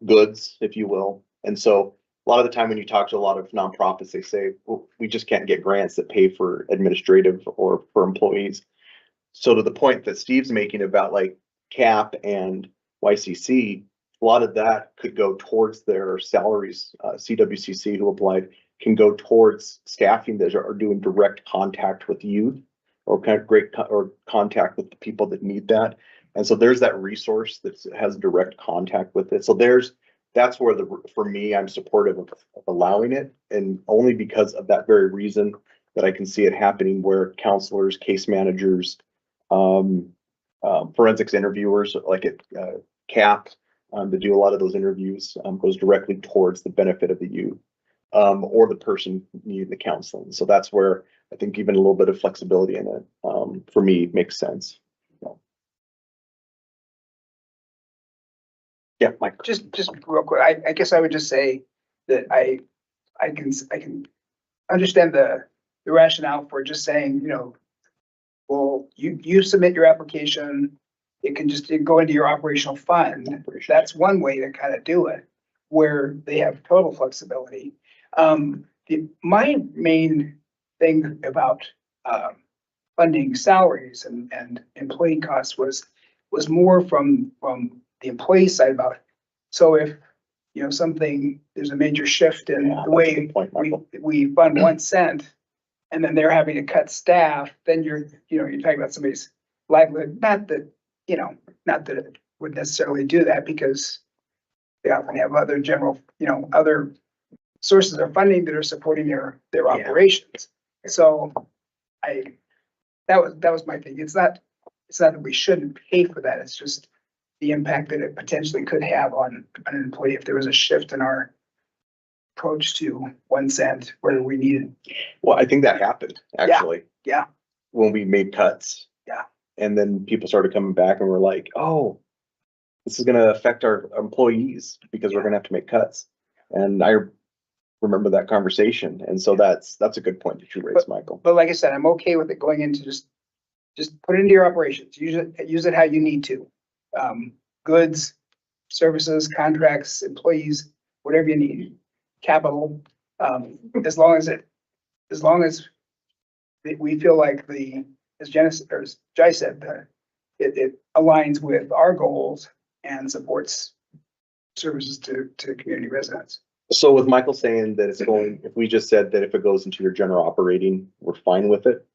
S2: goods, if you will. And so a lot of the time when you talk to a lot of nonprofits, they say, well, we just can't get grants that pay for administrative or for employees. So to the point that Steve's making about like CAP and YCC, a lot of that could go towards their salaries. CWCC who applied can go towards staffing that are doing direct contact with youth or contact with the people that need that. And so there's that resource that has direct contact with it. So that's where for me, I'm supportive of allowing it, and only because of that very reason that I can see it happening where counselors, case managers, forensics interviewers like at CAP to do a lot of those interviews goes directly towards the benefit of the youth or the person needing the counseling. So that's where I think even a little bit of flexibility in it for me makes sense. Yeah, Mike.
S16: Just real quick, I guess I would just say that I can understand the rationale for just saying, well, you submit your application, it can just go into your operational fund. That's one way to kind of do it, where they have total flexibility. My main thing about funding salaries and employee costs was more from the employee side about it. So if there's a major shift in the way we fund 1 cent, and then they're having to cut staff, then you're talking about somebody's livelihood. Not that it would necessarily do that, because they often have other other sources of funding that are supporting their operations. So that was my thing. It's not that we shouldn't pay for that. It's just the impact that it potentially could have on an employee if there was a shift in our approach to 1 cent where we needed.
S2: Well, I think that happened actually.
S16: Yeah.
S2: When we made cuts.
S16: Yeah.
S2: And then people started coming back and we're like, oh, this is going to affect our employees because we're going to have to make cuts. And I remember that conversation. And so that's a good point that you raised, Michael.
S16: But like I said, I'm okay with it going into just put it into your operations. Use it how you need to. Goods, services, contracts, employees, whatever you need. Capital, as long as we feel like the as Janice, or as Jai said, it aligns with our goals and supports services to community residents.
S2: So with Michael saying that it's going, if we just said that if it goes into your general operating, we're fine with it.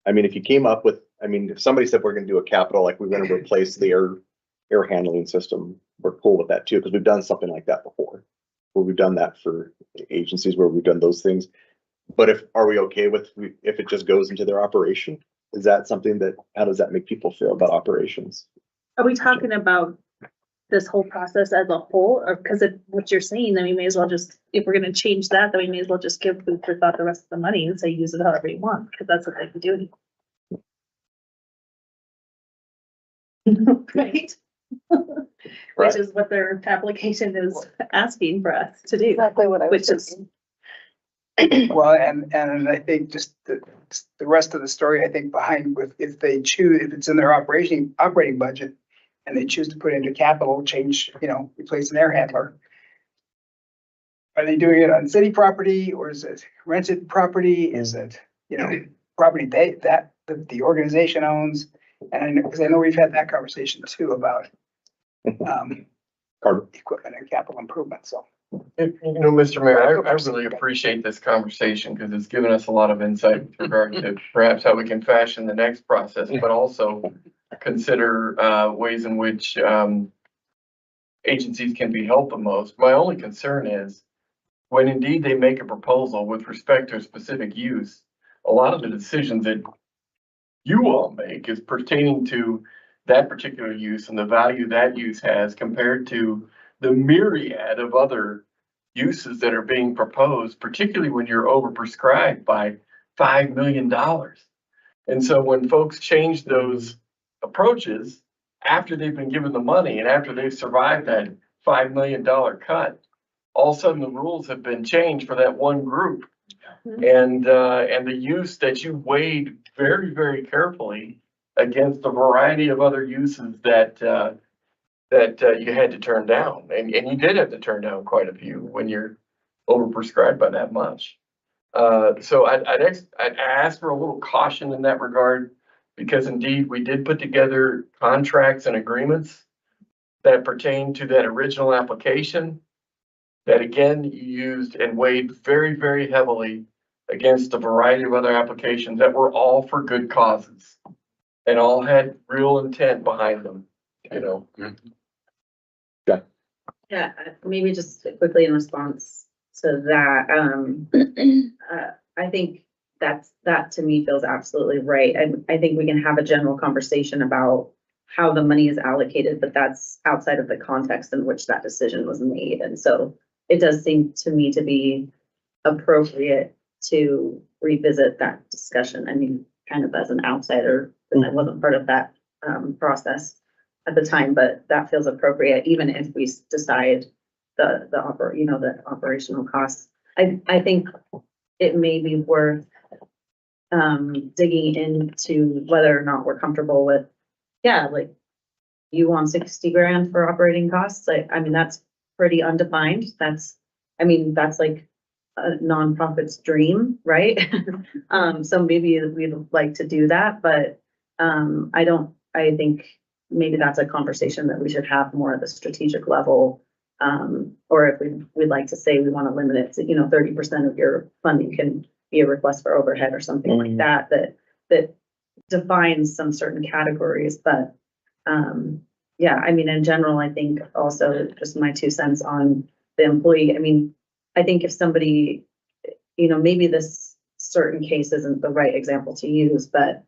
S2: I mean, if you came up with, I mean, if somebody said we're gonna do a capital, like we're gonna replace the air handling system, we're cool with that too, because we've done something like that before. Where we've done that for agencies where we've done those things. But are we okay with, if it just goes into their operation? Is that something that, how does that make people feel about operations?
S10: Are we talking about this whole process as a whole, or because of what you're saying, then we may as well just, if we're gonna change that, then we may as well just give food for thought the rest of the money and say use it however you want, because that's what they've been doing. Right? Which is what their application is asking for us to do.
S18: Exactly what I was
S10: Which is,
S16: Well, and I think just the rest of the story, I think behind with, if they choose, if it's in their operating budget and they choose to put into capital, change, replace an air handler. Are they doing it on city property, or is it rented property? Is it, property that the organization owns? And I know, because I know we've had that conversation too about equipment and capital improvement, so.
S3: Mr. Mayor, I really appreciate this conversation because it's given us a lot of insight with regard to perhaps how we can fashion the next process, but also consider ways in which agencies can be helped the most. My only concern is when indeed they make a proposal with respect to a specific use, a lot of the decisions that you all make is pertaining to that particular use and the value that use has compared to the myriad of other uses that are being proposed, particularly when you're overprescribed by $5 million. And so when folks change those approaches after they've been given the money and after they've survived that $5 million cut, all of a sudden the rules have been changed for that one group. And the use that you weighed very, very carefully against a variety of other uses that you had to turn down, and you did have to turn down quite a few when you're overprescribed by that much. So I'd ask for a little caution in that regard, because indeed we did put together contracts and agreements that pertain to that original application that again you used and weighed very, very heavily against a variety of other applications that were all for good causes and all had real intent behind them,
S11: Yeah, maybe just quickly in response to that, I think that to me feels absolutely right. And I think we can have a general conversation about how the money is allocated, but that's outside of the context in which that decision was made. And so it does seem to me to be appropriate to revisit that discussion. I mean, kind of as an outsider, because I wasn't part of that process at the time, but that feels appropriate, even if we decide the operational costs. I think it may be worth digging into whether or not we're comfortable with, like you want 60 grand for operating costs. I mean, that's pretty undefined. That's like a nonprofit's dream, right? So maybe we'd like to do that, but I think maybe that's a conversation that we should have more at the strategic level. Or if we'd like to say we want to limit it to, 30% of your funding can be a request for overhead or something like that defines some certain categories. But I mean, in general, I think also just my 2 cents on the employee. I mean, I think if somebody, maybe this certain case isn't the right example to use, but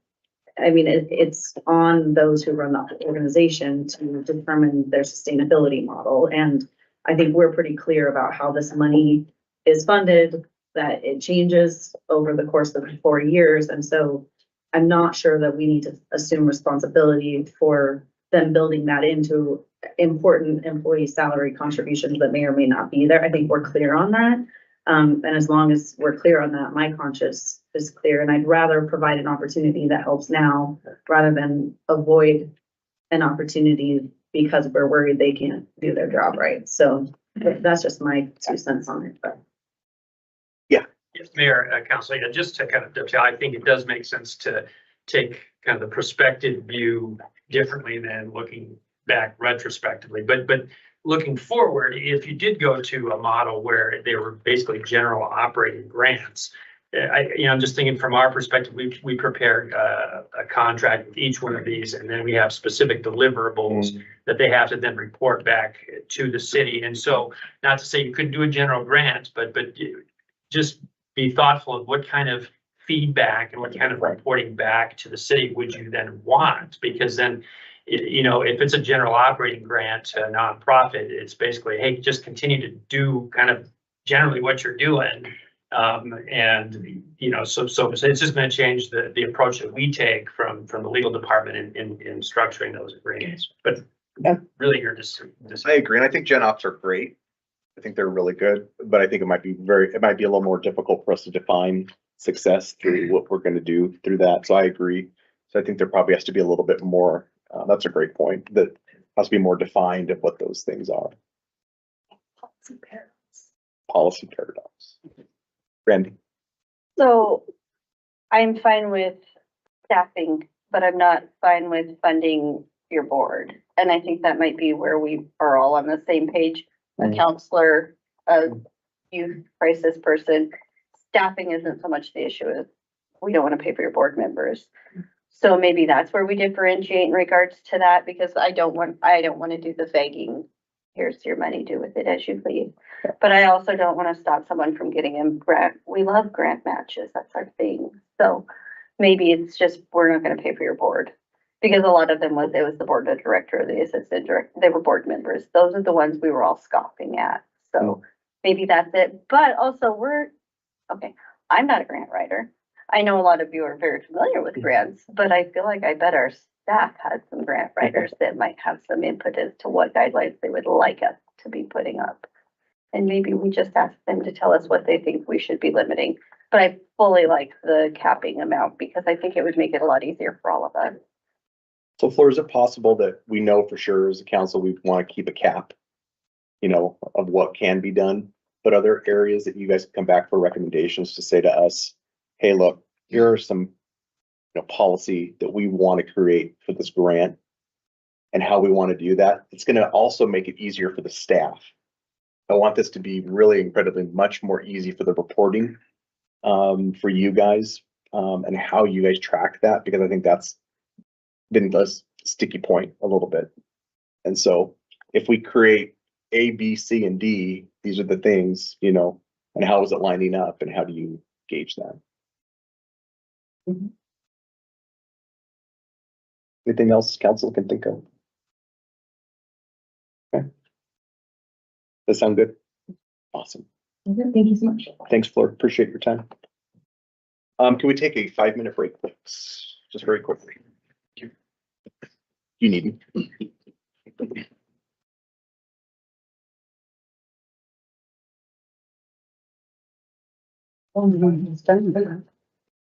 S11: I mean, it's on those who run the organization to determine their sustainability model. And I think we're pretty clear about how this money is funded, that it changes over the course of 4 years. And so I'm not sure that we need to assume responsibility for them building that into important employee salary contributions that may or may not be there. I think we're clear on that. And as long as we're clear on that, my conscience is clear, and I'd rather provide an opportunity that helps now rather than avoid an opportunity because we're worried they can't do their job right. So that's just my 2 cents on it. But
S15: Yes, Mayor, Council, just to kind of dovetail, I think it does make sense to take kind of the prospective view differently than looking back retrospectively. But looking forward, if you did go to a model where they were basically general operating grants, I'm just thinking from our perspective, we prepared a contract with each one of these, and then we have specific deliverables that they have to then report back to the city. And so, not to say you couldn't do a general grant, but just be thoughtful of what kind of feedback and what kind of reporting back to the city would you then want? Because then, if it's a general operating grant to a nonprofit, it's basically, hey, just continue to do kind of generally what you're doing. So it's just going to change the approach that we take from the legal department in structuring those agreements. But really, you're just.
S2: I agree, and I think gen ops are great. I think they're really good, but I think it might be a little more difficult for us to define success through what we're going to do through that. So I agree. So I think there probably has to be a little bit more. That's a great point. That has to be more defined of what those things are. Policy paradox. Randy.
S18: So I'm fine with staffing, but I'm not fine with funding your board. And I think that might be where we are all on the same page. A counselor, a youth crisis person, staffing isn't so much the issue as we don't want to pay for your board members. So maybe that's where we differentiate in regards to that, because I don't want to do the begging. Here's your money, do with it as you please. But I also don't want to stop someone from getting a grant. We love grant matches. That's our thing. So maybe it's just, we're not going to pay for your board, because a lot of them it was the board director or the assistant director. They were board members. Those are the ones we were all scoffing at. So maybe that's it. But also I'm not a grant writer. I know a lot of you are very familiar with grants, but I feel like I bet our staff had some grant writers that might have some input as to what guidelines they would like us to be putting up. And maybe we just ask them to tell us what they think we should be limiting. But I fully like the capping amount, because I think it would make it a lot easier for all of us.
S2: So Fleur, is it possible that we know for sure as a council, we want to keep a cap, of what can be done, but other areas that you guys come back for recommendations to say to us, hey, look, here are some, policy that we want to create for this grant and how we want to do that. It's going to also make it easier for the staff. I want this to be really incredibly much more easy for the reporting for you guys and how you guys track that, because I think that's been a sticky point a little bit. And so if we create A, B, C, and D, these are the things, and how is it lining up and how do you gauge that? Anything else council can think of? Okay. Does that sound good? Awesome.
S17: Thank you so much.
S2: Thanks, Fleur. Appreciate your time. Can we take a 5-minute break, please? Just very quickly. You need me.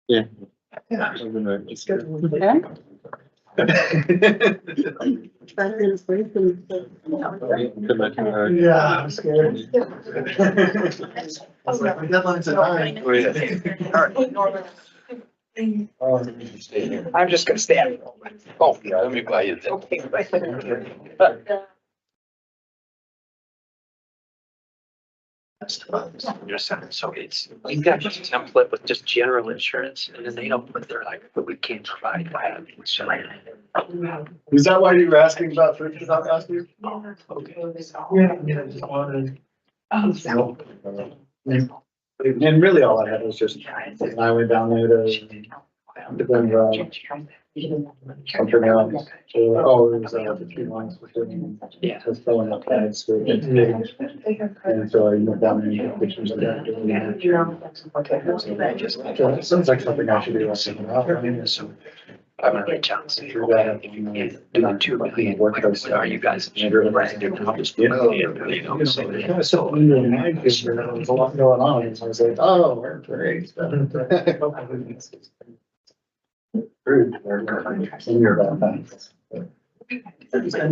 S5: Yeah.
S8: It's good.
S12: Yeah, I'm scared. I was like, my deadline's at 9.
S16: I'm just gonna stand.
S9: Oh, yeah, let me buy you that.
S15: So we've got just a template with just general insurance, and then they don't put their but we can't provide that.
S12: Is that why you were asking about Richard last week?
S15: Okay.
S12: Yeah, just wanted. And really all I had was just, I went down there to something else. So, it was the 3 months within.
S15: Yeah.
S12: Just filling up bags. And so I went down there and took pictures of that. So it sounds like something I should do.
S15: So I'm gonna reach out and say, okay, if you can do 2 million, what are you guys? I'll just put it,
S12: So there was a lot going on, and so I was like, oh, we're great. Ended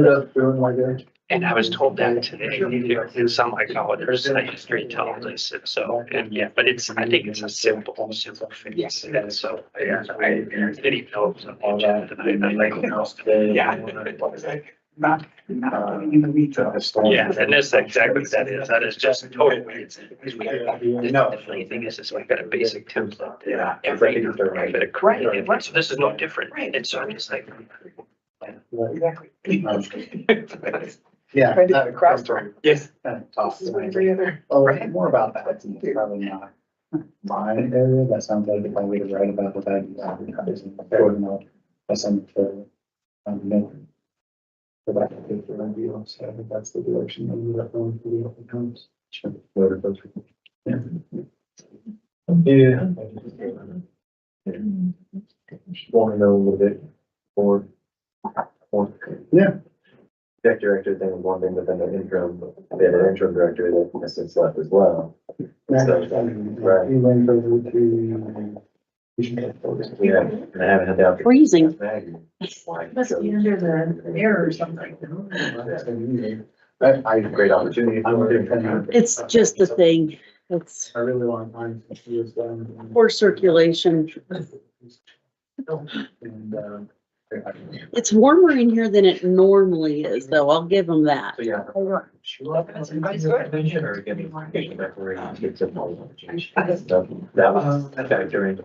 S12: up doing like that.
S15: And I was told that today, in some like, oh, there's a history tells us, and so, and yeah, but it's, I think it's a simple fix. And so, yeah, I didn't even know it was an agenda tonight, I like, yeah.
S16: Not getting in the weeds of this.
S15: Yeah, and that's exactly what that is just totally. The funny thing is we've got a basic template. Yeah. Every, bit of credit, so this is no different, and so I'm just like.
S16: Exactly.
S12: Yeah.
S16: Trying to get across to him.
S15: Yes.
S16: This is what every other.
S12: Oh, more about that, it's probably not my area, that sounds like if I were to write about what I do, isn't important enough. That's something for, go back and take the review, so I think that's the direction that we are going to the open homes. Sure. Yeah.
S5: Want to know a little bit more.
S12: Yeah.
S5: Tech director thing is one thing, but then the interim, they have an interim director that has since left as well. So, right.
S12: We went over to.
S5: Yeah, and I haven't had the opportunity.
S8: Freezing.
S16: Must be under the air or something.
S12: I
S5: had a great opportunity.
S8: It's just the thing. It's
S12: A really long time since he was done.
S8: poor circulation.
S12: And,
S8: It's warmer in here than it normally is, though. I'll give them that.
S5: So, yeah. That was factoring.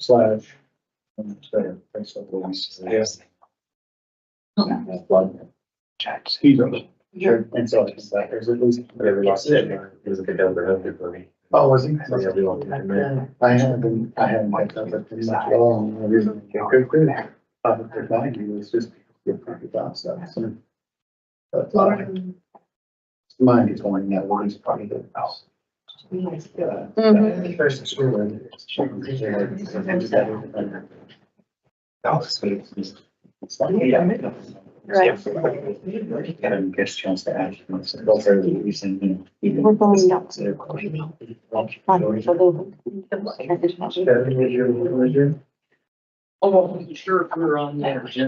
S12: Slash.
S5: Yes.
S12: He's on. Sure. And so there's at least.
S5: Whatever lost it, it was a big overhead for me.
S12: Oh, was he?
S5: So, yeah, we won't do it.
S12: I haven't picked up that pretty much at all. And the reason I get good, technology was just get pretty fast stuff. So. But, mine is one that was probably the house. First school. It's like, yeah.
S18: Right.
S12: And gets a chance to ask. Those are the reason.
S18: We're going up.
S3: Oh, sure, if we're on there.
S18: Yeah,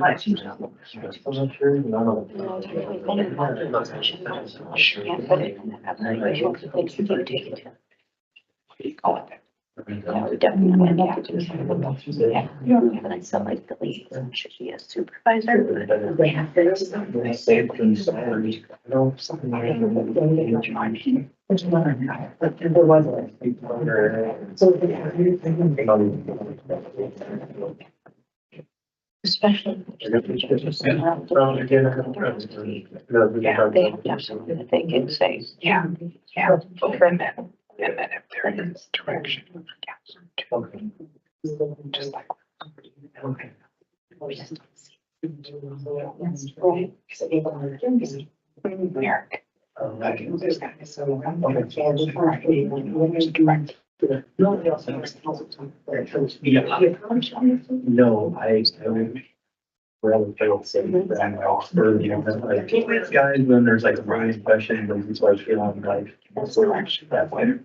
S18: we definitely have to do something. Yeah, you don't have an so like the lead, should be a supervisor. They have this. Especially. Yeah, they have to have something that they can say, yeah, okay. And then if there is direction. Just like. Okay. We just don't see. That's right. Eric. This guy is so.
S5: No, I would. Really feel safe that I'm like, for, you know, like, these guys, when there's like a brain question, then he's like, you know, like. That way.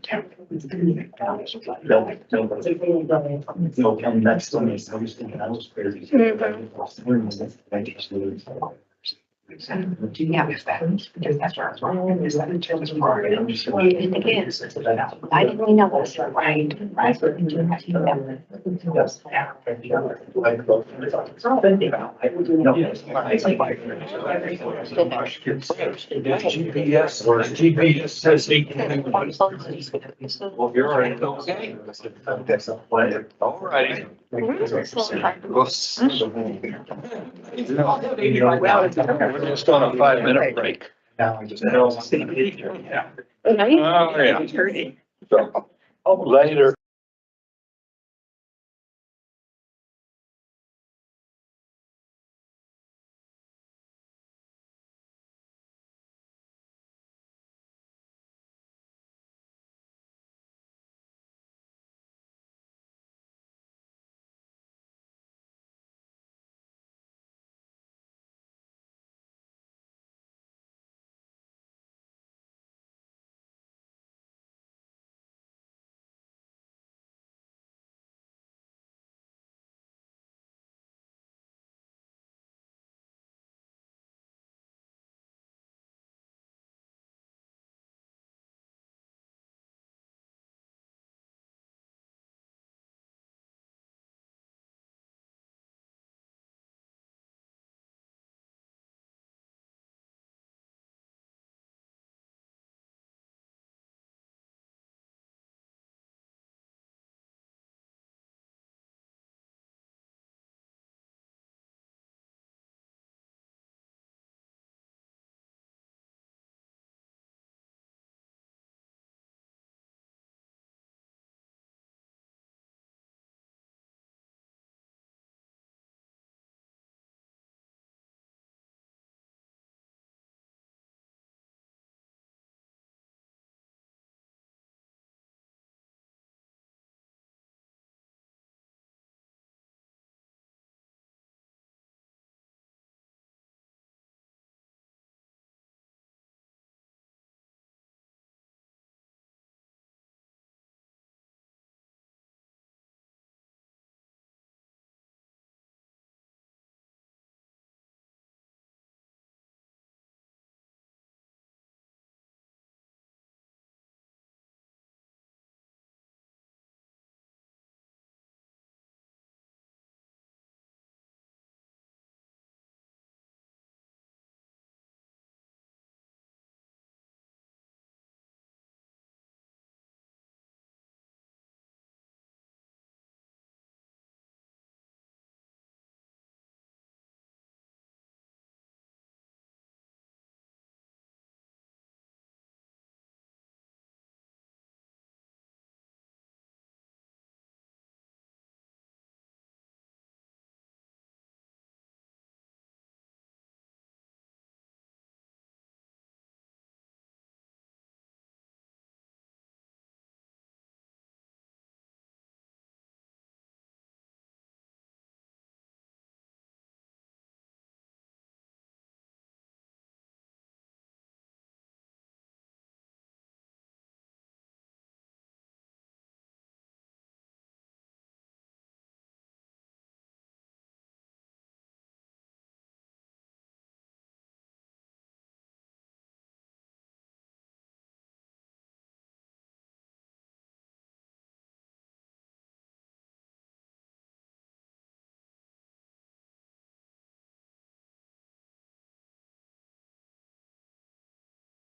S5: No, come next to me, so I'm just thinking, I was crazy.
S18: Yeah, is that, because that's where I was wrong, is that until it's part of it, I'm just going, and again, I didn't know this, right?
S9: GPS says 8:21. Well, you're all right. Okay. All righty. We're just on a 5-minute break.
S12: Now I just.
S9: Yeah. Oh, yeah. Later.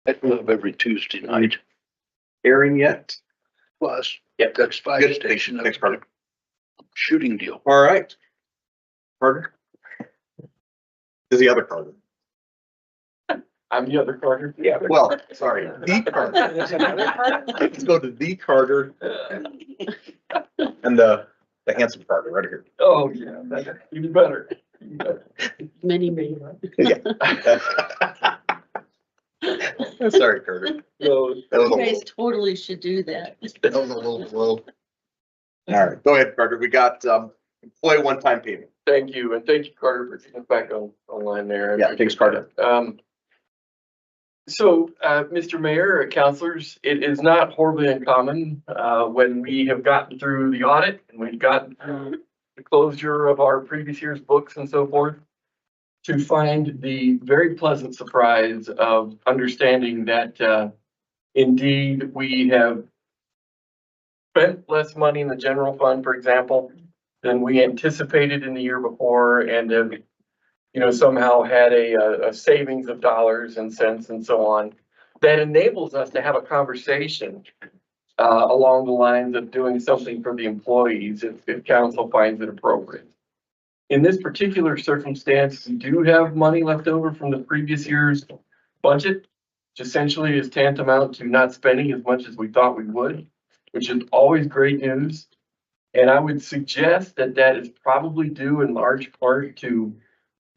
S9: I'd love every Tuesday night.
S2: Airing yet?
S9: Plus, that's fire
S2: Good.
S9: station.
S2: Thanks, Carter.
S9: Shooting deal.
S2: All right. Carter? Is the other Carter?
S3: I'm the other Carter. Yeah.
S2: Well, sorry, the Carter. Let's go to the Carter and the handsome Carter right here.
S3: Oh, yeah, that's even better. Even better.
S8: Many, many.
S2: Yeah. Sorry, Carter.
S3: No,
S2: That was
S8: You
S2: a
S8: guys
S2: little,
S8: totally should do that.
S2: that was a little low. All right, go ahead, Carter. We got, employee one-time payment.
S3: thank you, and thank you, Carter, for getting us back online there. I
S2: Yeah, thanks, Carter.
S3: So, Mr. Mayor, counselors, it is not horribly uncommon, when we have gotten through the audit and we've gotten through the closure of our previous year's books and so forth, to find the very pleasant surprise of understanding that, indeed, we have spent less money in the general fund, for example, than we anticipated in the year before, and have, somehow had a savings of dollars and cents and so on, that enables us to have a conversation along the lines of doing something for the employees if council finds it appropriate. In this particular circumstance, we do have money left over from the previous year's budget, which essentially is tantamount to not spending as much as we thought we would, which is always great news. And I would suggest that that is probably due in large part to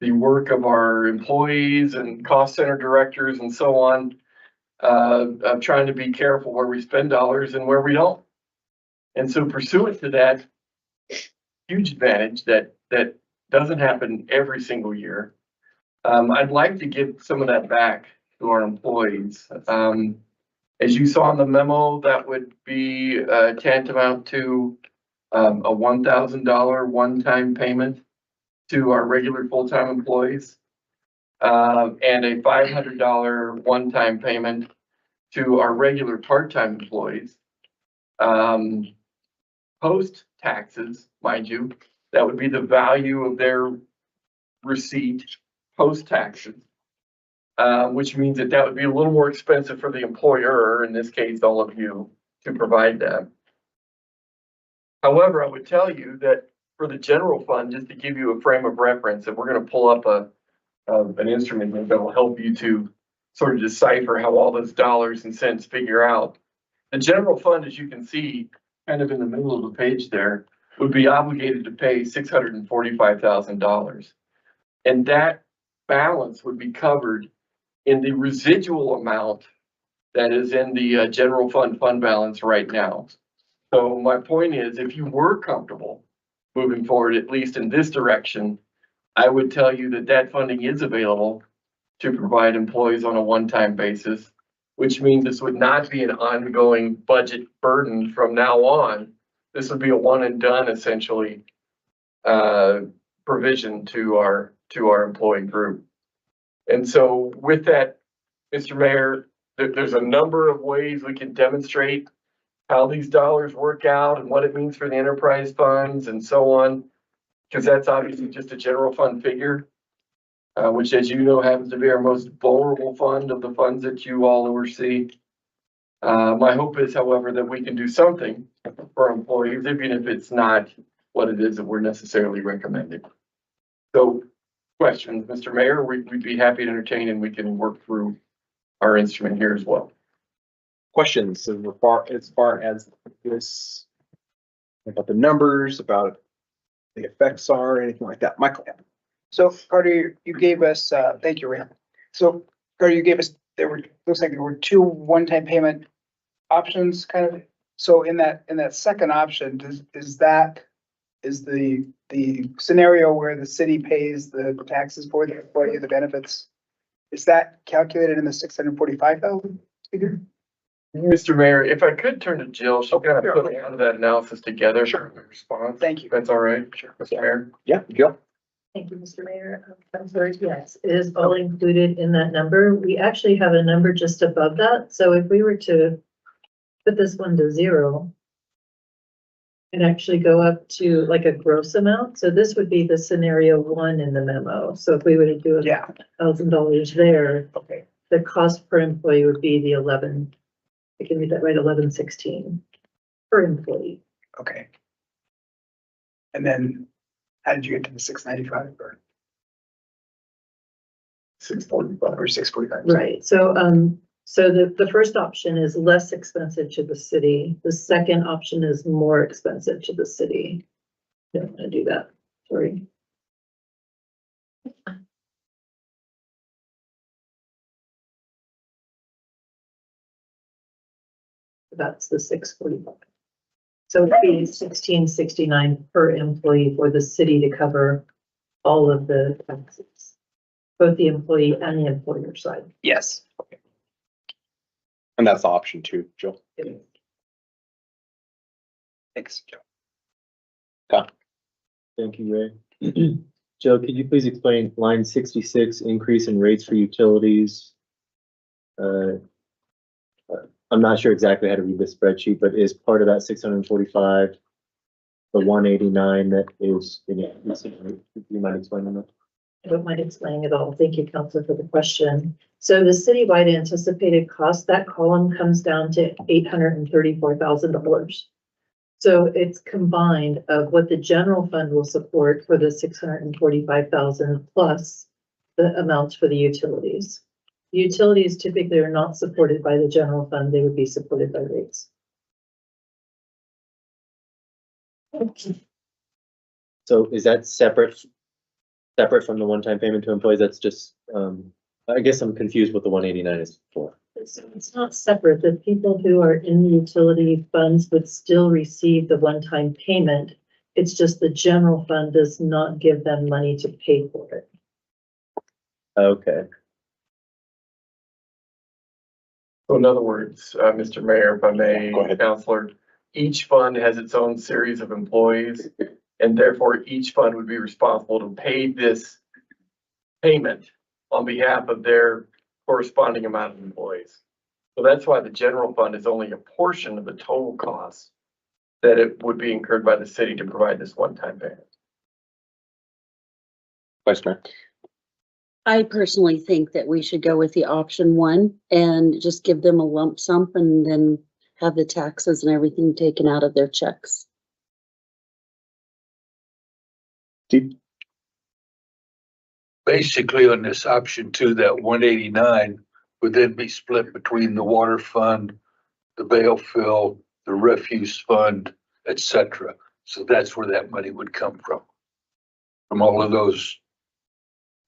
S3: the work of our employees and cost center directors and so on, of trying to be careful where we spend dollars and where we don't. And so pursuant to that huge advantage that doesn't happen every single year, I'd like to give some of that back to our employees. As you saw in the memo, that would be tantamount to a $1,000 one-time payment to our regular full-time employees, and a $500 one-time payment to our regular part-time employees. Post taxes, mind you, that would be the value of their receipt post taxes, which means that would be a little more expensive for the employer, in this case, all of you, to provide that. However, I would tell you that for the general fund, just to give you a frame of reference, and we're going to pull up an instrument that will help you to sort of decipher how all those dollars and cents figure out. The general fund, as you can see, kind of in the middle of the page there, would be obligated to pay $645,000. And that balance would be covered in the residual amount that is in the general fund balance right now. So my point is, if you were comfortable moving forward, at least in this direction, I would tell you that funding is available to provide employees on a one-time basis, which means this would not be an ongoing budget burden from now on. This would be a one and done, essentially, provision to our employee group. And so with that, Mr. Mayor, there's a number of ways we can demonstrate how these dollars work out and what it means for the enterprise funds and so on, because that's obviously just a general fund figure, which, as you know, happens to be our most vulnerable fund of the funds that you all oversee. My hope is, however, that we can do something for our employees, even if it's not what it is that we're necessarily recommending. So, questions, Mr. Mayor, we'd be happy to entertain, and we can work through our instrument here as well.
S2: Questions as far as this, about the numbers, about the effects are, anything like that? Michael?
S16: So Carter, you gave us, thank you, Ram. So Carter, you gave us, looks like there were two one-time payment options kind of. So in that second option, is the scenario where the city pays the taxes for the employee, the benefits, is that calculated in the 645,000 figure?
S3: Mr. Mayor, if I could turn to Jill, she's gonna put a lot of that analysis together.
S16: Sure.
S3: Response.
S16: Thank you.
S3: That's all right. Sure. Mr. Mayor.
S2: Yeah, Jill?
S14: Thank you, Mr. Mayor. Yes, it is all included in that number. We actually have a number just above that. So if we were to put this one to 0 and actually go up to like a gross amount. So this would be the scenario 1 in the memo. So if we were to do $1,000 there,
S16: Okay.
S14: the cost per employee would be the 11, I can read that right, 1116 per employee.
S16: Okay. And then how did you get to the 695 or 645 or 645?
S14: Right, so, so the first option is less expensive to the city. The second option is more expensive to the city. Don't want to do that, sorry. That's the 645. So it'd be 1669 per employee for the city to cover all of the taxes, both the employee and the employer side.
S16: Yes.
S2: And that's option 2, Joe.
S16: Thanks, Joe.
S5: Thank you, Ray. Joe, could you please explain line 66, increase in rates for utilities? I'm not sure exactly how to read this spreadsheet, but is part of that 645, the 189 that is, you mind explaining that?
S14: I don't mind explaining it all. Thank you, Counselor, for the question. So the citywide anticipated cost, that column comes down to $834,000. So it's combined of what the general fund will support for the 645,000 plus the amounts for the utilities. Utilities typically are not supported by the general fund, they would be supported by rates.
S5: So is that separate from the one-time payment to employees? That's just, I guess I'm confused what the 189 is for.
S14: It's not separate. The people who are in the utility funds would still receive the one-time payment. It's just the general fund does not give them money to pay for it.
S5: Okay.
S3: So in other words, Mr. Mayor, if I may,
S2: Go ahead.
S3: Counselor, each fund has its own series of employees, and therefore each fund would be responsible to pay this payment on behalf of their corresponding amount of employees. So that's why the general fund is only a portion of the total cost that it would be incurred by the city to provide this one-time payment.
S2: Vice Mayor.
S8: I personally think that we should go with the option 1 and just give them a lump sum and then have the taxes and everything taken out of their checks.
S2: Steve?
S9: Basically, on this option 2, that 189 would then be split between the water fund, the bail fill, the refuse fund, etc. So that's where that money would come from all of those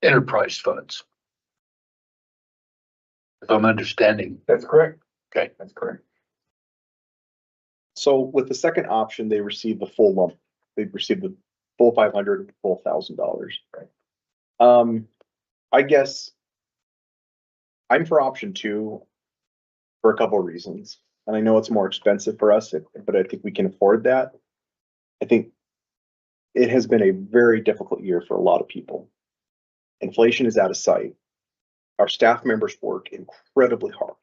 S9: enterprise funds. If I'm understanding.
S3: That's correct.
S9: Okay.
S3: That's correct.
S2: So with the second option, they receive the full lump. They receive the full 500, full $1,000. Right. I guess I'm for option 2 for a couple of reasons. And I know it's more expensive for us, but I think we can afford that. I think it has been a very difficult year for a lot of people. Inflation is out of sight. Our staff members work incredibly hard,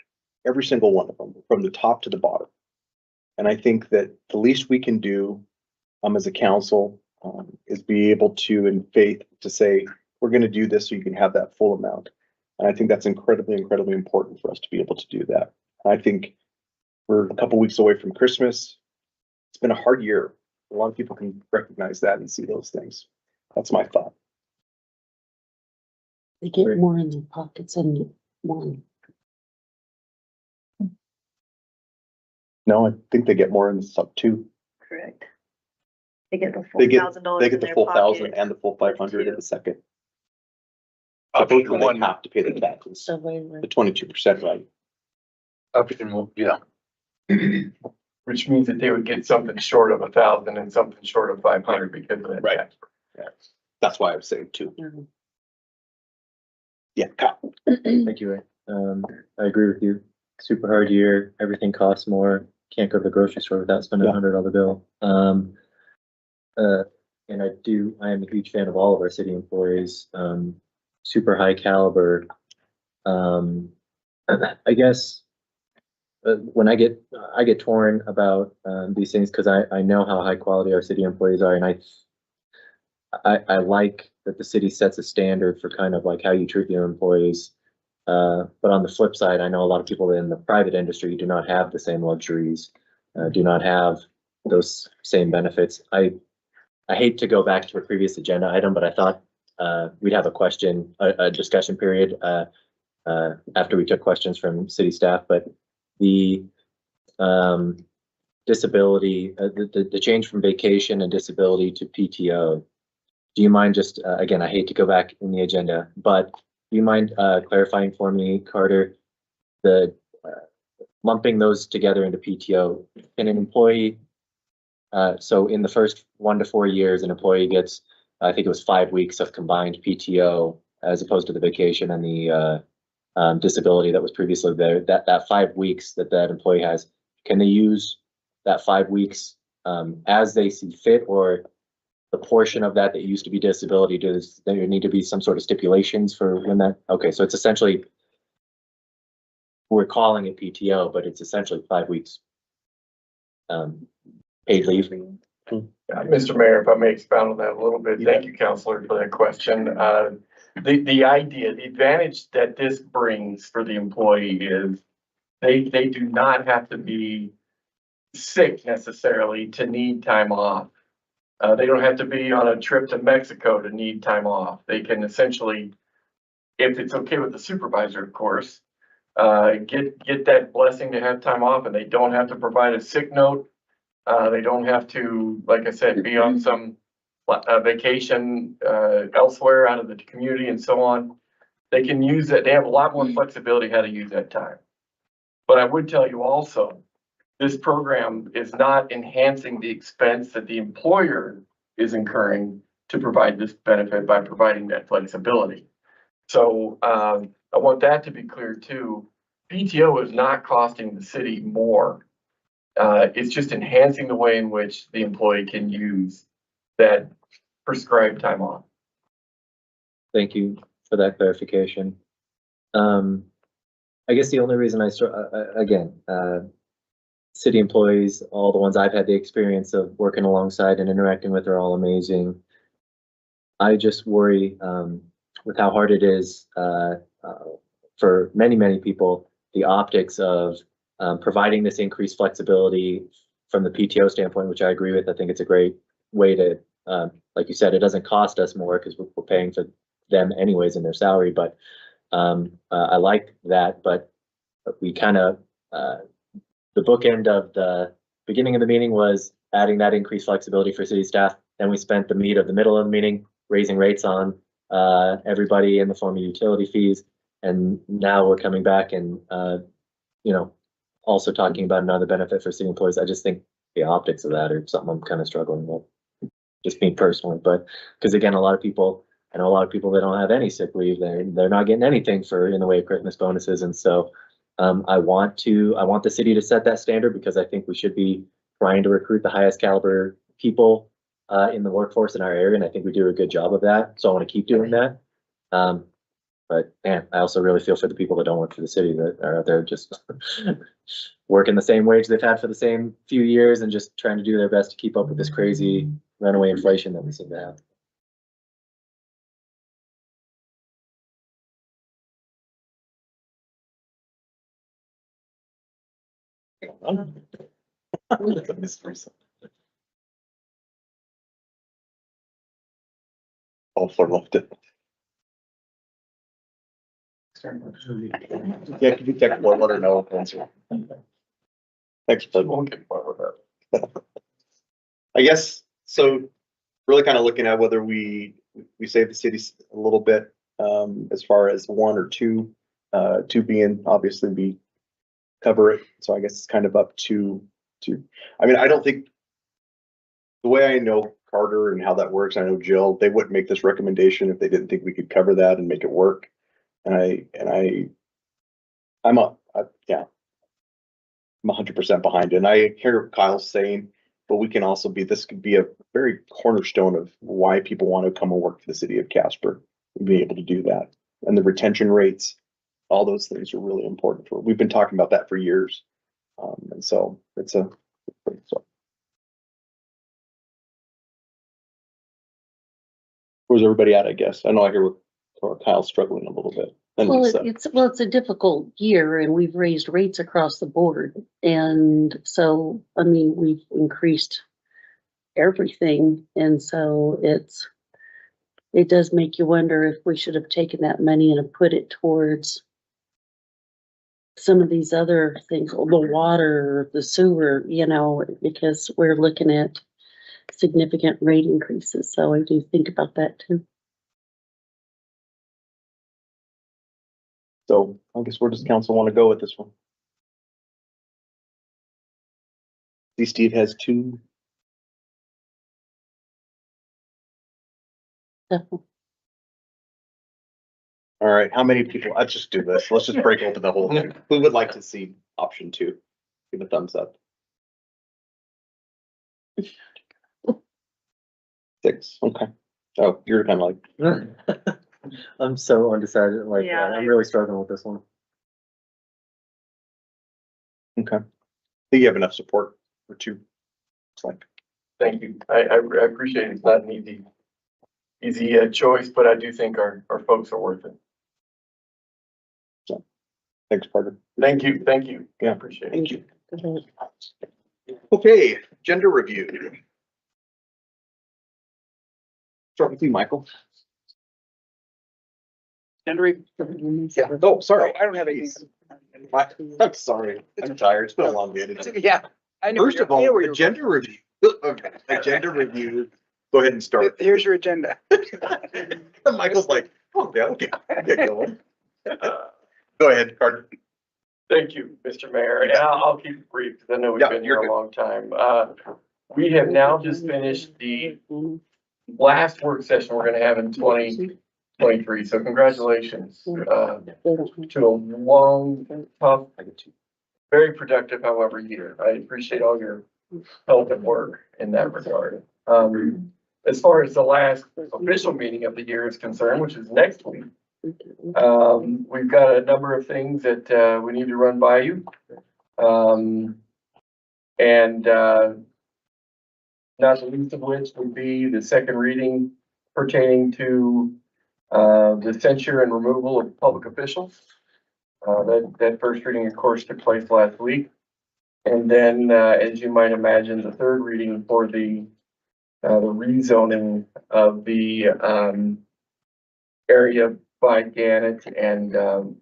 S2: every single one of them, from the top to the bottom. And I think that the least we can do as a council is be able to, in faith, to say, we're going to do this so you can have that full amount. And I think that's incredibly, incredibly important for us to be able to do that. And I think we're a couple weeks away from Christmas. It's been a hard year. A lot of people can recognize that and see those things. That's my thought.
S8: They get more in their pockets than 1.
S2: No, I think they get more in the sub 2.
S6: Correct. They get the full
S2: They get
S6: $1,000.
S2: they get the full 1,000 and the full 500 in the second.
S9: Option
S2: They
S9: 1,
S2: have to pay the taxes,
S8: So wait.
S2: the 22%, right?
S9: option 1, yeah.
S3: Which means that they would get something short of 1,000 and something short of 500 because of that
S2: Right.
S3: tax.
S2: Yeah. That's why I was saying 2.
S8: Mhm.
S2: Yeah, Kyle.
S5: Thank you, Ray. I agree with you. Super hard year. Everything costs more. Can't go to the grocery store without spending a $100 bill. And I am a huge fan of all of our city employees. Super high caliber. I guess when I get torn about these things because I know how high quality our city employees are, and I like that the city sets a standard for kind of like how you treat your employees. But on the flip side, I know a lot of people in the private industry do not have the same luxuries, do not have those same benefits. I hate to go back to a previous agenda item, but I thought we'd have a discussion period after we took questions from city staff. But the disability, the change from vacation and disability to PTO. Do you mind just, again, I hate to go back in the agenda, but do you mind clarifying for me, Carter, the lumping those together into PTO? Can an employee, so in the first 1 to 4 years, an employee gets, I think it was 5 weeks of combined PTO as opposed to the vacation and the disability that was previously there. That 5 weeks that employee has, can they use that 5 weeks as they see fit, or the portion of that used to be disability, does there need to be some sort of stipulations for when that? Okay, so it's essentially, we're calling it PTO, but it's essentially 5 weeks paid leave.
S3: Mr. Mayor, if I may expound on that a little bit. Thank you, Counselor, for that question. The idea, the advantage that this brings for the employee is they do not have to be sick necessarily to need time off. They don't have to be on a trip to Mexico to need time off. They can essentially, if it's okay with the supervisor, of course, get that blessing to have time off, and they don't have to provide a sick note. They don't have to, like I said, be on some vacation elsewhere out of the community and so on. They can use that. They have a lot more flexibility how to use that time. But I would tell you also, this program is not enhancing the expense that the employer is incurring to provide this benefit by providing that flexibility. So I want that to be clear too. PTO is not costing the city more. It's just enhancing the way in which the employee can use that prescribed time off.
S5: Thank you for that clarification. I guess the only reason again, city employees, all the ones I've had the experience of working alongside and interacting with, are all amazing. I just worry with how hard it is for many people, the optics of providing this increased flexibility from the PTO standpoint, which I agree with. I think it's a great way to, like you said, it doesn't cost us more because we're paying for them anyways in their salary. But I like that, but we kind of, the bookend of the beginning of the meeting was adding that increased flexibility for city staff. Then we spent the meat of the middle of the meeting raising rates on everybody in the form of utility fees. And now we're coming back and, also talking about another benefit for city employees. I just think the optics of that are something I'm kind of struggling with, just me personally. But because again, I know a lot of people that don't have any sick leave. They're not getting anything in the way of Christmas bonuses. And so I want the city to set that standard, because I think we should be trying to recruit the highest caliber people in the workforce in our area. And I think we do a good job of that. So I want to keep doing that. But man, I also really feel for the people that don't work for the city, that are out there just working the same wage they've had for the same few years and just trying to do their best to keep up with this crazy runaway inflation that we seem to have.
S2: Also left it. Yeah, could you text one, let her know? Answer. Thanks. I guess, so really kind of looking at whether we save the city a little bit as far as 1 or 2, 2 being obviously we cover it. So I guess it's kind of up to, I mean, I don't think, the way I know Carter and how that works, I know Jill, they wouldn't make this recommendation if they didn't think we could cover that and make it work. I'm 100% behind it. And I hear Kyle saying, but we can also this could be a very cornerstone of why people want to come and work for the city of Casper, and be able to do that. And the retention rates, all those things are really important we've been talking about that for years. And so where's everybody at, I guess? I know I hear what Or Kyle's struggling a little bit. And
S8: Well,
S2: Lisa.
S8: it's a difficult year and we've raised rates across the board. And so, I mean, we've increased everything. And so it does make you wonder if we should have taken that money and have put it towards some of these other things, the water, the sewer, you know, because we're looking at significant rate increases. So I do think about that too.
S2: So I guess where does council want to go with this one? See, Steve has two.
S8: Definitely.
S2: All right, how many people? Let's just do this. Let's just break open the whole thing. Who would like to see option 2? Give a thumbs up. 6, okay. Oh, you're kind of like.
S5: I'm so undecided, like,
S6: Yeah,
S5: I'm really struggling with this one.
S2: Okay. I think you have enough support for 2. It's like,
S3: Thank you. I appreciate it. It's not an easy choice, but I do think our folks are worth it.
S2: thanks, Parker.
S3: Thank you. Thank you.
S2: Yeah.
S3: Appreciate it.
S2: Thank you. Okay, gender review. Start with you, Michael.
S16: Gender
S2: Yeah. Oh, sorry.
S16: I don't have any.
S2: I'm sorry. I'm tired. It's been a long day today.
S16: Yeah. I know
S2: First
S16: where
S2: of
S16: you're- I know
S2: all,
S16: where
S2: the
S16: you're
S2: gender review. Okay, agenda review. Go ahead and
S16: going.
S2: start.
S16: Here's your agenda.
S2: Michael's like, oh, yeah, okay, get going. Go ahead, Carter.
S3: Thank you, Mr. Mayor, and I'll keep it brief because I know we've
S2: Yeah,
S3: been
S2: you're
S3: here a long time. We have now just finished the last work session we're gonna have in 2023, so congratulations to a long, tough, very productive, however, year. I appreciate all your help and work in that regard. As far as the last official meeting of the year is concerned, which is next week, we've got a number of things that we need to run by you. Not the least of which would be the second reading pertaining to the censure and removal of public officials. That first reading, of course, took place last week. And then, as you might imagine, the third reading for the rezoning of the area by Gannett and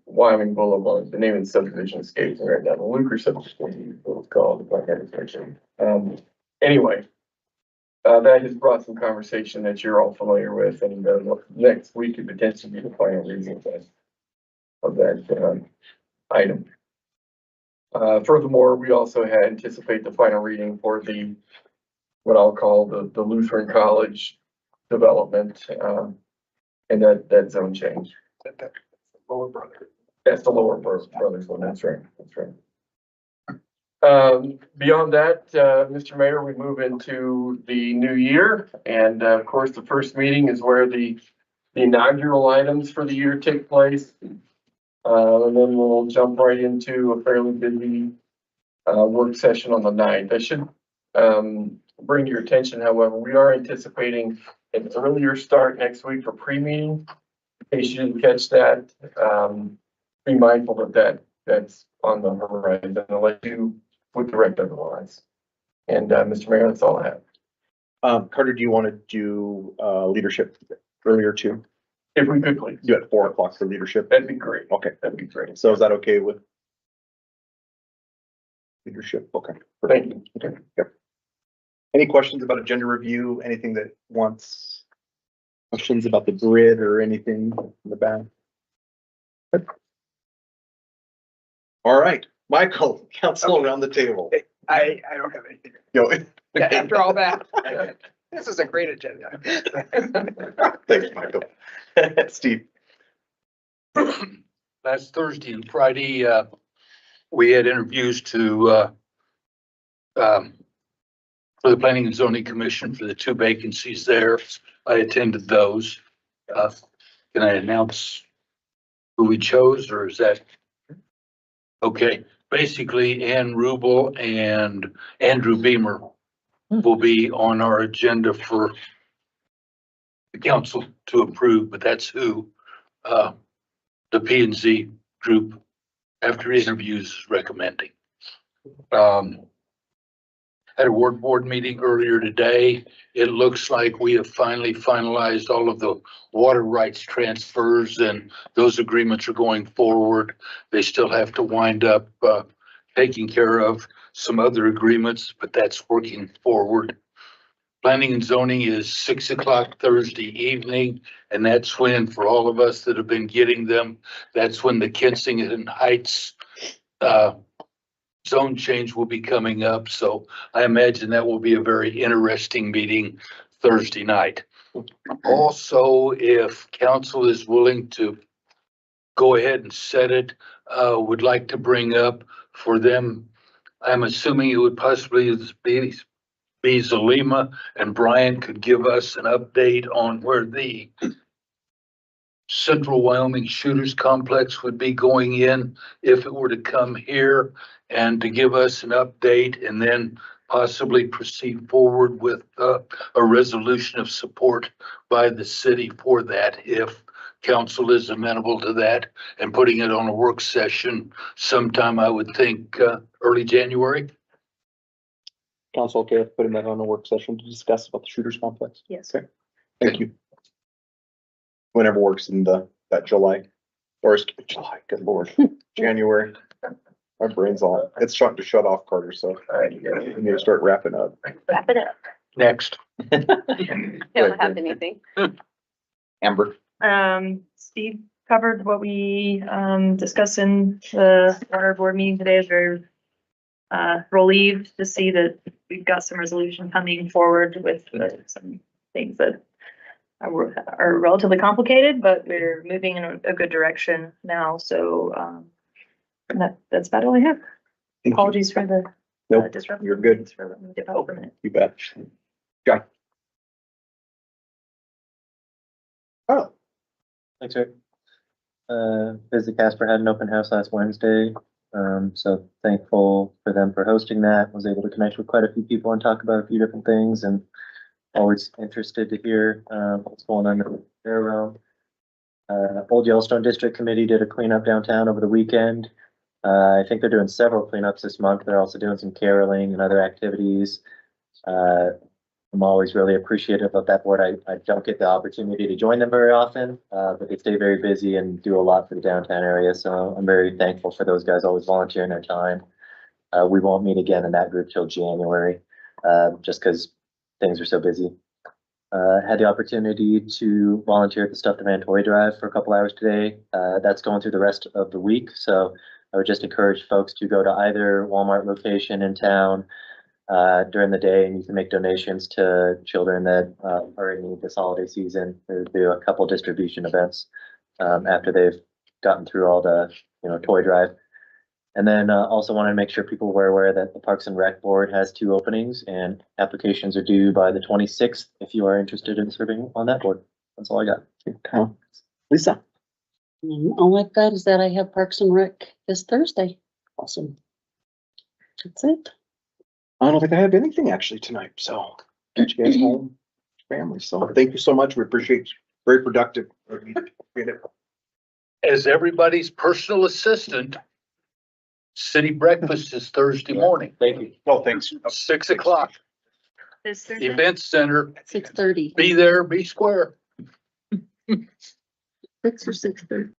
S3: Wyoming Boulevard. The name of the subdivision escapes me right now. The Lucre subdivision is what it's called, if I had it mentioned. Anyway, that has brought some conversation that you're all familiar with, and next week could potentially be the final reading of that item. Furthermore, we also anticipate the final reading for the what I'll call the Lutheran College development, and that zone change.
S16: Lower brother.
S3: That's the lower brothers one. That's right. That's right. Beyond that, Mr. Mayor, we move into the new year, and of course, the first meeting is where the inaugural items for the year take place. And then we'll jump right into a fairly busy work session on the 9th. I should bring your attention, however, we are anticipating an earlier start next week for pre-meeting. In case you didn't catch that, be mindful that that's on the horizon. I'll let you would direct otherwise. And Mr. Mayor, that's all I have.
S2: Carter, do you want to do leadership earlier too?
S3: If we could, please.
S2: Do at 4 o'clock for leadership?
S3: That'd be great.
S2: Okay.
S3: That'd be great.
S2: So is that okay with leadership? Okay.
S3: Thank you.
S2: Okay. Yep. Any questions about agenda review? Anything that wants questions about the grid or anything in the back? Good. All right, Michael, council around the table.
S16: I don't have anything.
S2: Yo.
S16: Yeah, after all that, this is a great agenda.
S2: Thanks, Michael. Steve.
S9: Last Thursday and Friday, we had interviews for the Planning and Zoning Commission for the 2 vacancies there. I attended those. Can I announce who we chose, or is that? Okay, basically Ann Rubel and Andrew Beamer will be on our agenda for the council to approve, but that's who the P and Z group, after interviews, is recommending. At a ward board meeting earlier today, it looks like we have finally finalized all of the water rights transfers, and those agreements are going forward. They still have to wind up taking care of some other agreements, but that's working forward. Planning and zoning is 6 o'clock Thursday evening, and that's when, for all of us that have been getting them, that's when the Kensington Heights zone change will be coming up. So I imagine that will be a very interesting meeting Thursday night. Also, if council is willing to go ahead and set it, would like to bring up for them, I'm assuming it would possibly be Zalima and Brian could give us an update on where the Central Wyoming Shooters Complex would be going in if it were to come here, and to give us an update and then possibly proceed forward with a resolution of support by the city for that, if council is amenable to that, and putting it on a work session sometime, I would think, early January.
S2: Council, okay with putting that on a work session to discuss about the shooters complex?
S6: Yes.
S2: Okay, thank you. Whenever works in that July, or July, good lord, January. My brain's on, it's starting to shut off, Carter, so we need to start wrapping up.
S18: Wrap it up.
S9: Next.
S18: Don't have anything.
S2: Amber.
S6: Steve covered what we, discussed in the water board meeting today. Is very, relieved to see that we've got some resolution coming forward with some things that are relatively complicated, but we're moving in a good direction now. So, that's about all I have. Apologies for the
S2: Nope,
S6: disruption.
S2: you're good.
S6: For letting me dip out for a minute.
S2: You bet. John. Oh.
S5: Thanks, Rick. Visit Casper had an open house last Wednesday. So thankful for them for hosting that. Was able to connect with quite a few people and talk about a few different things, and always interested to hear what's going on in their realm. Old Yellowstone District Committee did a cleanup downtown over the weekend. I think they're doing several cleanups this month. They're also doing some caroling and other activities. I'm always really appreciative of that board. I don't get the opportunity to join them very often, but they stay very busy and do a lot for the downtown area. So I'm very thankful for those guys always volunteering their time. We won't meet again in that group till January, just because things are so busy. Had the opportunity to volunteer at the Stuff the Van Toy Drive for a couple hours today. That's going through the rest of the week. So I would just encourage folks to go to either Walmart location in town during the day, and you can make donations to children that are in need this holiday season. There'll be a couple distribution events after they've gotten through all the toy drive. And then also wanted to make sure people were aware that the Parks and Rec Board has 2 openings, and applications are due by the 26th if you are interested in serving on that board. That's all I got.
S2: Okay. Lisa.
S8: All I've got is that I have Parks and Rec this Thursday.
S2: Awesome.
S8: That's it.
S2: I don't think I have anything actually tonight, so get you guys home, family. So thank you so much. We appreciate you. Very productive.
S9: As everybody's personal assistant, city breakfast is Thursday morning.
S2: Thank you. Oh, thanks.
S9: 6 o'clock.
S6: This Thursday?
S9: Event Center.
S8: 6:30.
S9: Be there, be square.
S8: 6 or 6:30.